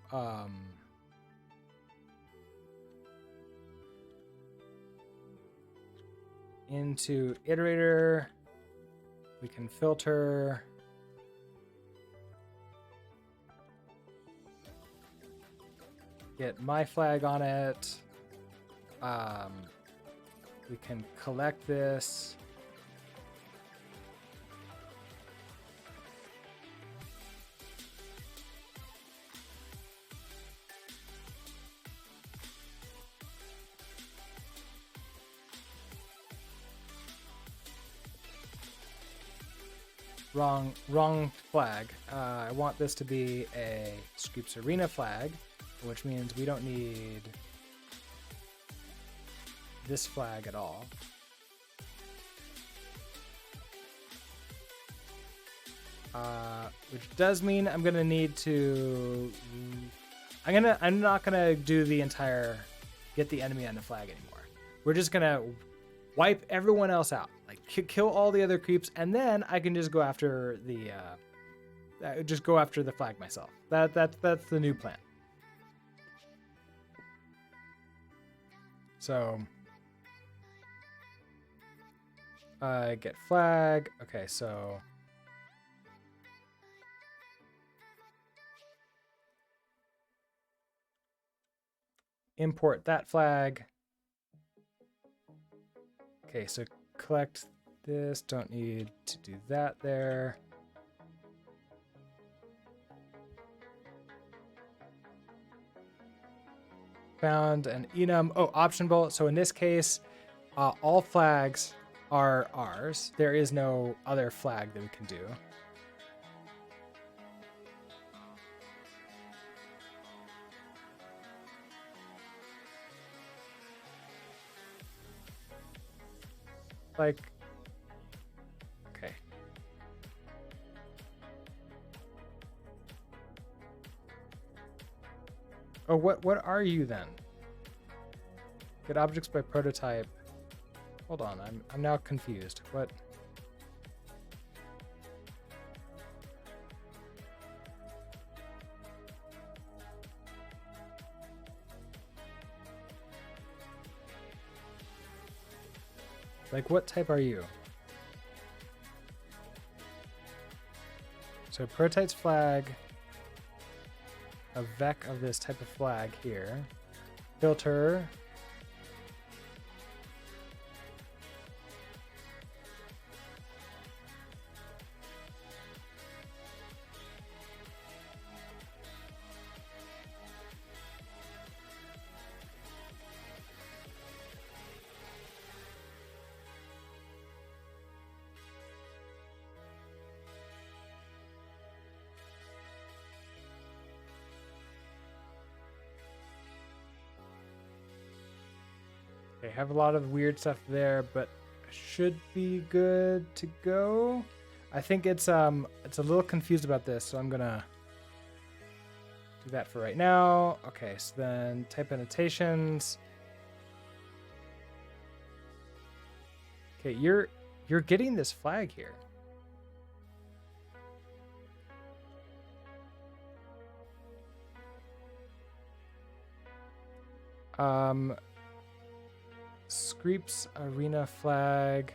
into iterator, we can filter get my flag on it. We can collect this. Wrong flag. I want this to be a Screeps Arena flag, which means we don't need this flag at all. Which does mean I'm gonna need to. I'm not gonna do the entire get the enemy on the flag anymore. We're just gonna wipe everyone else out, like kill all the other creeps, and then I can just go after the flag myself. That's the new plan. So get flag. Okay, so import that flag. Okay, so collect this. Don't need to do that there. Found an enum. Oh, optionable. So in this case, all flags are ours. There is no other flag that we can do. Like, okay. Oh, what are you then? Get objects by prototype. Hold on, I'm now confused. What? Like, what type are you? So prototype's flag, a vec of this type of flag here. Filter. Okay, have a lot of weird stuff there, but should be good to go. I think it's a little confused about this, so I'm gonna do that for right now. Okay, so then type annotations. Okay, you're getting this flag here. Screeps Arena flag.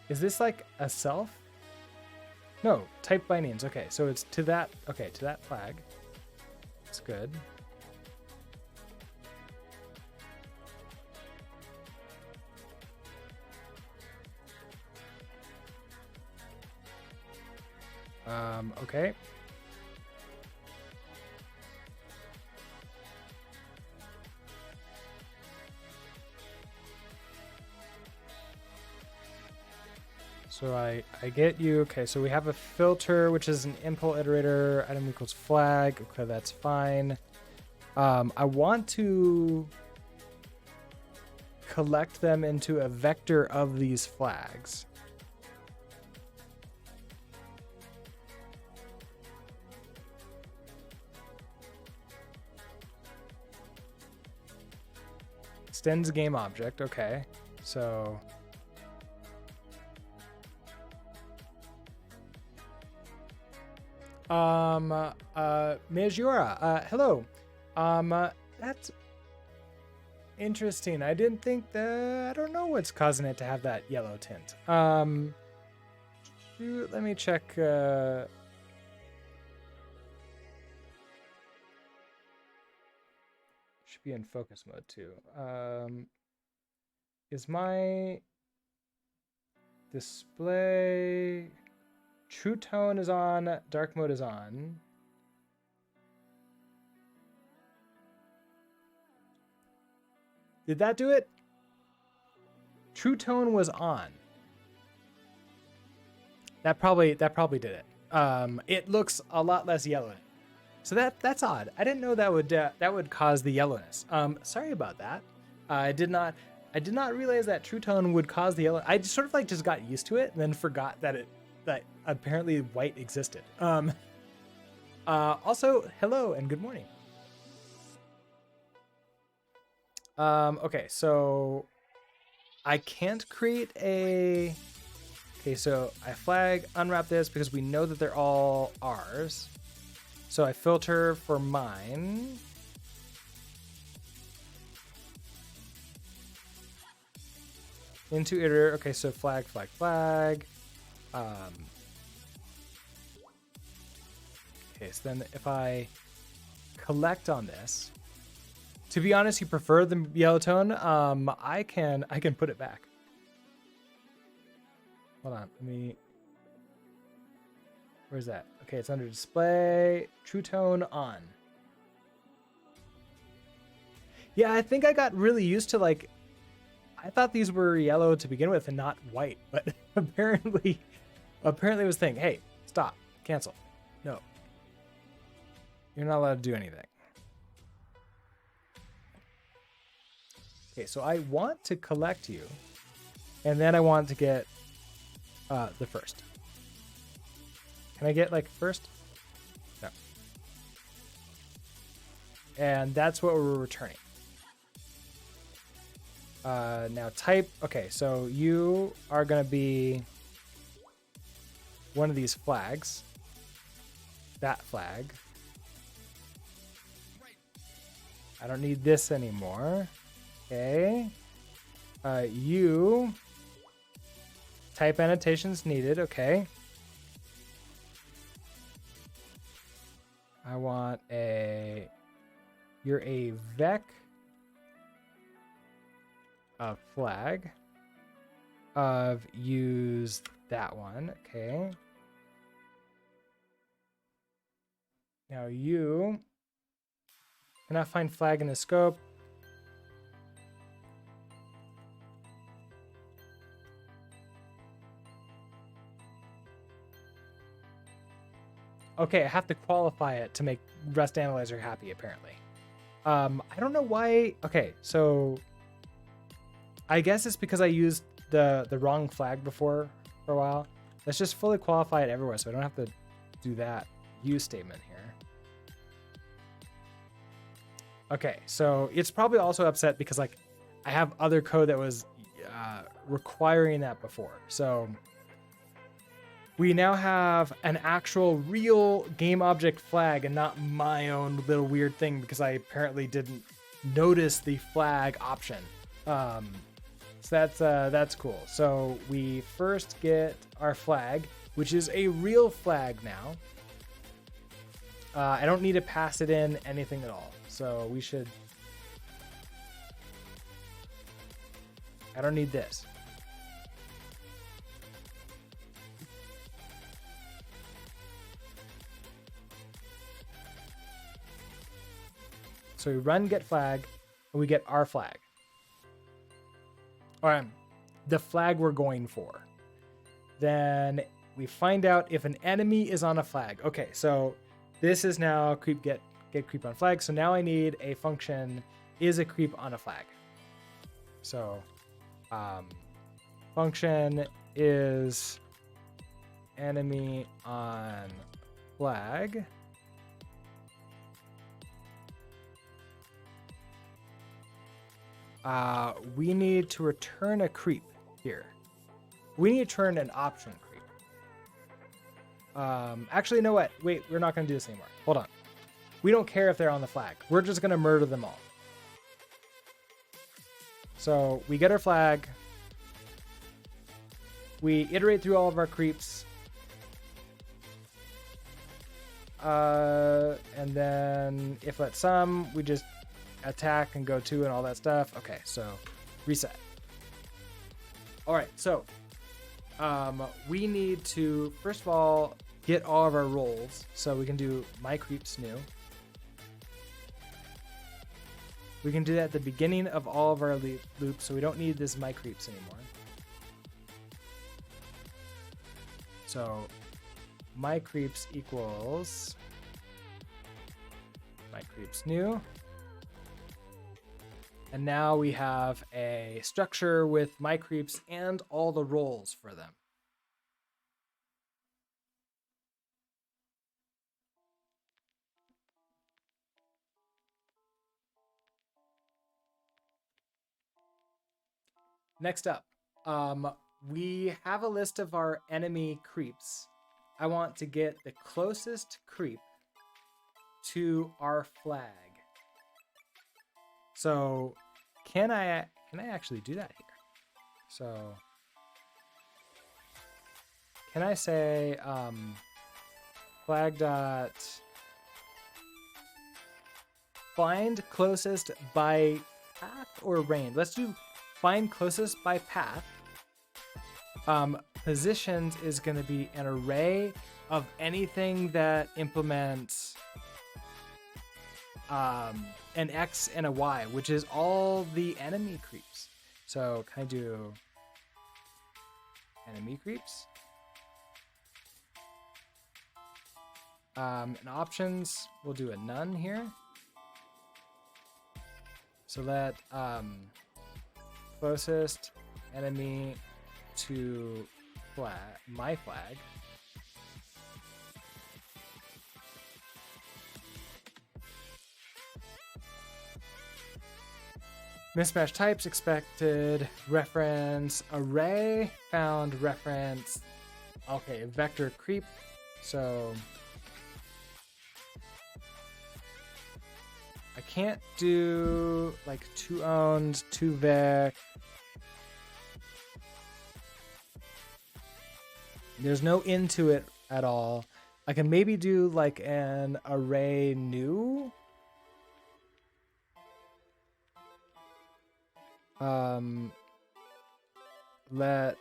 Is this like a self? No, type bindings. Okay, so it's to that. Okay, to that flag. That's good. Okay. So I get you. Okay, so we have a filter, which is an impl iterator, item equals flag. Okay, that's fine. I want to collect them into a vector of these flags. Extends game object. Okay, so Majora, hello. That's interesting. I didn't think that. I don't know what's causing it to have that yellow tint. Let me check. Should be in focus mode too. Is my display true tone is on, dark mode is on. Did that do it? True tone was on. That probably did it. It looks a lot less yellow. So that's odd. I didn't know that would cause the yellowness. Sorry about that. I did not realize that true tone would cause the yellow. I just sort of just got used to it and then forgot that apparently white existed. Also, hello and good morning. Okay, so I can't create a. Okay, so I flag unwrap this because we know that they're all ours. So I filter for mine. Into iter. Okay, so flag, flag, flag. Okay, so then if I collect on this, to be honest, you prefer the yellow tone. I can put it back. Hold on, let me. Where's that? Okay, it's under display. True tone on. Yeah, I think I got really used to like. I thought these were yellow to begin with and not white, but apparently it was saying, hey, stop, cancel. No. You're not allowed to do anything. Okay, so I want to collect you, and then I want to get the first. Can I get like first? No. And that's what we're returning. Now type, okay, so you are going to be one of these flags. That flag. I don't need this anymore. Okay. You type annotations needed. Okay. I want you're a vec of flag of use that one. Okay. Now you cannot find flag in the scope. Okay, I have to qualify it to make Rust Analyzer happy, apparently. I don't know why. Okay, so I guess it's because I used the wrong flag before for a while. Let's just fully qualify it everywhere so I don't have to do that use statement here. Okay, so it's probably also upset because like I have other code that was requiring that before. So we now have an actual real game object flag and not my own little weird thing because I apparently didn't notice the flag option. So that's cool. So we first get our flag, which is a real flag now. I don't need to pass it in anything at all. So we should. I don't need this. So we run get flag, and we get our flag. All right, the flag we're going for. Then we find out if an enemy is on a flag. Okay, so this is now creep get creep on flag. So now I need a function is a creep on a flag. So function is enemy on flag. We need to return a creep here. We need to turn an option creep. Actually, you know what? Wait, we're not going to do this anymore. Hold on. We don't care if they're on the flag. We're just going to murder them all. So we get our flag. We iterate through all of our creeps. And then if let some, we just attack and go to and all that stuff. Okay, so reset. All right, so we need to first of all get all of our rolls, so we can do my creeps new. We can do that at the beginning of all of our loops, so we don't need this my creeps anymore. So my creeps equals my creeps new. And now we have a structure with my creeps and all the roles for them. Next up, we have a list of our enemy creeps. I want to get the closest creep to our flag. So can I actually do that here? So can I say flag dot find closest by path or range? Let's do find closest by path. Positions is going to be an array of anything that implements an X and a Y, which is all the enemy creeps. So can I do enemy creeps? And options, we'll do a none here. So let closest enemy to my flag mismatch types expected reference array found reference. Okay, vector creep. So I can't do like 2 owned, 2 vec. There's no into it at all. I can maybe do like an array new. Let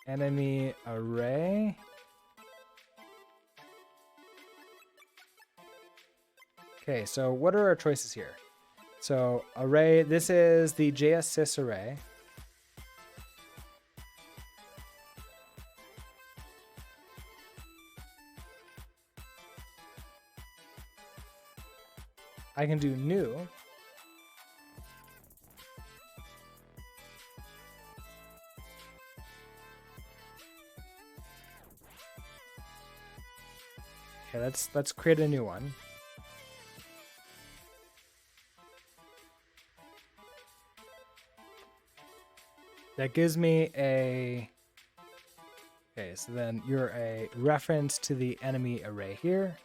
enemy array. Okay, so what are our choices here? So array, this is the JS array. I can do new. Okay, let's create a new one. That gives me a, okay, so then you're a reference to the enemy array here.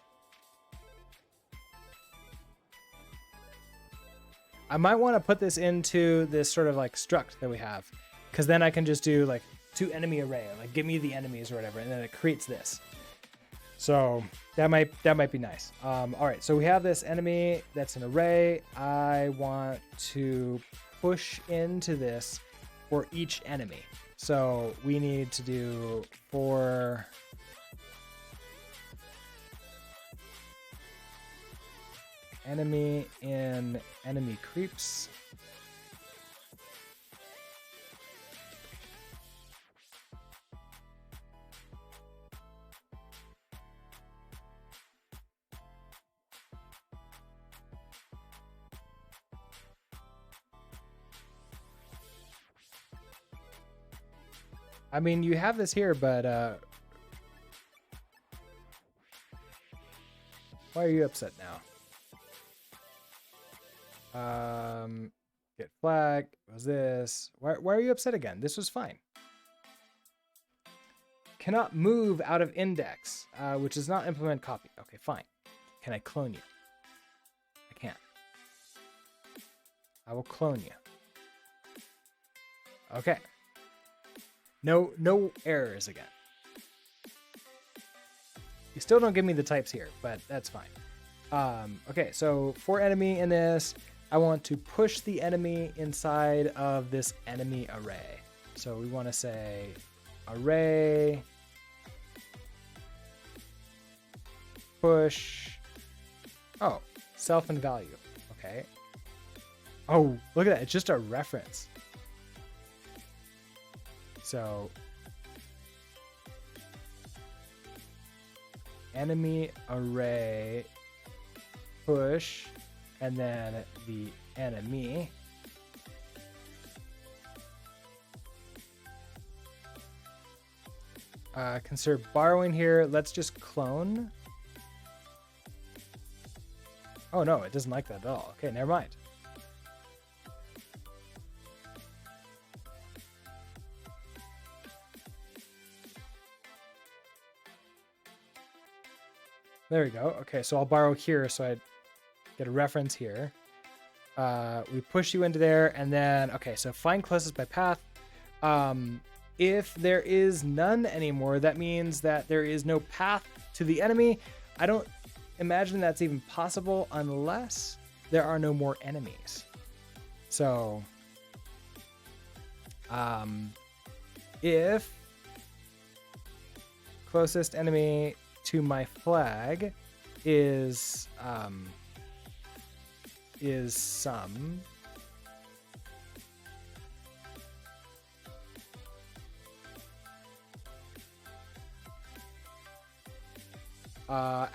I might want to put this into this sort of like struct that we have, because then I can just do like to enemy array, like give me the enemies or whatever, and then it creates this. So that might be nice. All right, so we have this enemy that's an array. I want to push into this for each enemy. So we need to do for enemy in enemy creeps. I mean, you have this here, but why are you upset now? Get flag. What was this? Why are you upset again? This was fine. Cannot move out of index, which does not implement copy. Okay, fine. Can I clone you? I can't. I will clone you. Okay. No errors again. You still don't give me the types here, but that's fine. Okay, so for enemy in this, I want to push the enemy inside of this enemy array. So we want to say array push. Oh, self and value. Okay. Oh, look at that. It's just a reference. So enemy array push, and then the enemy. Conserve borrowing here. Let's just clone. Oh no, it doesn't like that at all. Okay, never mind. There we go. Okay, so I'll borrow here so I get a reference here. We push you into there, and then, okay, so find closest by path. If there is none anymore, that means that there is no path to the enemy. I don't imagine that's even possible unless there are no more enemies. So, if closest enemy to my flag is some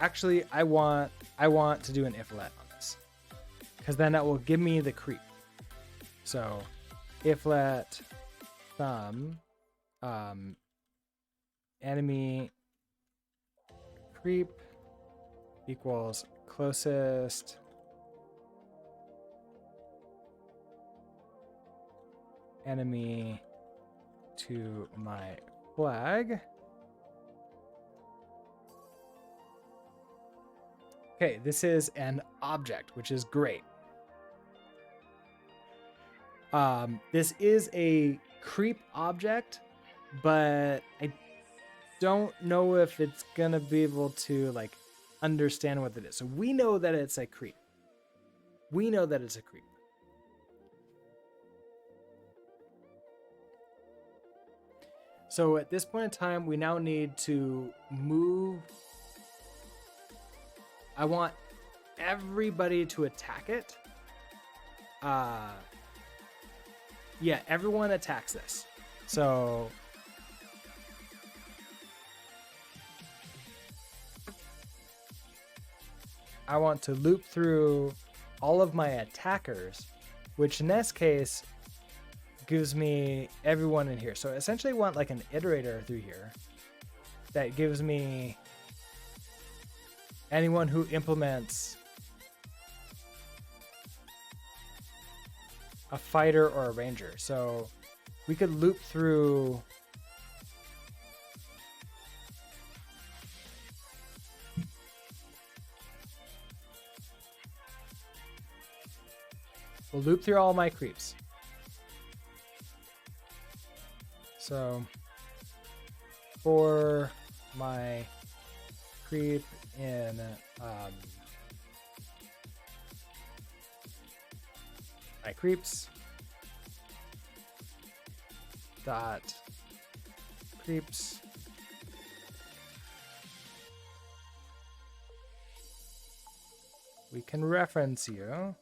actually I want to do an if let on this, because then that will give me the creep. So if let some enemy creep equals closest enemy to my flag. Okay, this is an object, which is great. This is a creep object, but I don't know if it's gonna be able to like understand what it is. So we know that it's a creep. We know that it's a creep. So at this point in time, we now need to move. I want everybody to attack it. Yeah, everyone attacks this. So I want to loop through all of my attackers, which in this case gives me everyone in here. So essentially I want like an iterator through here that gives me anyone who implements a fighter or a ranger. So we could loop through we'll loop through all my creeps. So for my creep in my creeps dot creeps we can reference you.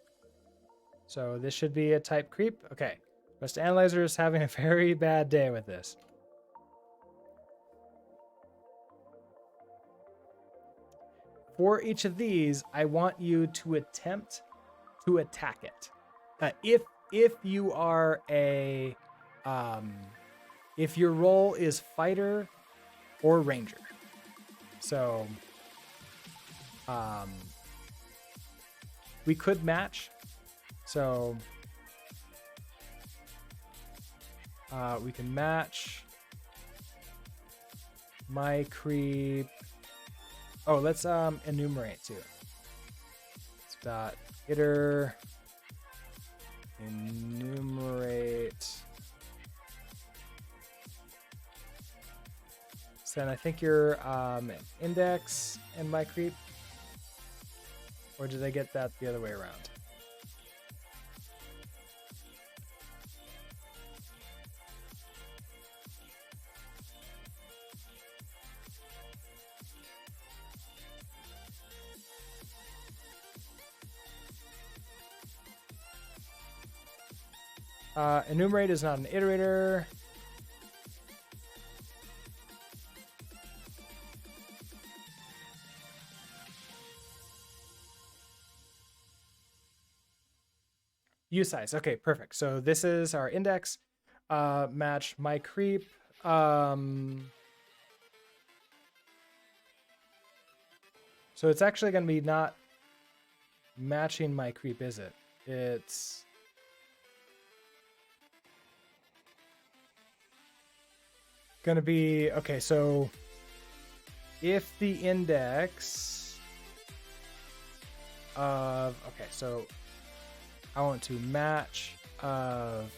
So this should be a type creep. Okay. Rust Analyzer is having a very bad day with this. For each of these, I want you to attempt to attack it. If you are a, if your role is fighter or ranger. So, we could match. So, we can match my creep. Oh, let's enumerate too. It's dot iter enumerate. So then I think you're index and my creep, or did I get that the other way around? Enumerate is not an iterator. Usize. Okay, perfect. So this is our index. Match my creep. So it's actually going to be not matching my creep, is it? It's going to be, okay, so if the index of, okay, so I want to match of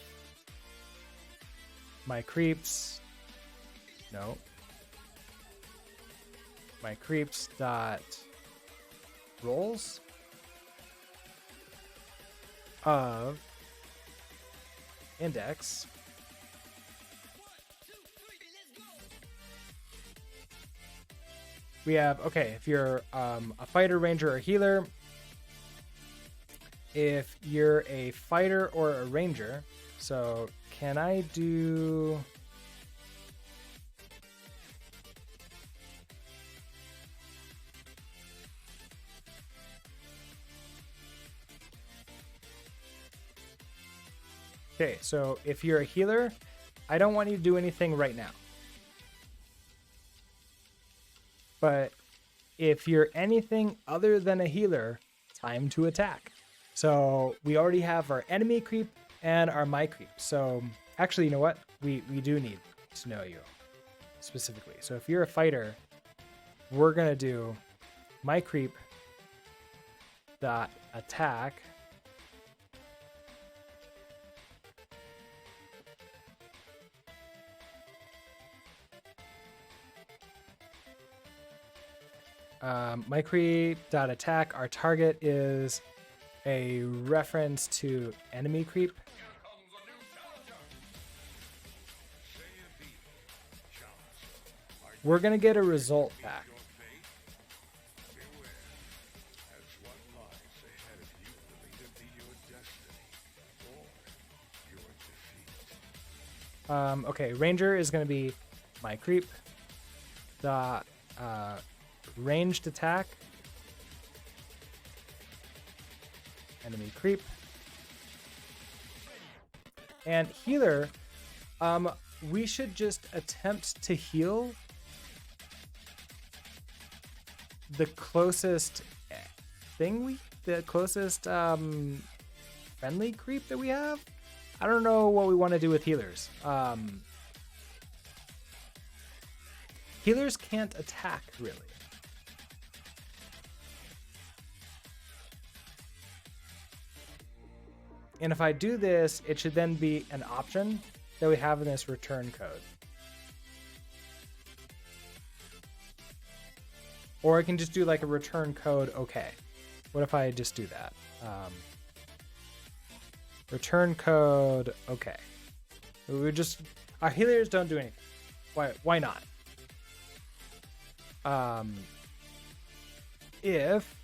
my creeps. No. My creeps dot rolls of index we have, okay, if you're a fighter, ranger, or healer, if you're a fighter or a ranger, so can I do... Okay, so if you're a healer, I don't want you to do anything right now. But if you're anything other than a healer, time to attack. So we already have our enemy creep and our my creep. So actually, you know what? We do need to know you specifically. So if you're a fighter, we're going to do my creep dot attack my creep dot attack. Our target is a reference to enemy creep. We're gonna get a result back. Okay, ranger is gonna be my creep dot ranged attack enemy creep. And healer, we should just attempt to heal the closest the closest friendly creep that we have. I don't know what we want to do with healers. Healers can't attack, really. And if I do this, it should then be an option that we have in this return code. Or I can just do like a return code, okay. What if I just do that? Return code, okay. We just, our healers don't do anything. Why not? If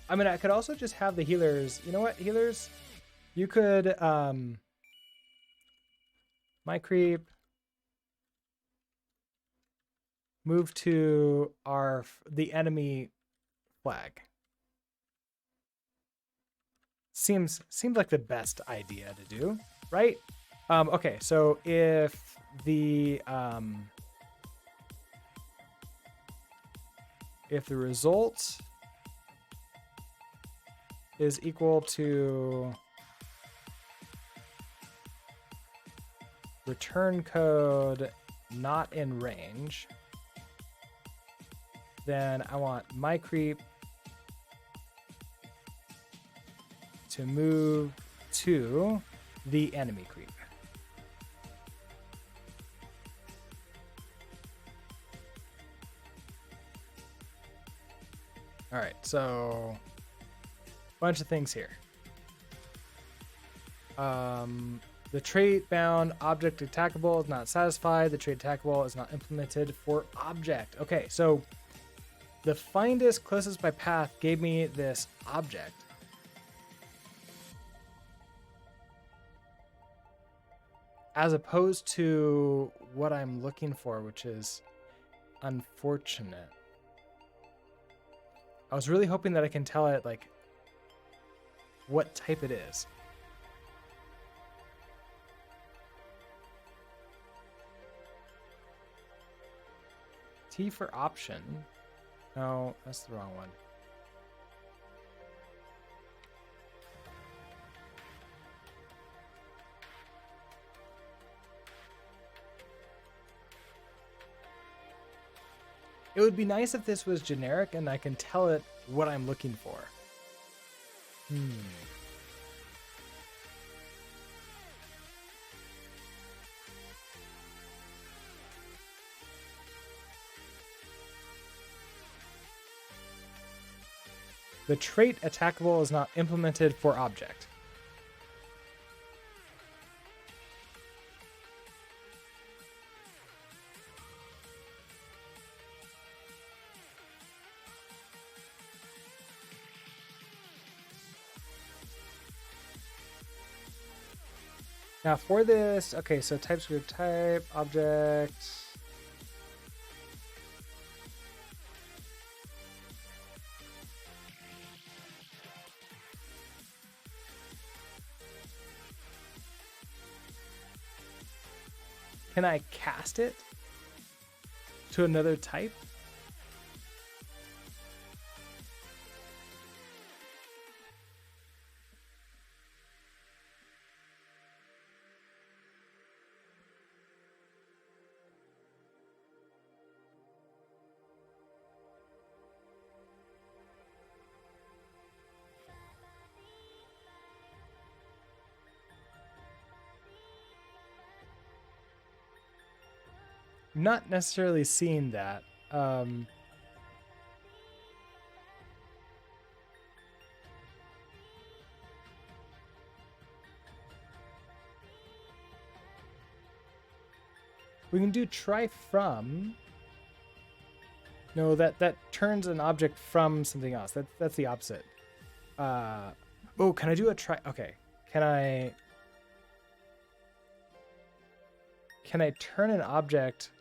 I mean, I could also just have the healers. You know what, healers? You could, my creep, move to the enemy flag. Seems like the best idea to do, right? Okay, so if the result is equal to return code not in range, then I want my creep to move to the enemy creep. All right, so bunch of things here. The trait bound object attackable is not satisfied. The trait attackable is not implemented for object. Okay, so the findest closest by path gave me this object. As opposed to what I'm looking for, which is unfortunate. I was really hoping that I can tell it like what type it is. T for option. No, that's the wrong one. It would be nice if this was generic and I can tell it what I'm looking for. The trait attackable is not implemented for object. Now for this, okay, so TypeScript type, object. Can I cast it to another type? Not necessarily seeing that. We can do try from. No, that turns an object from something else. That's the opposite. Oh, can I do a try? Okay, can I turn an object?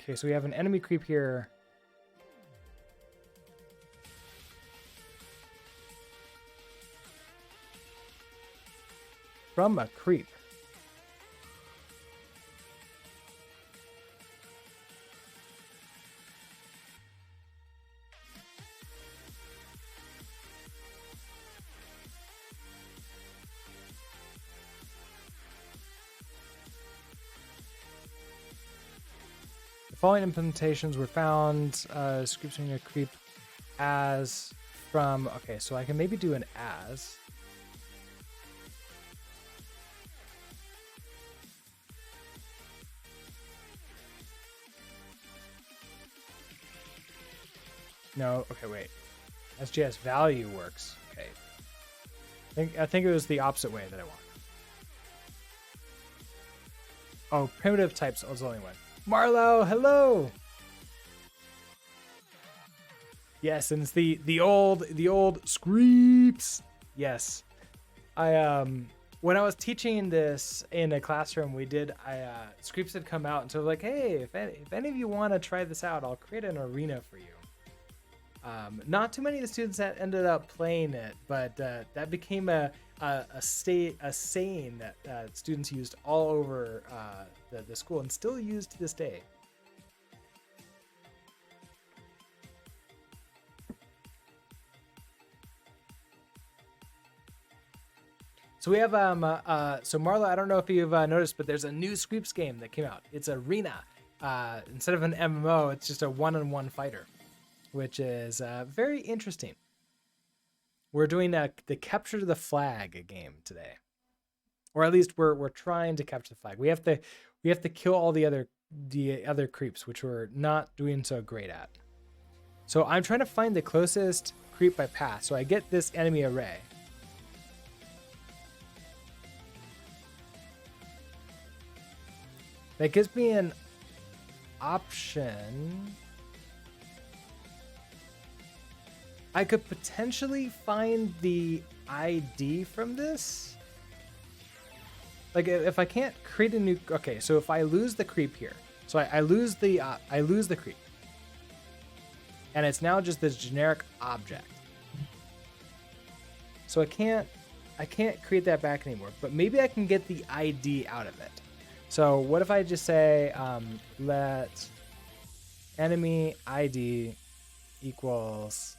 Okay, so we have an enemy creep here. From a creep. The following implementations were found. Screeps Arena creep as from. Okay, so I can maybe do an as. No, okay, wait. SJS value works. Okay. I think it was the opposite way that I want. Oh, primitive types was the only one. Marlo, hello. Yes, and it's the old Screeps. Yes. When I was teaching this in a classroom, Screeps had come out and so like, hey, if any of you want to try this out, I'll create an arena for you. Not too many of the students that ended up playing it, but that became a saying that students used all over the school and still used to this day. So we have so Marla, I don't know if you've noticed, but there's a new Screeps game that came out. It's Arena. Instead of an MMO, it's just a one-on-one fighter, which is very interesting. We're doing the capture the flag game today, or at least we're trying to capture the flag. We have to kill all the other creeps, which we're not doing so great at. So I'm trying to find the closest creep by path. So I get this enemy array. That gives me an option. I could potentially find the ID from this. Like if I can't create a new, okay, so if I lose the creep here, so I lose the creep, and it's now just this generic object. So I can't create that back anymore, but maybe I can get the ID out of it. So what if I just say let enemy ID equals,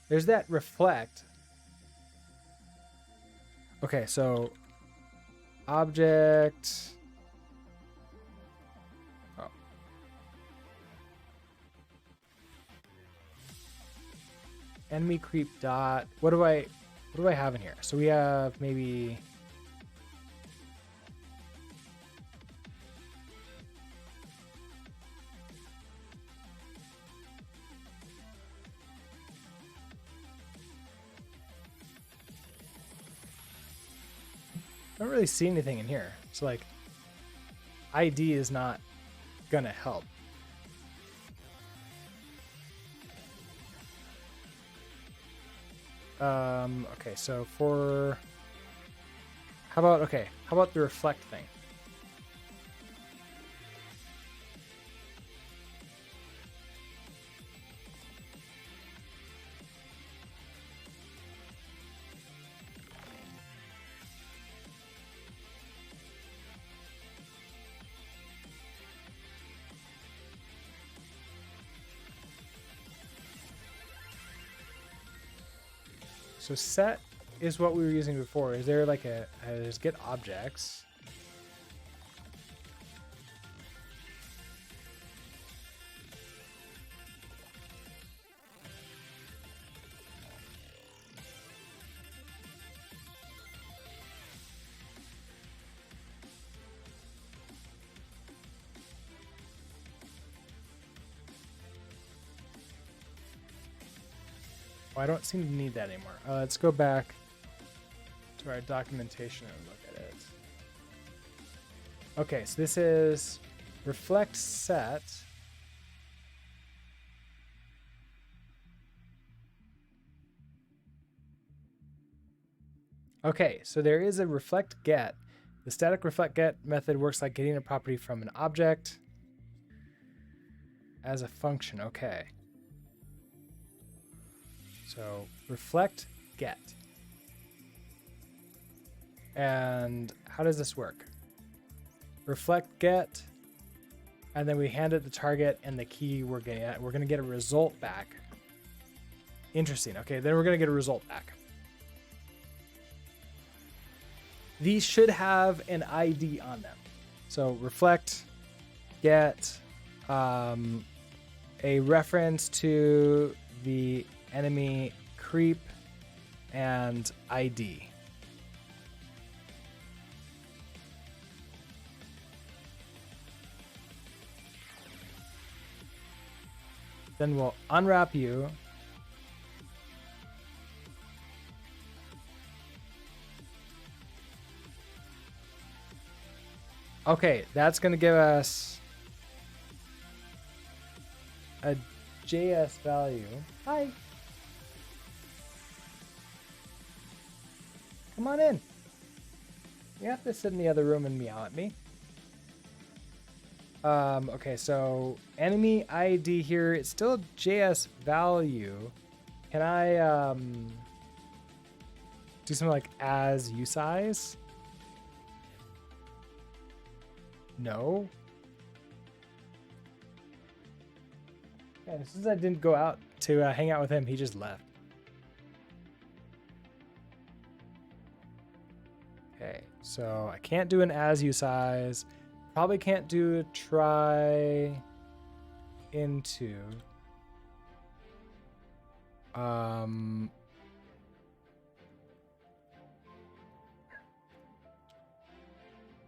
there's that reflect. Okay, so object enemy creep dot. What do I have in here? So we have maybe. I don't really see anything in here. So like ID is not gonna help. Okay, so for how about the reflect thing? So set is what we were using before. Is there like there's get objects? Oh, I don't seem to need that anymore. Let's go back to our documentation and look at it. Okay, so this is reflect set. Okay, so there is a reflect get. The static reflect get method works like getting a property from an object as a function. Okay. So reflect get. And how does this work? Reflect get, and then we hand it the target and the key we're getting at. We're going to get a result back. Interesting. Okay, then we're going to get a result back. These should have an ID on them. So reflect, get, a reference to the enemy creep, and ID. Then we'll unwrap you. Okay, that's going to give us a JS value. Hi. Come on in. You have to sit in the other room and meow at me. Okay, so enemy ID here, it's still a JS value. Can I do something like as usize? No. Yeah, as soon as I didn't go out to hang out with him, he just left. Okay, so I can't do an as usize. Probably can't do a try into.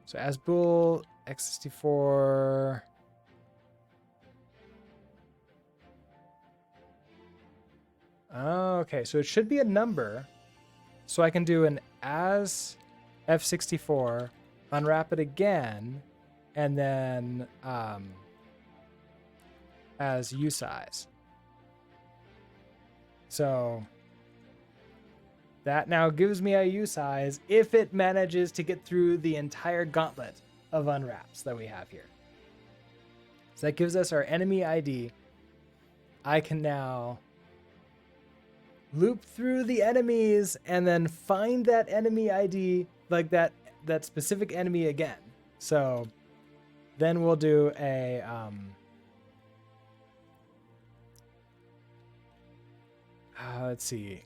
So as bool x64. Okay, so it should be a number. So I can do an as f64, unwrap it again, and then as usize. So that now gives me a usize if it manages to get through the entire gauntlet of unwraps that we have here. So that gives us our enemy ID. I can now loop through the enemies and then find that enemy ID, like that specific enemy again. So then we'll do a let's see.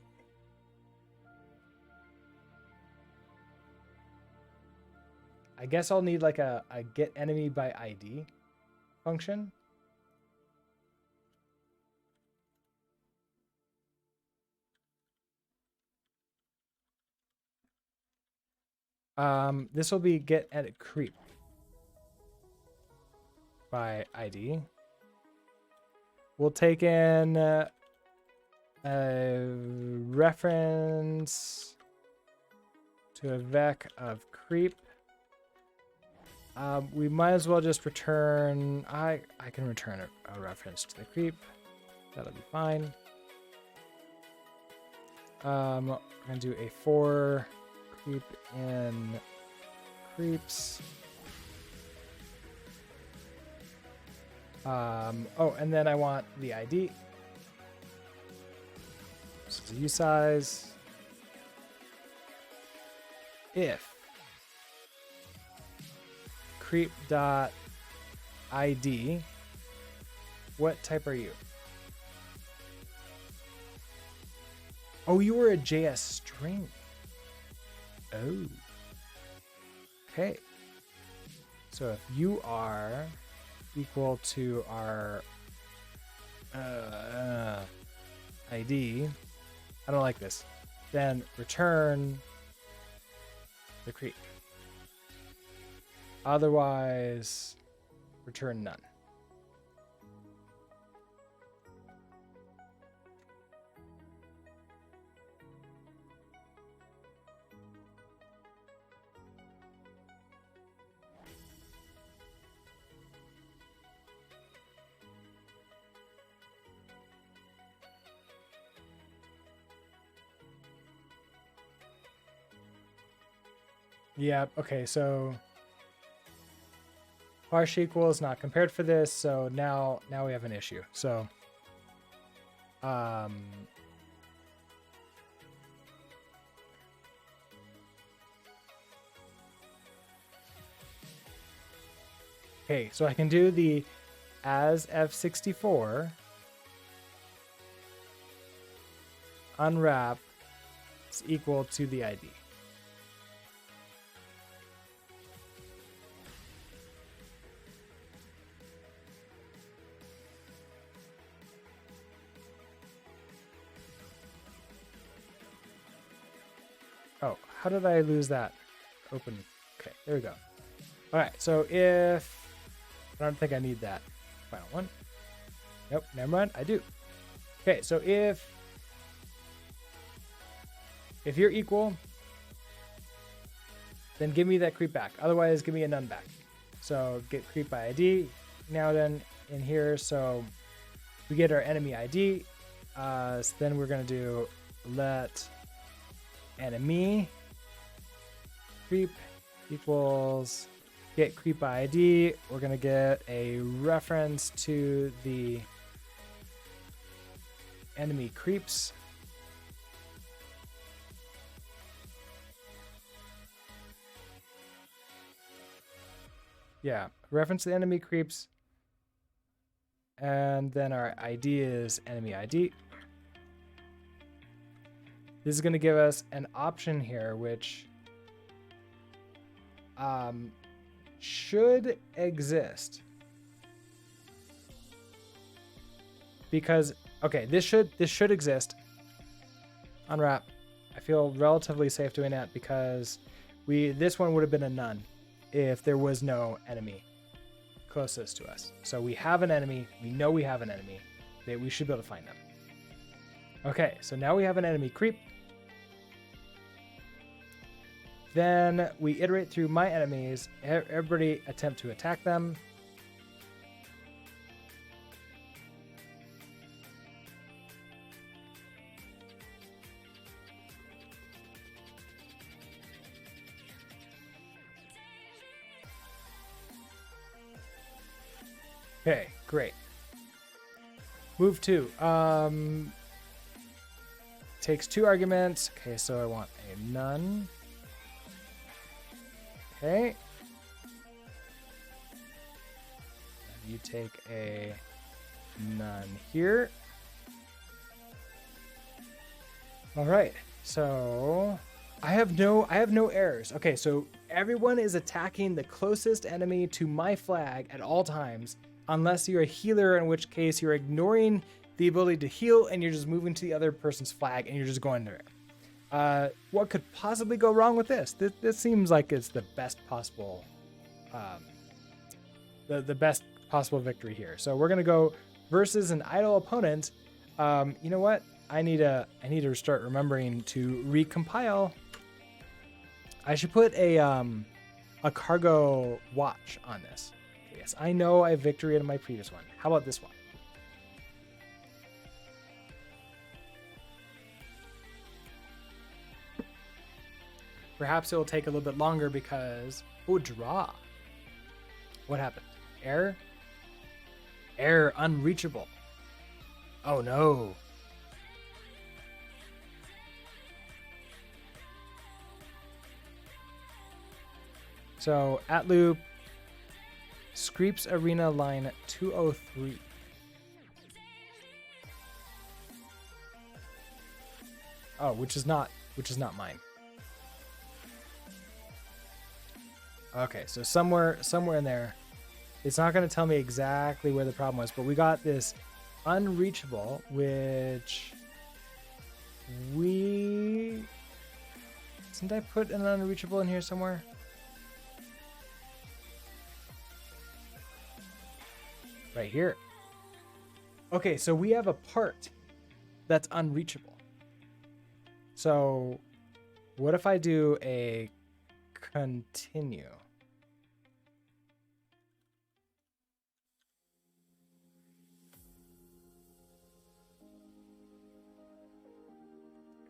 I guess I'll need like a get enemy by ID function. This will be get edit creep by ID. We'll take in a reference to a vec of creep. We might as well just return. I can return a reference to the creep. That'll be fine. I'm gonna do a for creep in creeps. Oh, and then I want the ID. This is a usize. If creep dot ID, what type are you? Oh, you were a JS string. Oh. Okay. So if you are equal to our ID, I don't like this, then return the creep. Otherwise, return none. Yeah, okay, so parse equal is not compared for this, so now we have an issue. So okay, so I can do the as F64 unwrap is equal to the ID. Oh, how did I lose that? Open. Okay, there we go. All right, so if I don't think I need that final one. Nope, never mind. I do. Okay, so if you're equal, then give me that creep back. Otherwise, give me a none back. So get creep by ID. Now then in here, so we get our enemy ID. So then we're gonna do let enemy creep equals get creep by ID. We're gonna get a reference to the enemy creeps. Yeah, reference to the enemy creeps. And then our ID is enemy ID. This is going to give us an option here, which should exist. Because, okay, this should exist. Unwrap. I feel relatively safe doing that because this one would have been a none if there was no enemy closest to us. So we have an enemy. We know we have an enemy. We should be able to find them. Okay, so now we have an enemy creep. Then we iterate through my enemies. Everybody attempt to attack them. Okay, great. Move 2. Takes 2 arguments. Okay, so I want a none. Okay. And you take a none here. All right. So I have no errors. Okay, so everyone is attacking the closest enemy to my flag at all times, unless you're a healer, in which case you're ignoring the ability to heal and you're just moving to the other person's flag and you're just going there. What could possibly go wrong with this? This seems like it's the best possible, the best possible victory here. So we're gonna go versus an idle opponent. You know what? I need to start remembering to recompile. I should put a cargo watch on this. Okay, yes, I know I victoried in my previous one. How about this one? Perhaps it will take a little bit longer because... Oh, draw. What happened? Error? Error unreachable. Oh, no. So, at loop, Screeps Arena line 203. Oh, which is not mine. Okay, so somewhere in there, it's not going to tell me exactly where the problem was, but we got this unreachable, which didn't I put an unreachable in here somewhere? Right here. Okay, so we have a part that's unreachable. So what if I do a continue?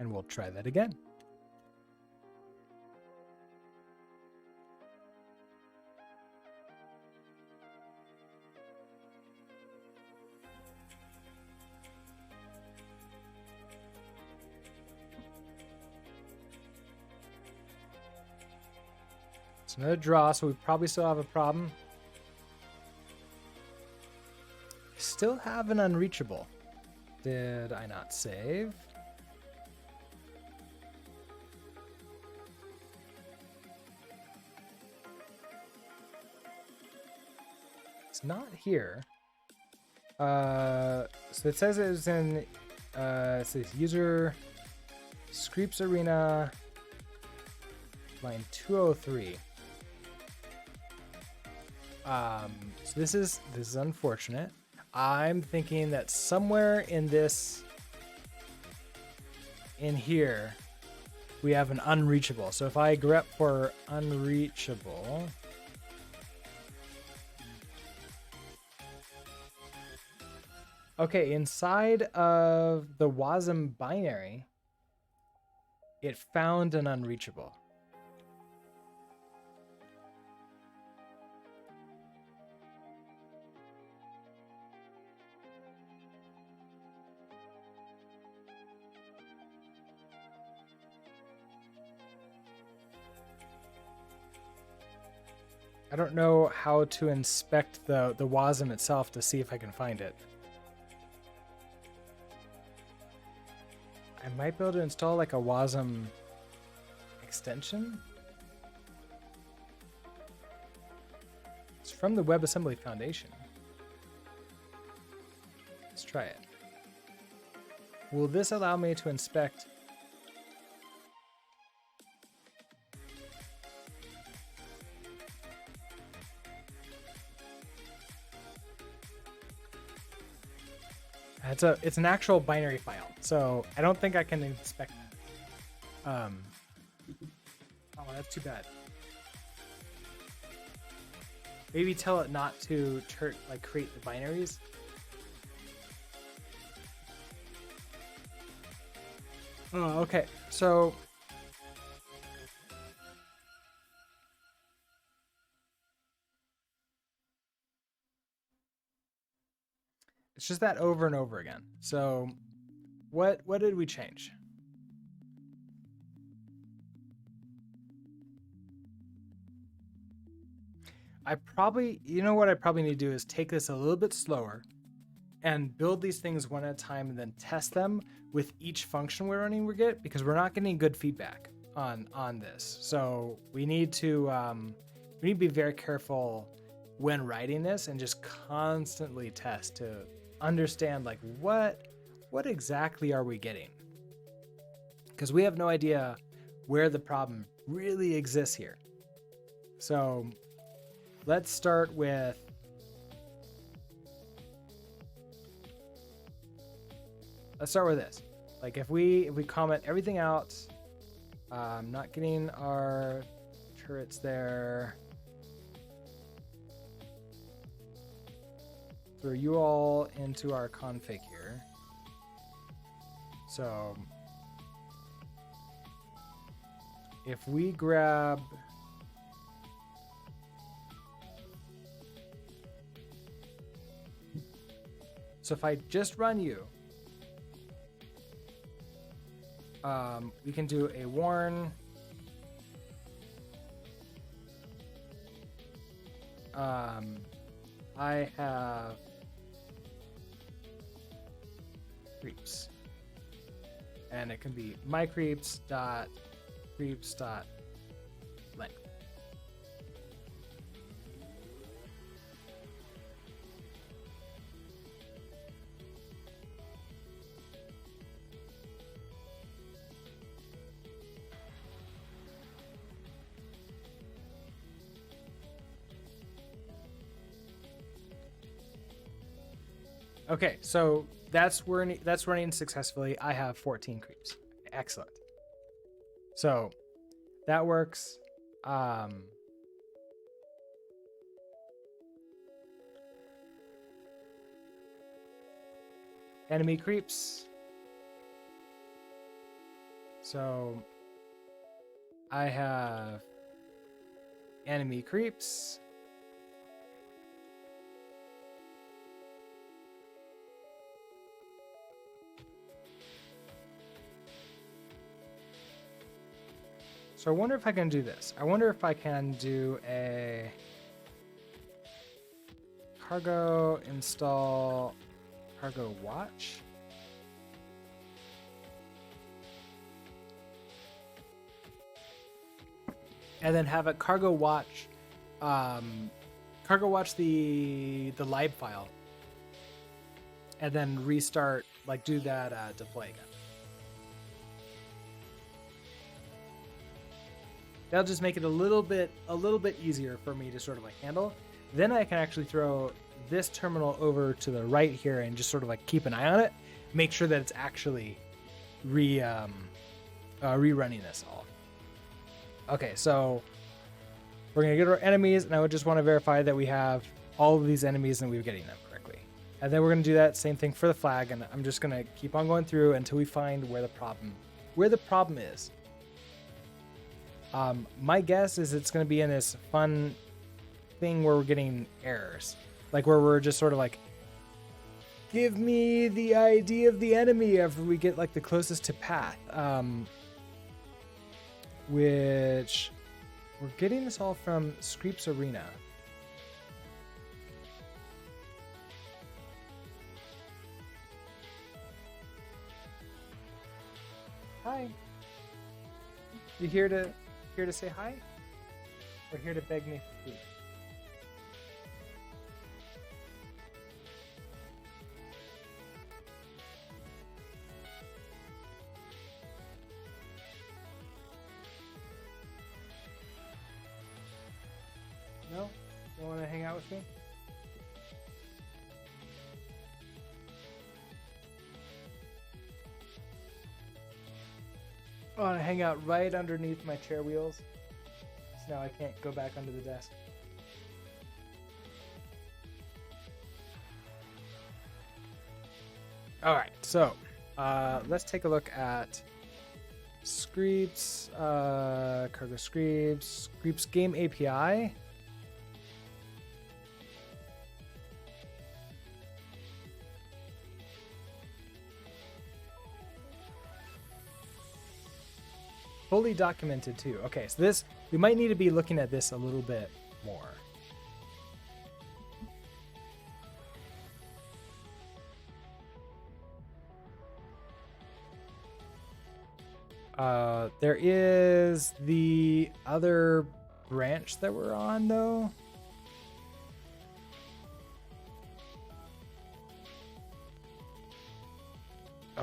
And we'll try that again. It's another draw, so we probably still have a problem. Still have an unreachable. Did I not save? It's not here. So it says it was in it says user Screeps Arena line 203. So this is unfortunate. I'm thinking that somewhere in here we have an unreachable. So if I grep for unreachable, okay, inside of the WASM binary, it found an unreachable. I don't know how to inspect the WASM itself to see if I can find it. I might be able to install like a WASM extension. It's from the WebAssembly Foundation. Let's try it. Will this allow me to inspect? It's an actual binary file, so I don't think I can inspect that. Oh, that's too bad. Maybe tell it not to create the binaries. Oh, okay. So it's just that over and over again. So what did we change? You know what I probably need to do is take this a little bit slower and build these things one at a time and then test them with each function we're running because we're not getting good feedback on this. So we need to be very careful when writing this and just constantly test to understand like what exactly are we getting. because we have no idea where the problem really exists here. So let's start with this. Like if we comment everything out, not getting our turrets there. Throw you all into our config here. So if we grab so if I just run you, we can do a warn. I have creeps, and it can be my creeps dot length. Okay, so that's running successfully. I have 14 creeps. Excellent. So that works. Enemy creeps. So I have enemy creeps. So I wonder if I can do this. I wonder if I can do a cargo install cargo watch. And then have a cargo watch the lib file. And then restart, like do that deploy again. That'll just make it a little bit easier for me to sort of like handle. Then I can actually throw this terminal over to the right here and just sort of like keep an eye on it, make sure that it's actually rerunning this all. Okay, so we're gonna get our enemies, and I would just want to verify that we have all of these enemies and we're getting them correctly. And then we're gonna do that same thing for the flag, and I'm just gonna keep on going through until we find where the problem is. My guess is it's going to be in this fun thing where we're getting errors, like where we're just sort of like, give me the ID of the enemy after we get like the closest to path, which we're getting this all from Screeps Arena. Hi. You here to say hi? Or here to beg me for food? No? You want to hang out with me? I want to hang out right underneath my chair wheels, so now I can't go back under the desk. All right, so let's take a look at Screeps, Cargo Screeps, Screeps Game API. Fully documented too. Okay, so this, we might need to be looking at this a little bit more. There is the other branch that we're on though.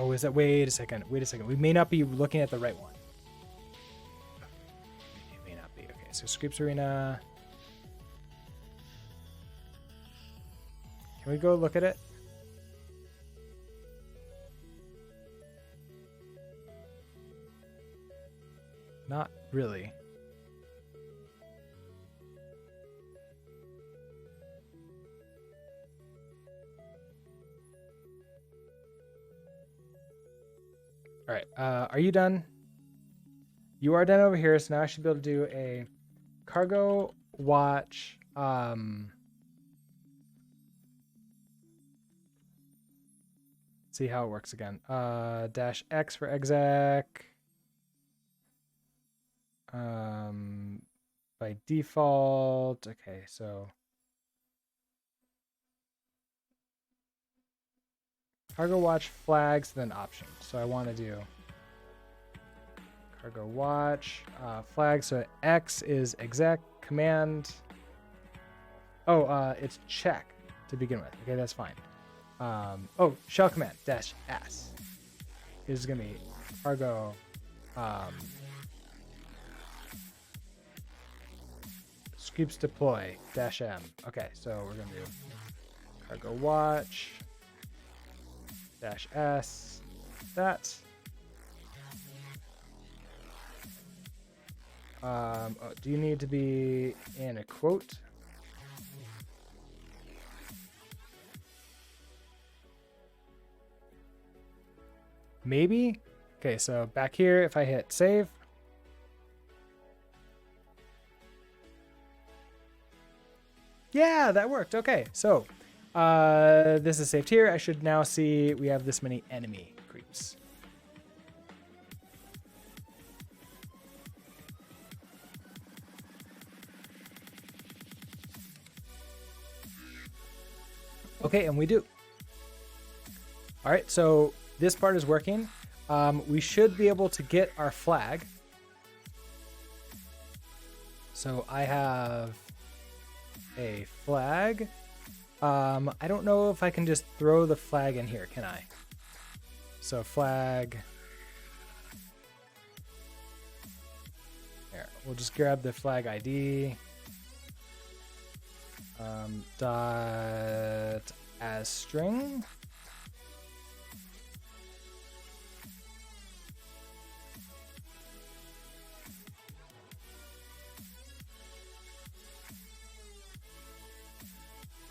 Oh, is that? Wait a second. Wait a second. We may not be looking at the right one. It may not be. Okay, so Screeps Arena. Can we go look at it? Not really. All right. Are you done? You are done over here. So now I should be able to do a cargo watch. See how it works again. Dash X for exec. By default. Okay, so cargo watch flags, then options. So I want to do cargo watch flag. So X is exec command. Oh, it's check to begin with. Okay, that's fine. Oh, shell command dash S is gonna be cargo Screeps deploy dash M. Okay, so we're gonna do cargo watch dash S that. Oh, do you need to be in a quote? Maybe. Okay, so back here, if I hit save. Yeah, that worked. Okay, so this is saved here. I should now see we have this many enemy creeps. Okay, and we do. All right, so this part is working. We should be able to get our flag. So I have a flag. I don't know if I can just throw the flag in here, can I? So flag. Here, we'll just grab the flag ID. Dot as string.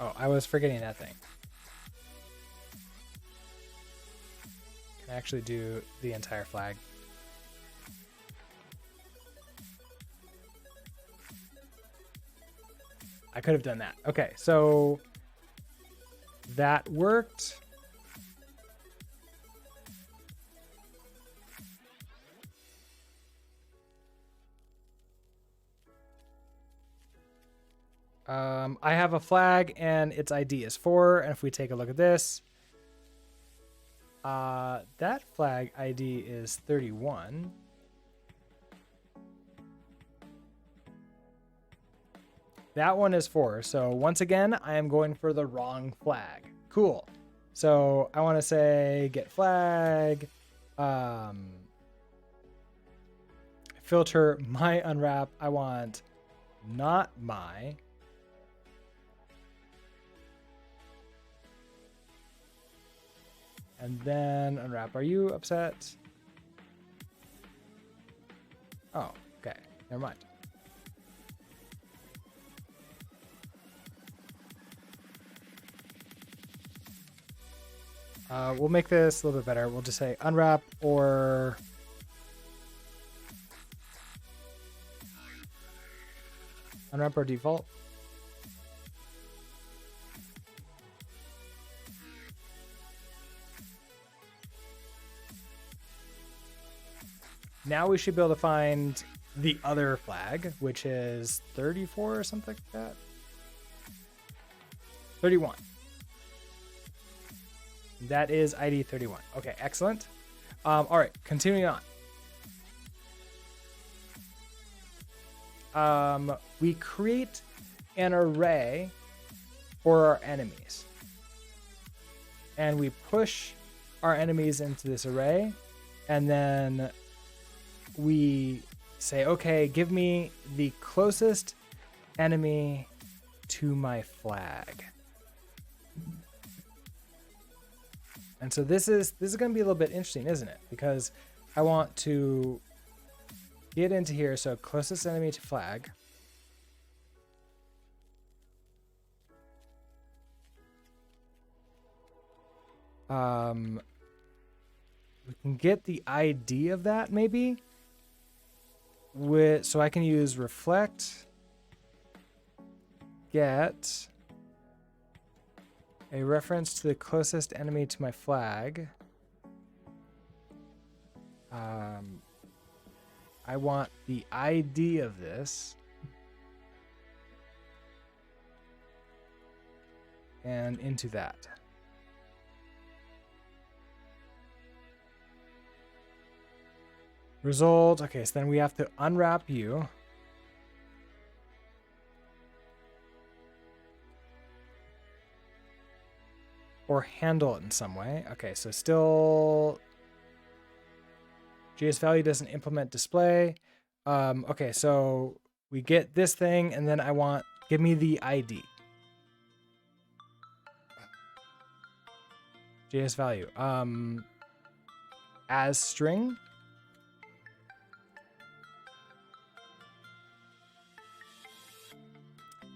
Oh, I was forgetting that thing. Can I actually do the entire flag? I could have done that. Okay, so that worked. I have a flag and its ID is 4. And if we take a look at this, that flag ID is 31. That one is 4. So once again, I am going for the wrong flag. Cool. So I want to say get flag, filter my unwrap. I want not my. And then unwrap. Are you upset? Oh, okay. Never mind. We'll make this a little bit better. We'll just say unwrap or default. Now we should be able to find the other flag, which is 34 or something like that. 31. That is ID 31. Okay, excellent. All right, continuing on. We create an array for our enemies. And we push our enemies into this array, and then we say, okay, give me the closest enemy to my flag. And so this is going to be a little bit interesting, isn't it? Because I want to get into here. So closest enemy to flag. We can get the ID of that maybe. So I can use reflect, get a reference to the closest enemy to my flag. I want the ID of this. And into that. Result. Okay, so then we have to unwrap you. Or handle it in some way. Okay, so still JS value doesn't implement display. Okay, so we get this thing, and then I want, give me the ID. JS value. As string.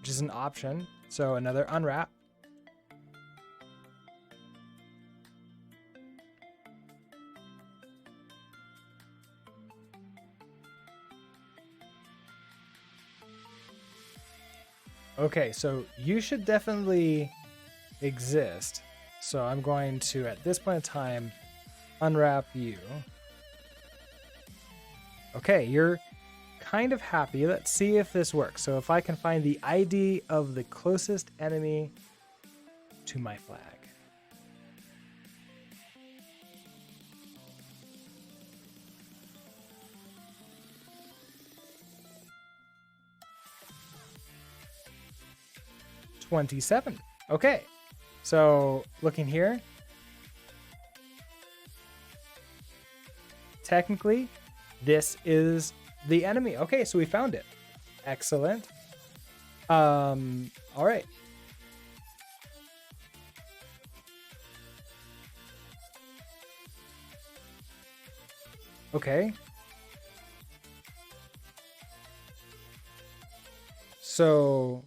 Which is an option. So another unwrap. Okay, so you should definitely exist. So I'm going to, at this point in time, unwrap you. Okay, you're kind of happy. Let's see if this works. So if I can find the ID of the closest enemy to my flag. $27. Okay, so looking here, technically this is the enemy. Okay, so we found it. Excellent. All right. Okay. So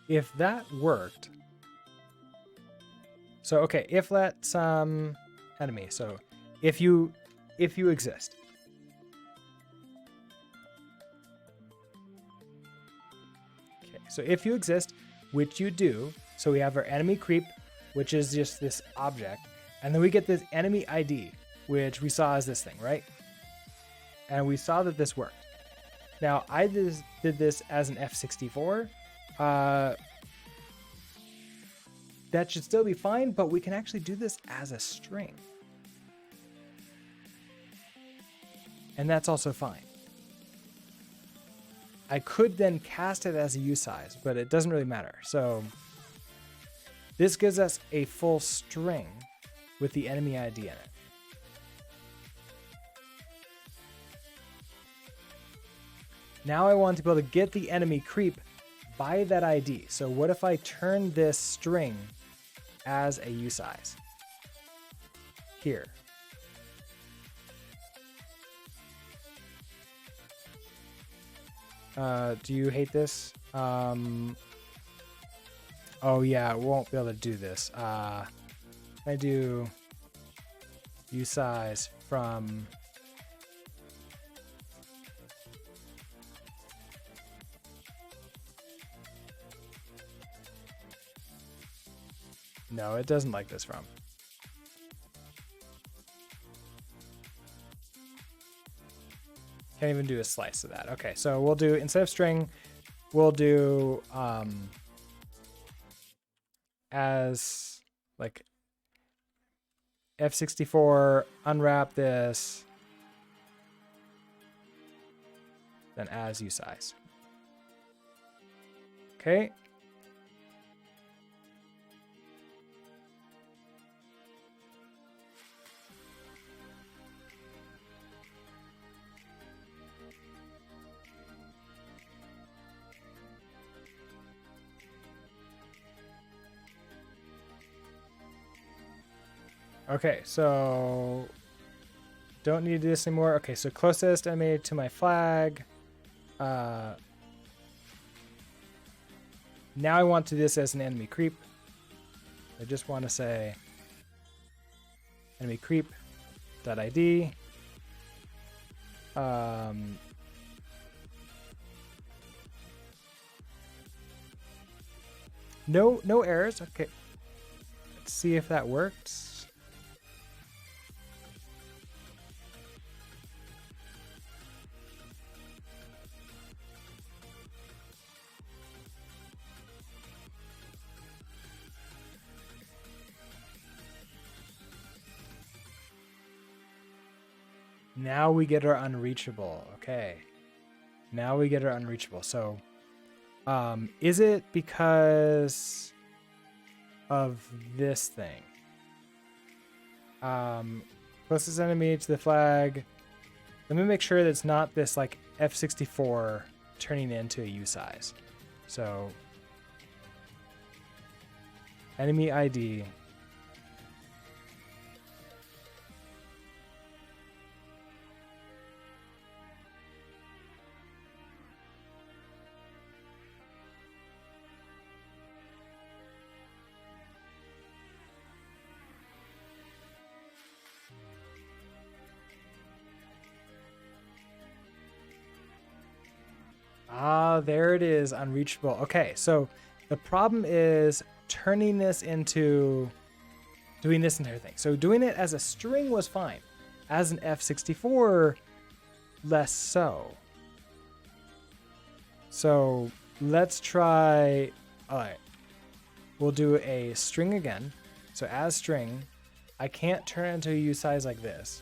if that worked, so okay, if that's enemy, so if you exist. Okay, so if you exist, which you do, so we have our enemy creep, which is just this object, and then we get this enemy ID, which we saw as this thing, right? And we saw that this worked. Now I did this as an F64. That should still be fine, but we can actually do this as a string. And that's also fine. I could then cast it as a usize, but it doesn't really matter. So this gives us a full string with the enemy ID in it. Now I want to be able to get the enemy creep by that ID. So what if I turn this string as a usize here? Do you hate this? Oh yeah, it won't be able to do this. I do usize from no, it doesn't like this from. Can't even do a slice of that. Okay, so we'll do, instead of string, we'll do as like F64, unwrap this, then as usize. Okay. Okay, so don't need to do this anymore. Okay, so closest enemy to my flag. Now I want to do this as an enemy creep. I just want to say enemy creep .id. No errors. Okay, let's see if that works. Now we get our unreachable. Okay. Now we get our unreachable. So, is it because of this thing? Closest enemy to the flag. Let me make sure that it's not this like F64 turning into a usize. So, enemy ID. Ah, there it is, unreachable. Okay, so the problem is turning this into doing this entire thing. So doing it as a string was fine. As an F64, less so. So let's try, all right, we'll do a string again. So as string, I can't turn it into a usize like this.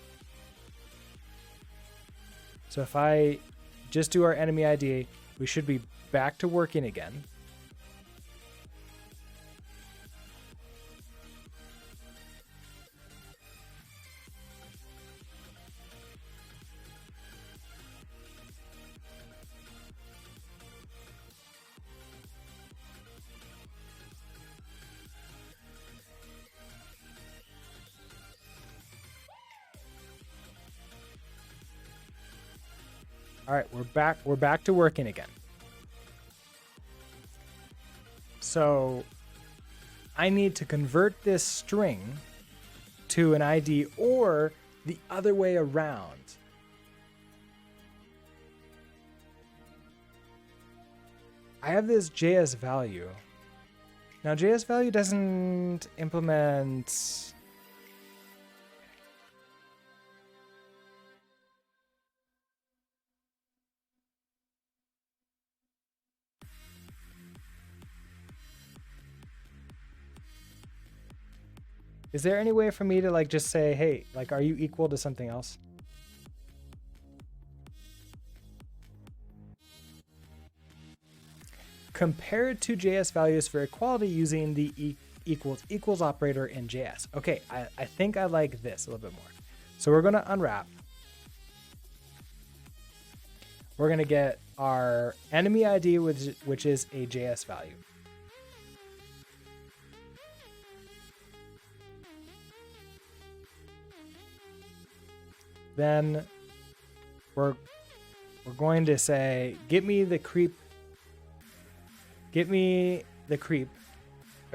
So if I just do our enemy ID, we should be back to working again. All right, we're back to working again. So I need to convert this string to an ID or the other way around. I have this JS value. Now JS value doesn't implement. Is there any way for me to like just say, hey, like, are you equal to something else? Compared to JS values for equality using the equals operator in JS. Okay, I think I like this a little bit more. So we're gonna unwrap. We're gonna get our enemy ID, which is a JS value. Then we're going to say, get me the creep by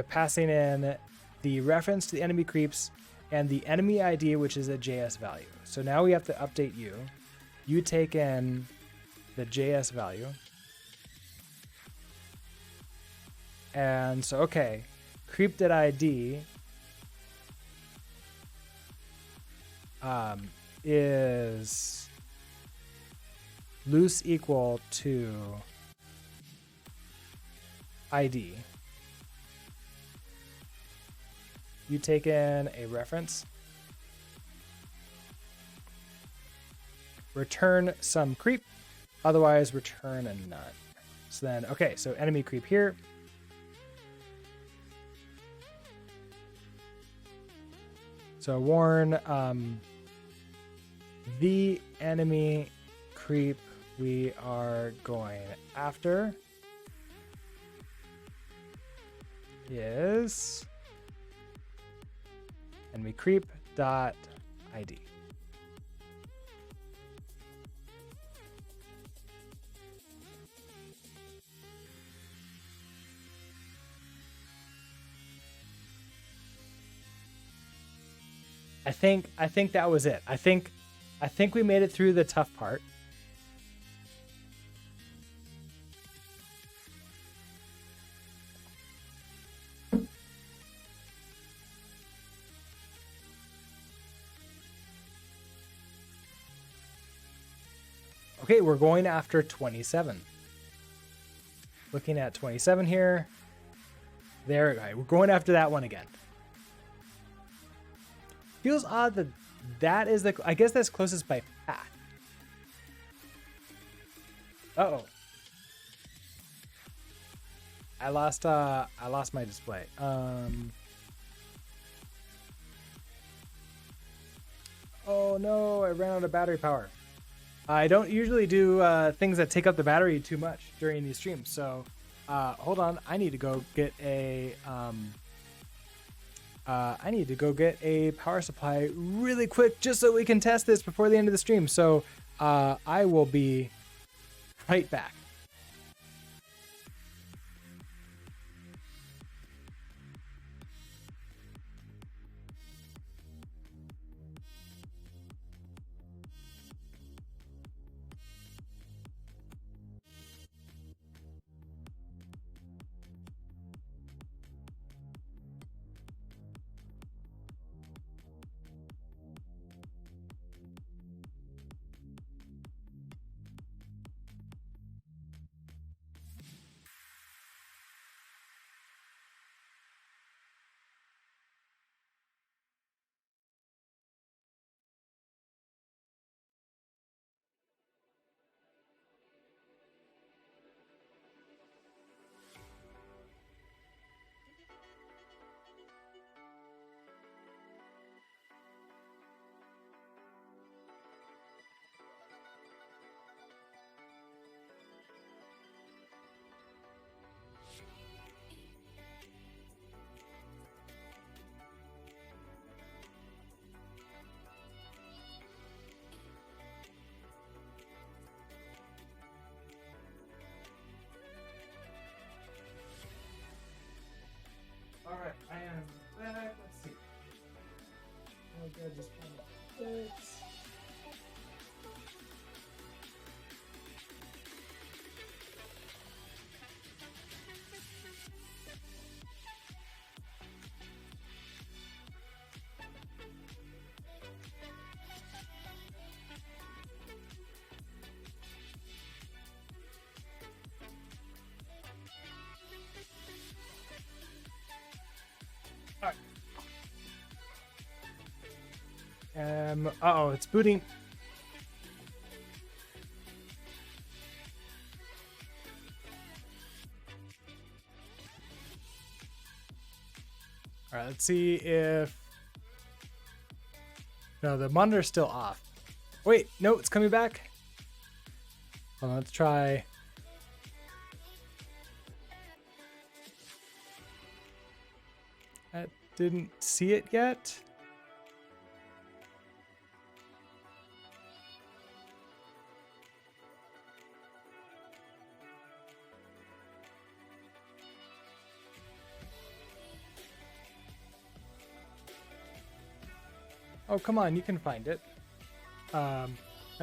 passing in the reference to the enemy creeps and the enemy ID, which is a JS value. So now we have to update you. You take in the JS value. And so, okay, creep.id is loose equal to ID. You take in a reference. return some creep. Otherwise, return a none. So then, okay, so enemy creep here. So warn the enemy creep we are going after is enemy creep dot ID. I think that was it. I think we made it through the tough part. Okay, we're going after 27. Looking at 27 here. There, okay, we're going after that one again. Feels odd that that is the, I guess that's closest by path. Uh-oh. I lost my display. Oh no, I ran out of battery power. I don't usually do things that take up the battery too much during these streams, so hold on. I need to go get a power supply really quick just so we can test this before the end of the stream. So I will be right back. All right, I am back. Let's see. Oh god, just kind of fix. Uh-oh, it's booting. All right, let's see if... No, the monitor's still off. Wait, no, it's coming back. Hold on, let's try... I didn't see it yet. Oh, come on, you can find it. My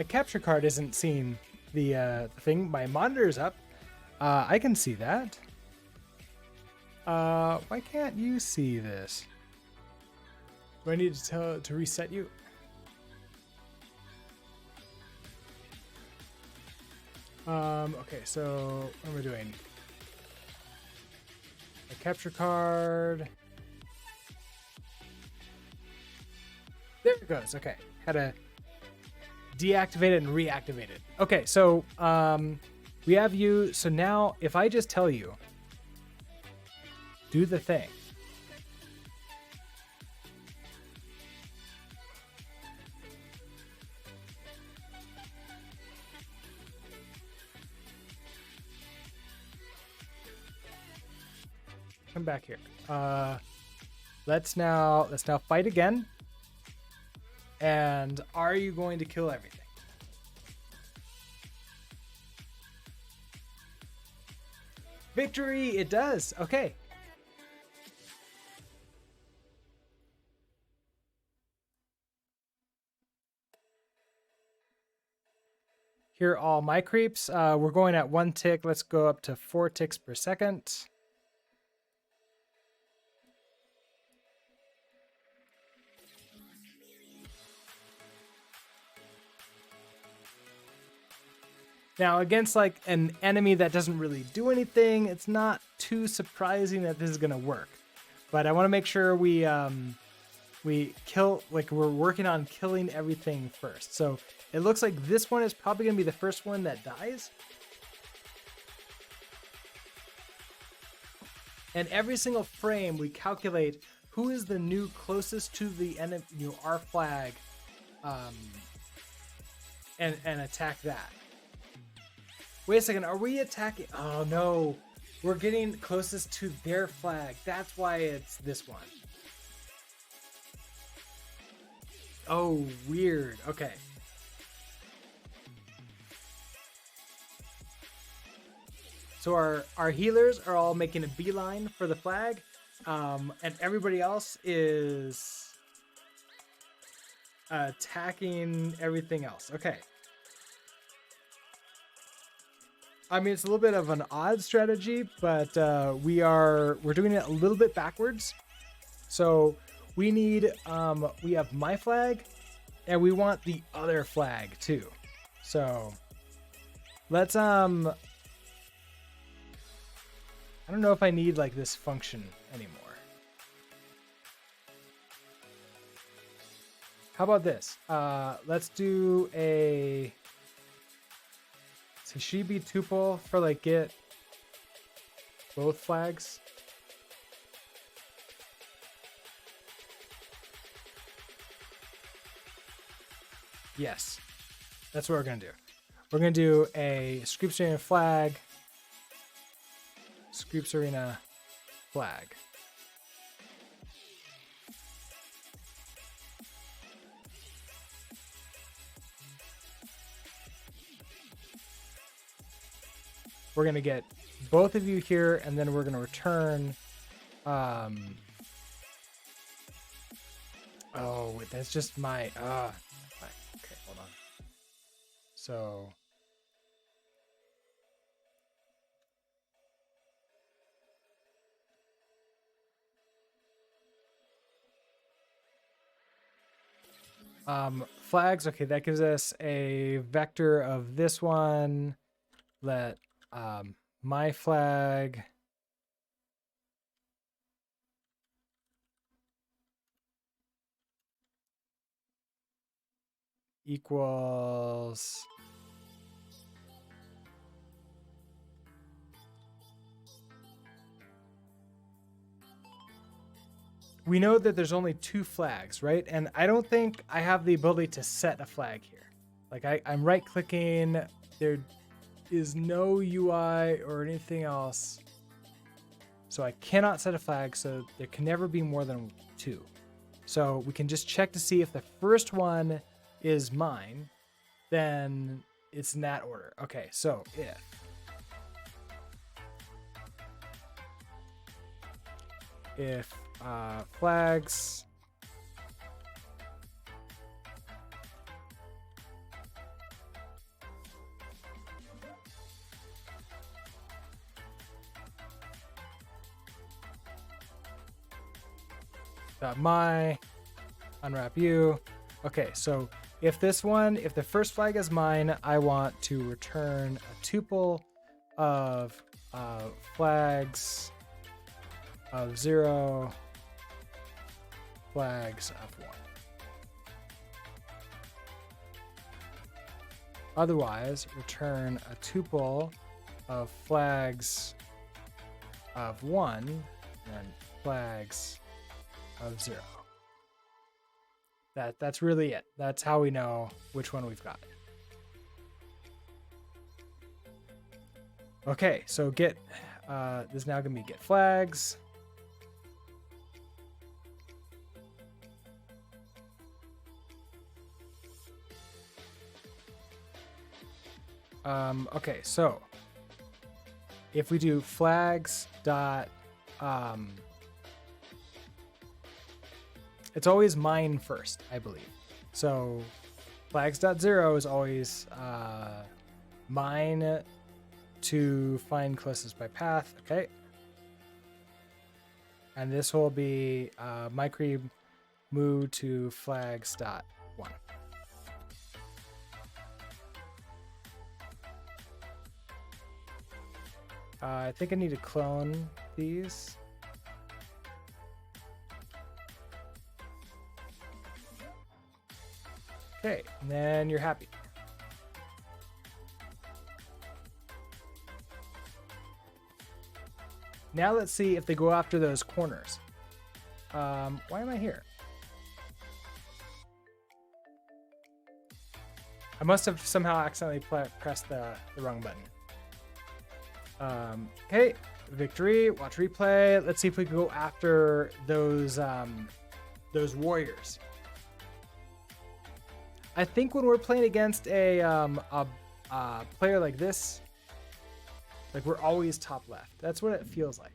capture card isn't seeing the thing. My monitor's up. I can see that. Why can't you see this? Do I need to reset you? Okay, so what am I doing? My capture card. There it goes. Okay, had to deactivated and reactivated. Okay, so we have you. So now if I just tell you, do the thing. Come back here. Let's now fight again. And are you going to kill everything? Victory! It does. Okay. Here are all my creeps. We're going at 1 tick. Let's go up to 4 ticks per second. Now, against like an enemy that doesn't really do anything, it's not too surprising that this is gonna work. But I want to make sure we kill, like we're working on killing everything first. So it looks like this one is probably gonna be the first one that dies. And every single frame we calculate who is the new closest to the enemy, our flag, and attack that. Wait a second, are we attacking? Oh no, we're getting closest to their flag. That's why it's this one. Oh, weird. Okay. So our healers are all making a beeline for the flag, and everybody else is attacking everything else. Okay. I mean, it's a little bit of an odd strategy, but we're doing it a little bit backwards. So we need we have my flag, and we want the other flag too. So let's I don't know if I need like this function anymore. How about this? Let's do a. So should be tuple for like get both flags. Yes, that's what we're gonna do. We're gonna do a Screeps Arena flag, Screeps Arena flag. We're going to get both of you here, and then we're going to return. Oh, wait, that's just my. Okay, hold on. So. Flags. Okay, that gives us a vector of this one. Let my flag equals we know that there's only 2 flags, right? And I don't think I have the ability to set a flag here. Like I'm right clicking, there is no UI or anything else. So I cannot set a flag, so there can never be more than 2. So we can just check to see if the first one is mine, then it's in that order. Okay, so if flags my unwrap you. Okay, so if the first flag is mine, I want to return a tuple of flags of 0, flags of 1. Otherwise, return a tuple of flags of 1 and flags of 0. That's really it. That's how we know which one we've got. Okay, so get this is now gonna be get flags. Okay, so if we do flags dot, it's always mine first, I believe. So flags dot 0 is always mine to find closest by path. Okay. And this will be micro move to flags dot 1. I think I need to clone these. Okay, and then you're happy. Now let's see if they go after those corners. Why am I here? I must have somehow accidentally pressed the wrong button. Okay, victory, watch replay. Let's see if we can go after those warriors. I think when we're playing against a player like this, like we're always top left. That's what it feels like.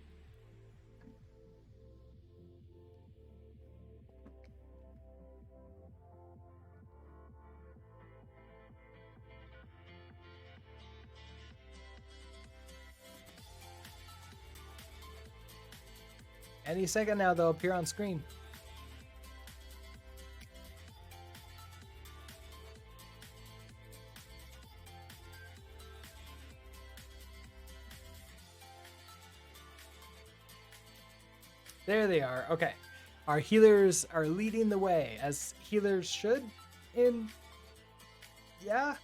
Any second now, they'll appear on screen. There they are. Okay. Our healers are leading the way, as healers should. Yeah.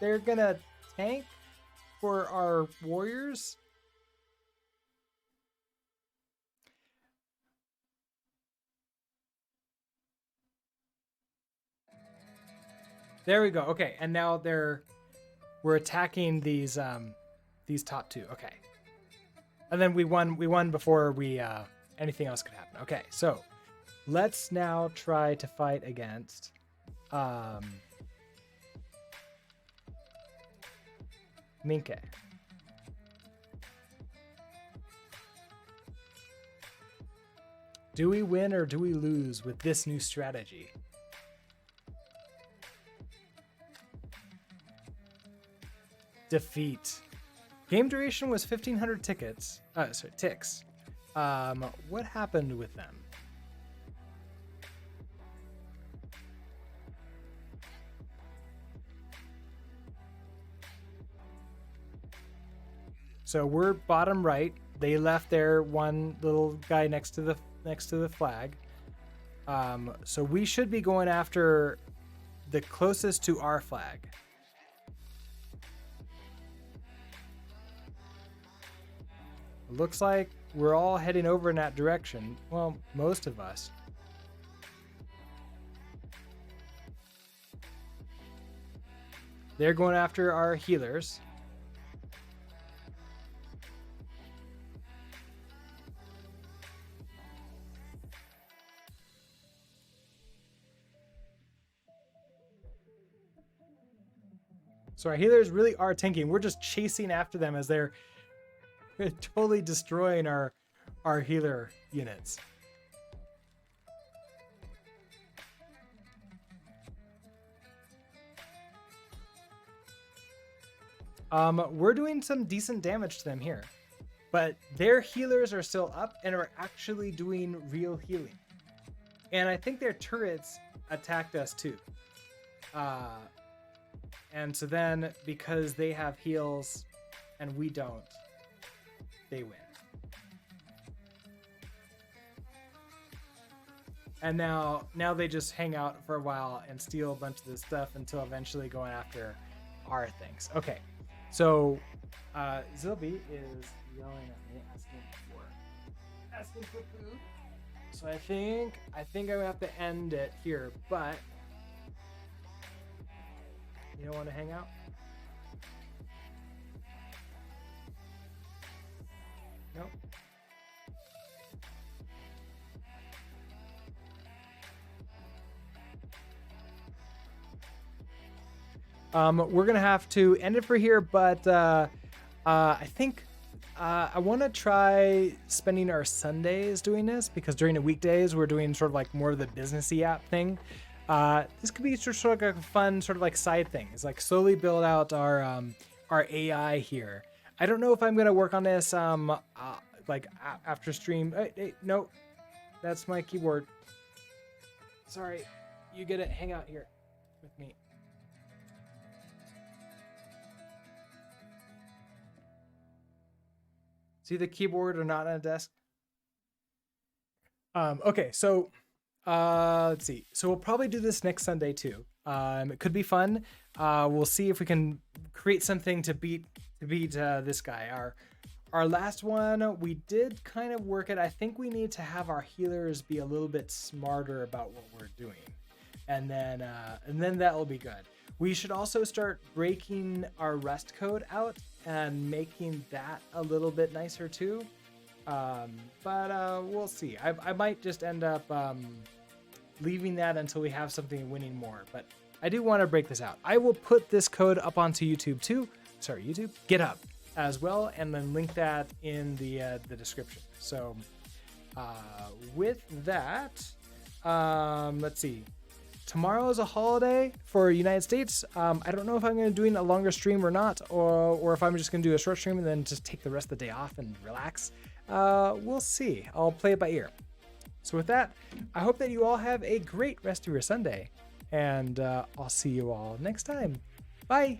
They're gonna tank for our warriors. There we go. Okay, and now we're attacking these top two. Okay. And then we won before we anything else could happen. Okay, so let's now try to fight against Minke. Do we win or do we lose with this new strategy? Defeat. Game duration was 1,500 ticks. What happened with them? So we're bottom right. They left their one little guy next to the flag. So we should be going after the closest to our flag. Looks like we're all heading over in that direction. Well, most of us. They're going after our healers. So our healers really are tanking. We're just chasing after them as they're totally destroying our healer units. We're doing some decent damage to them here, but their healers are still up and are actually doing real healing. And I think their turrets attacked us too. And so then because they have heals and we don't, they win. And now they just hang out for a while and steal a bunch of this stuff until eventually going after are things. Okay, so Zilby is yelling at me, asking for food. So I think I'm gonna have to end it here, but you don't want to hang out? Nope. We're gonna have to end it for here, but I think I want to try spending our Sundays doing this, because during the weekdays we're doing sort of like more of the businessy app thing. This could be sort of like a fun sort of like side thing. It's like slowly build out our AI here. I don't know if I'm gonna work on this like after stream. Hey, no, that's my keyboard. Sorry, you get it. Hang out here with me. See the keyboard or not on a desk? Okay, so let's see. So we'll probably do this next Sunday too. It could be fun. We'll see if we can create something to beat this guy. Our last one, we did kind of work it. I think we need to have our healers be a little bit smarter about what we're doing, and then that will be good. We should also start breaking our Rust code out and making that a little bit nicer too. But we'll see. I might just end up leaving that until we have something winning more. But I do want to break this out. I will put this code up onto YouTube too. Sorry, YouTube, GitHub as well, and then link that in the description. So with that, let's see. Tomorrow is a holiday for United States. I don't know if I'm going to be doing a longer stream or not, or if I'm just going to do a short stream and then just take the rest of the day off and relax. We'll see. I'll play it by ear. So with that, I hope that you all have a great rest of your Sunday, and I'll see you all next time. Bye.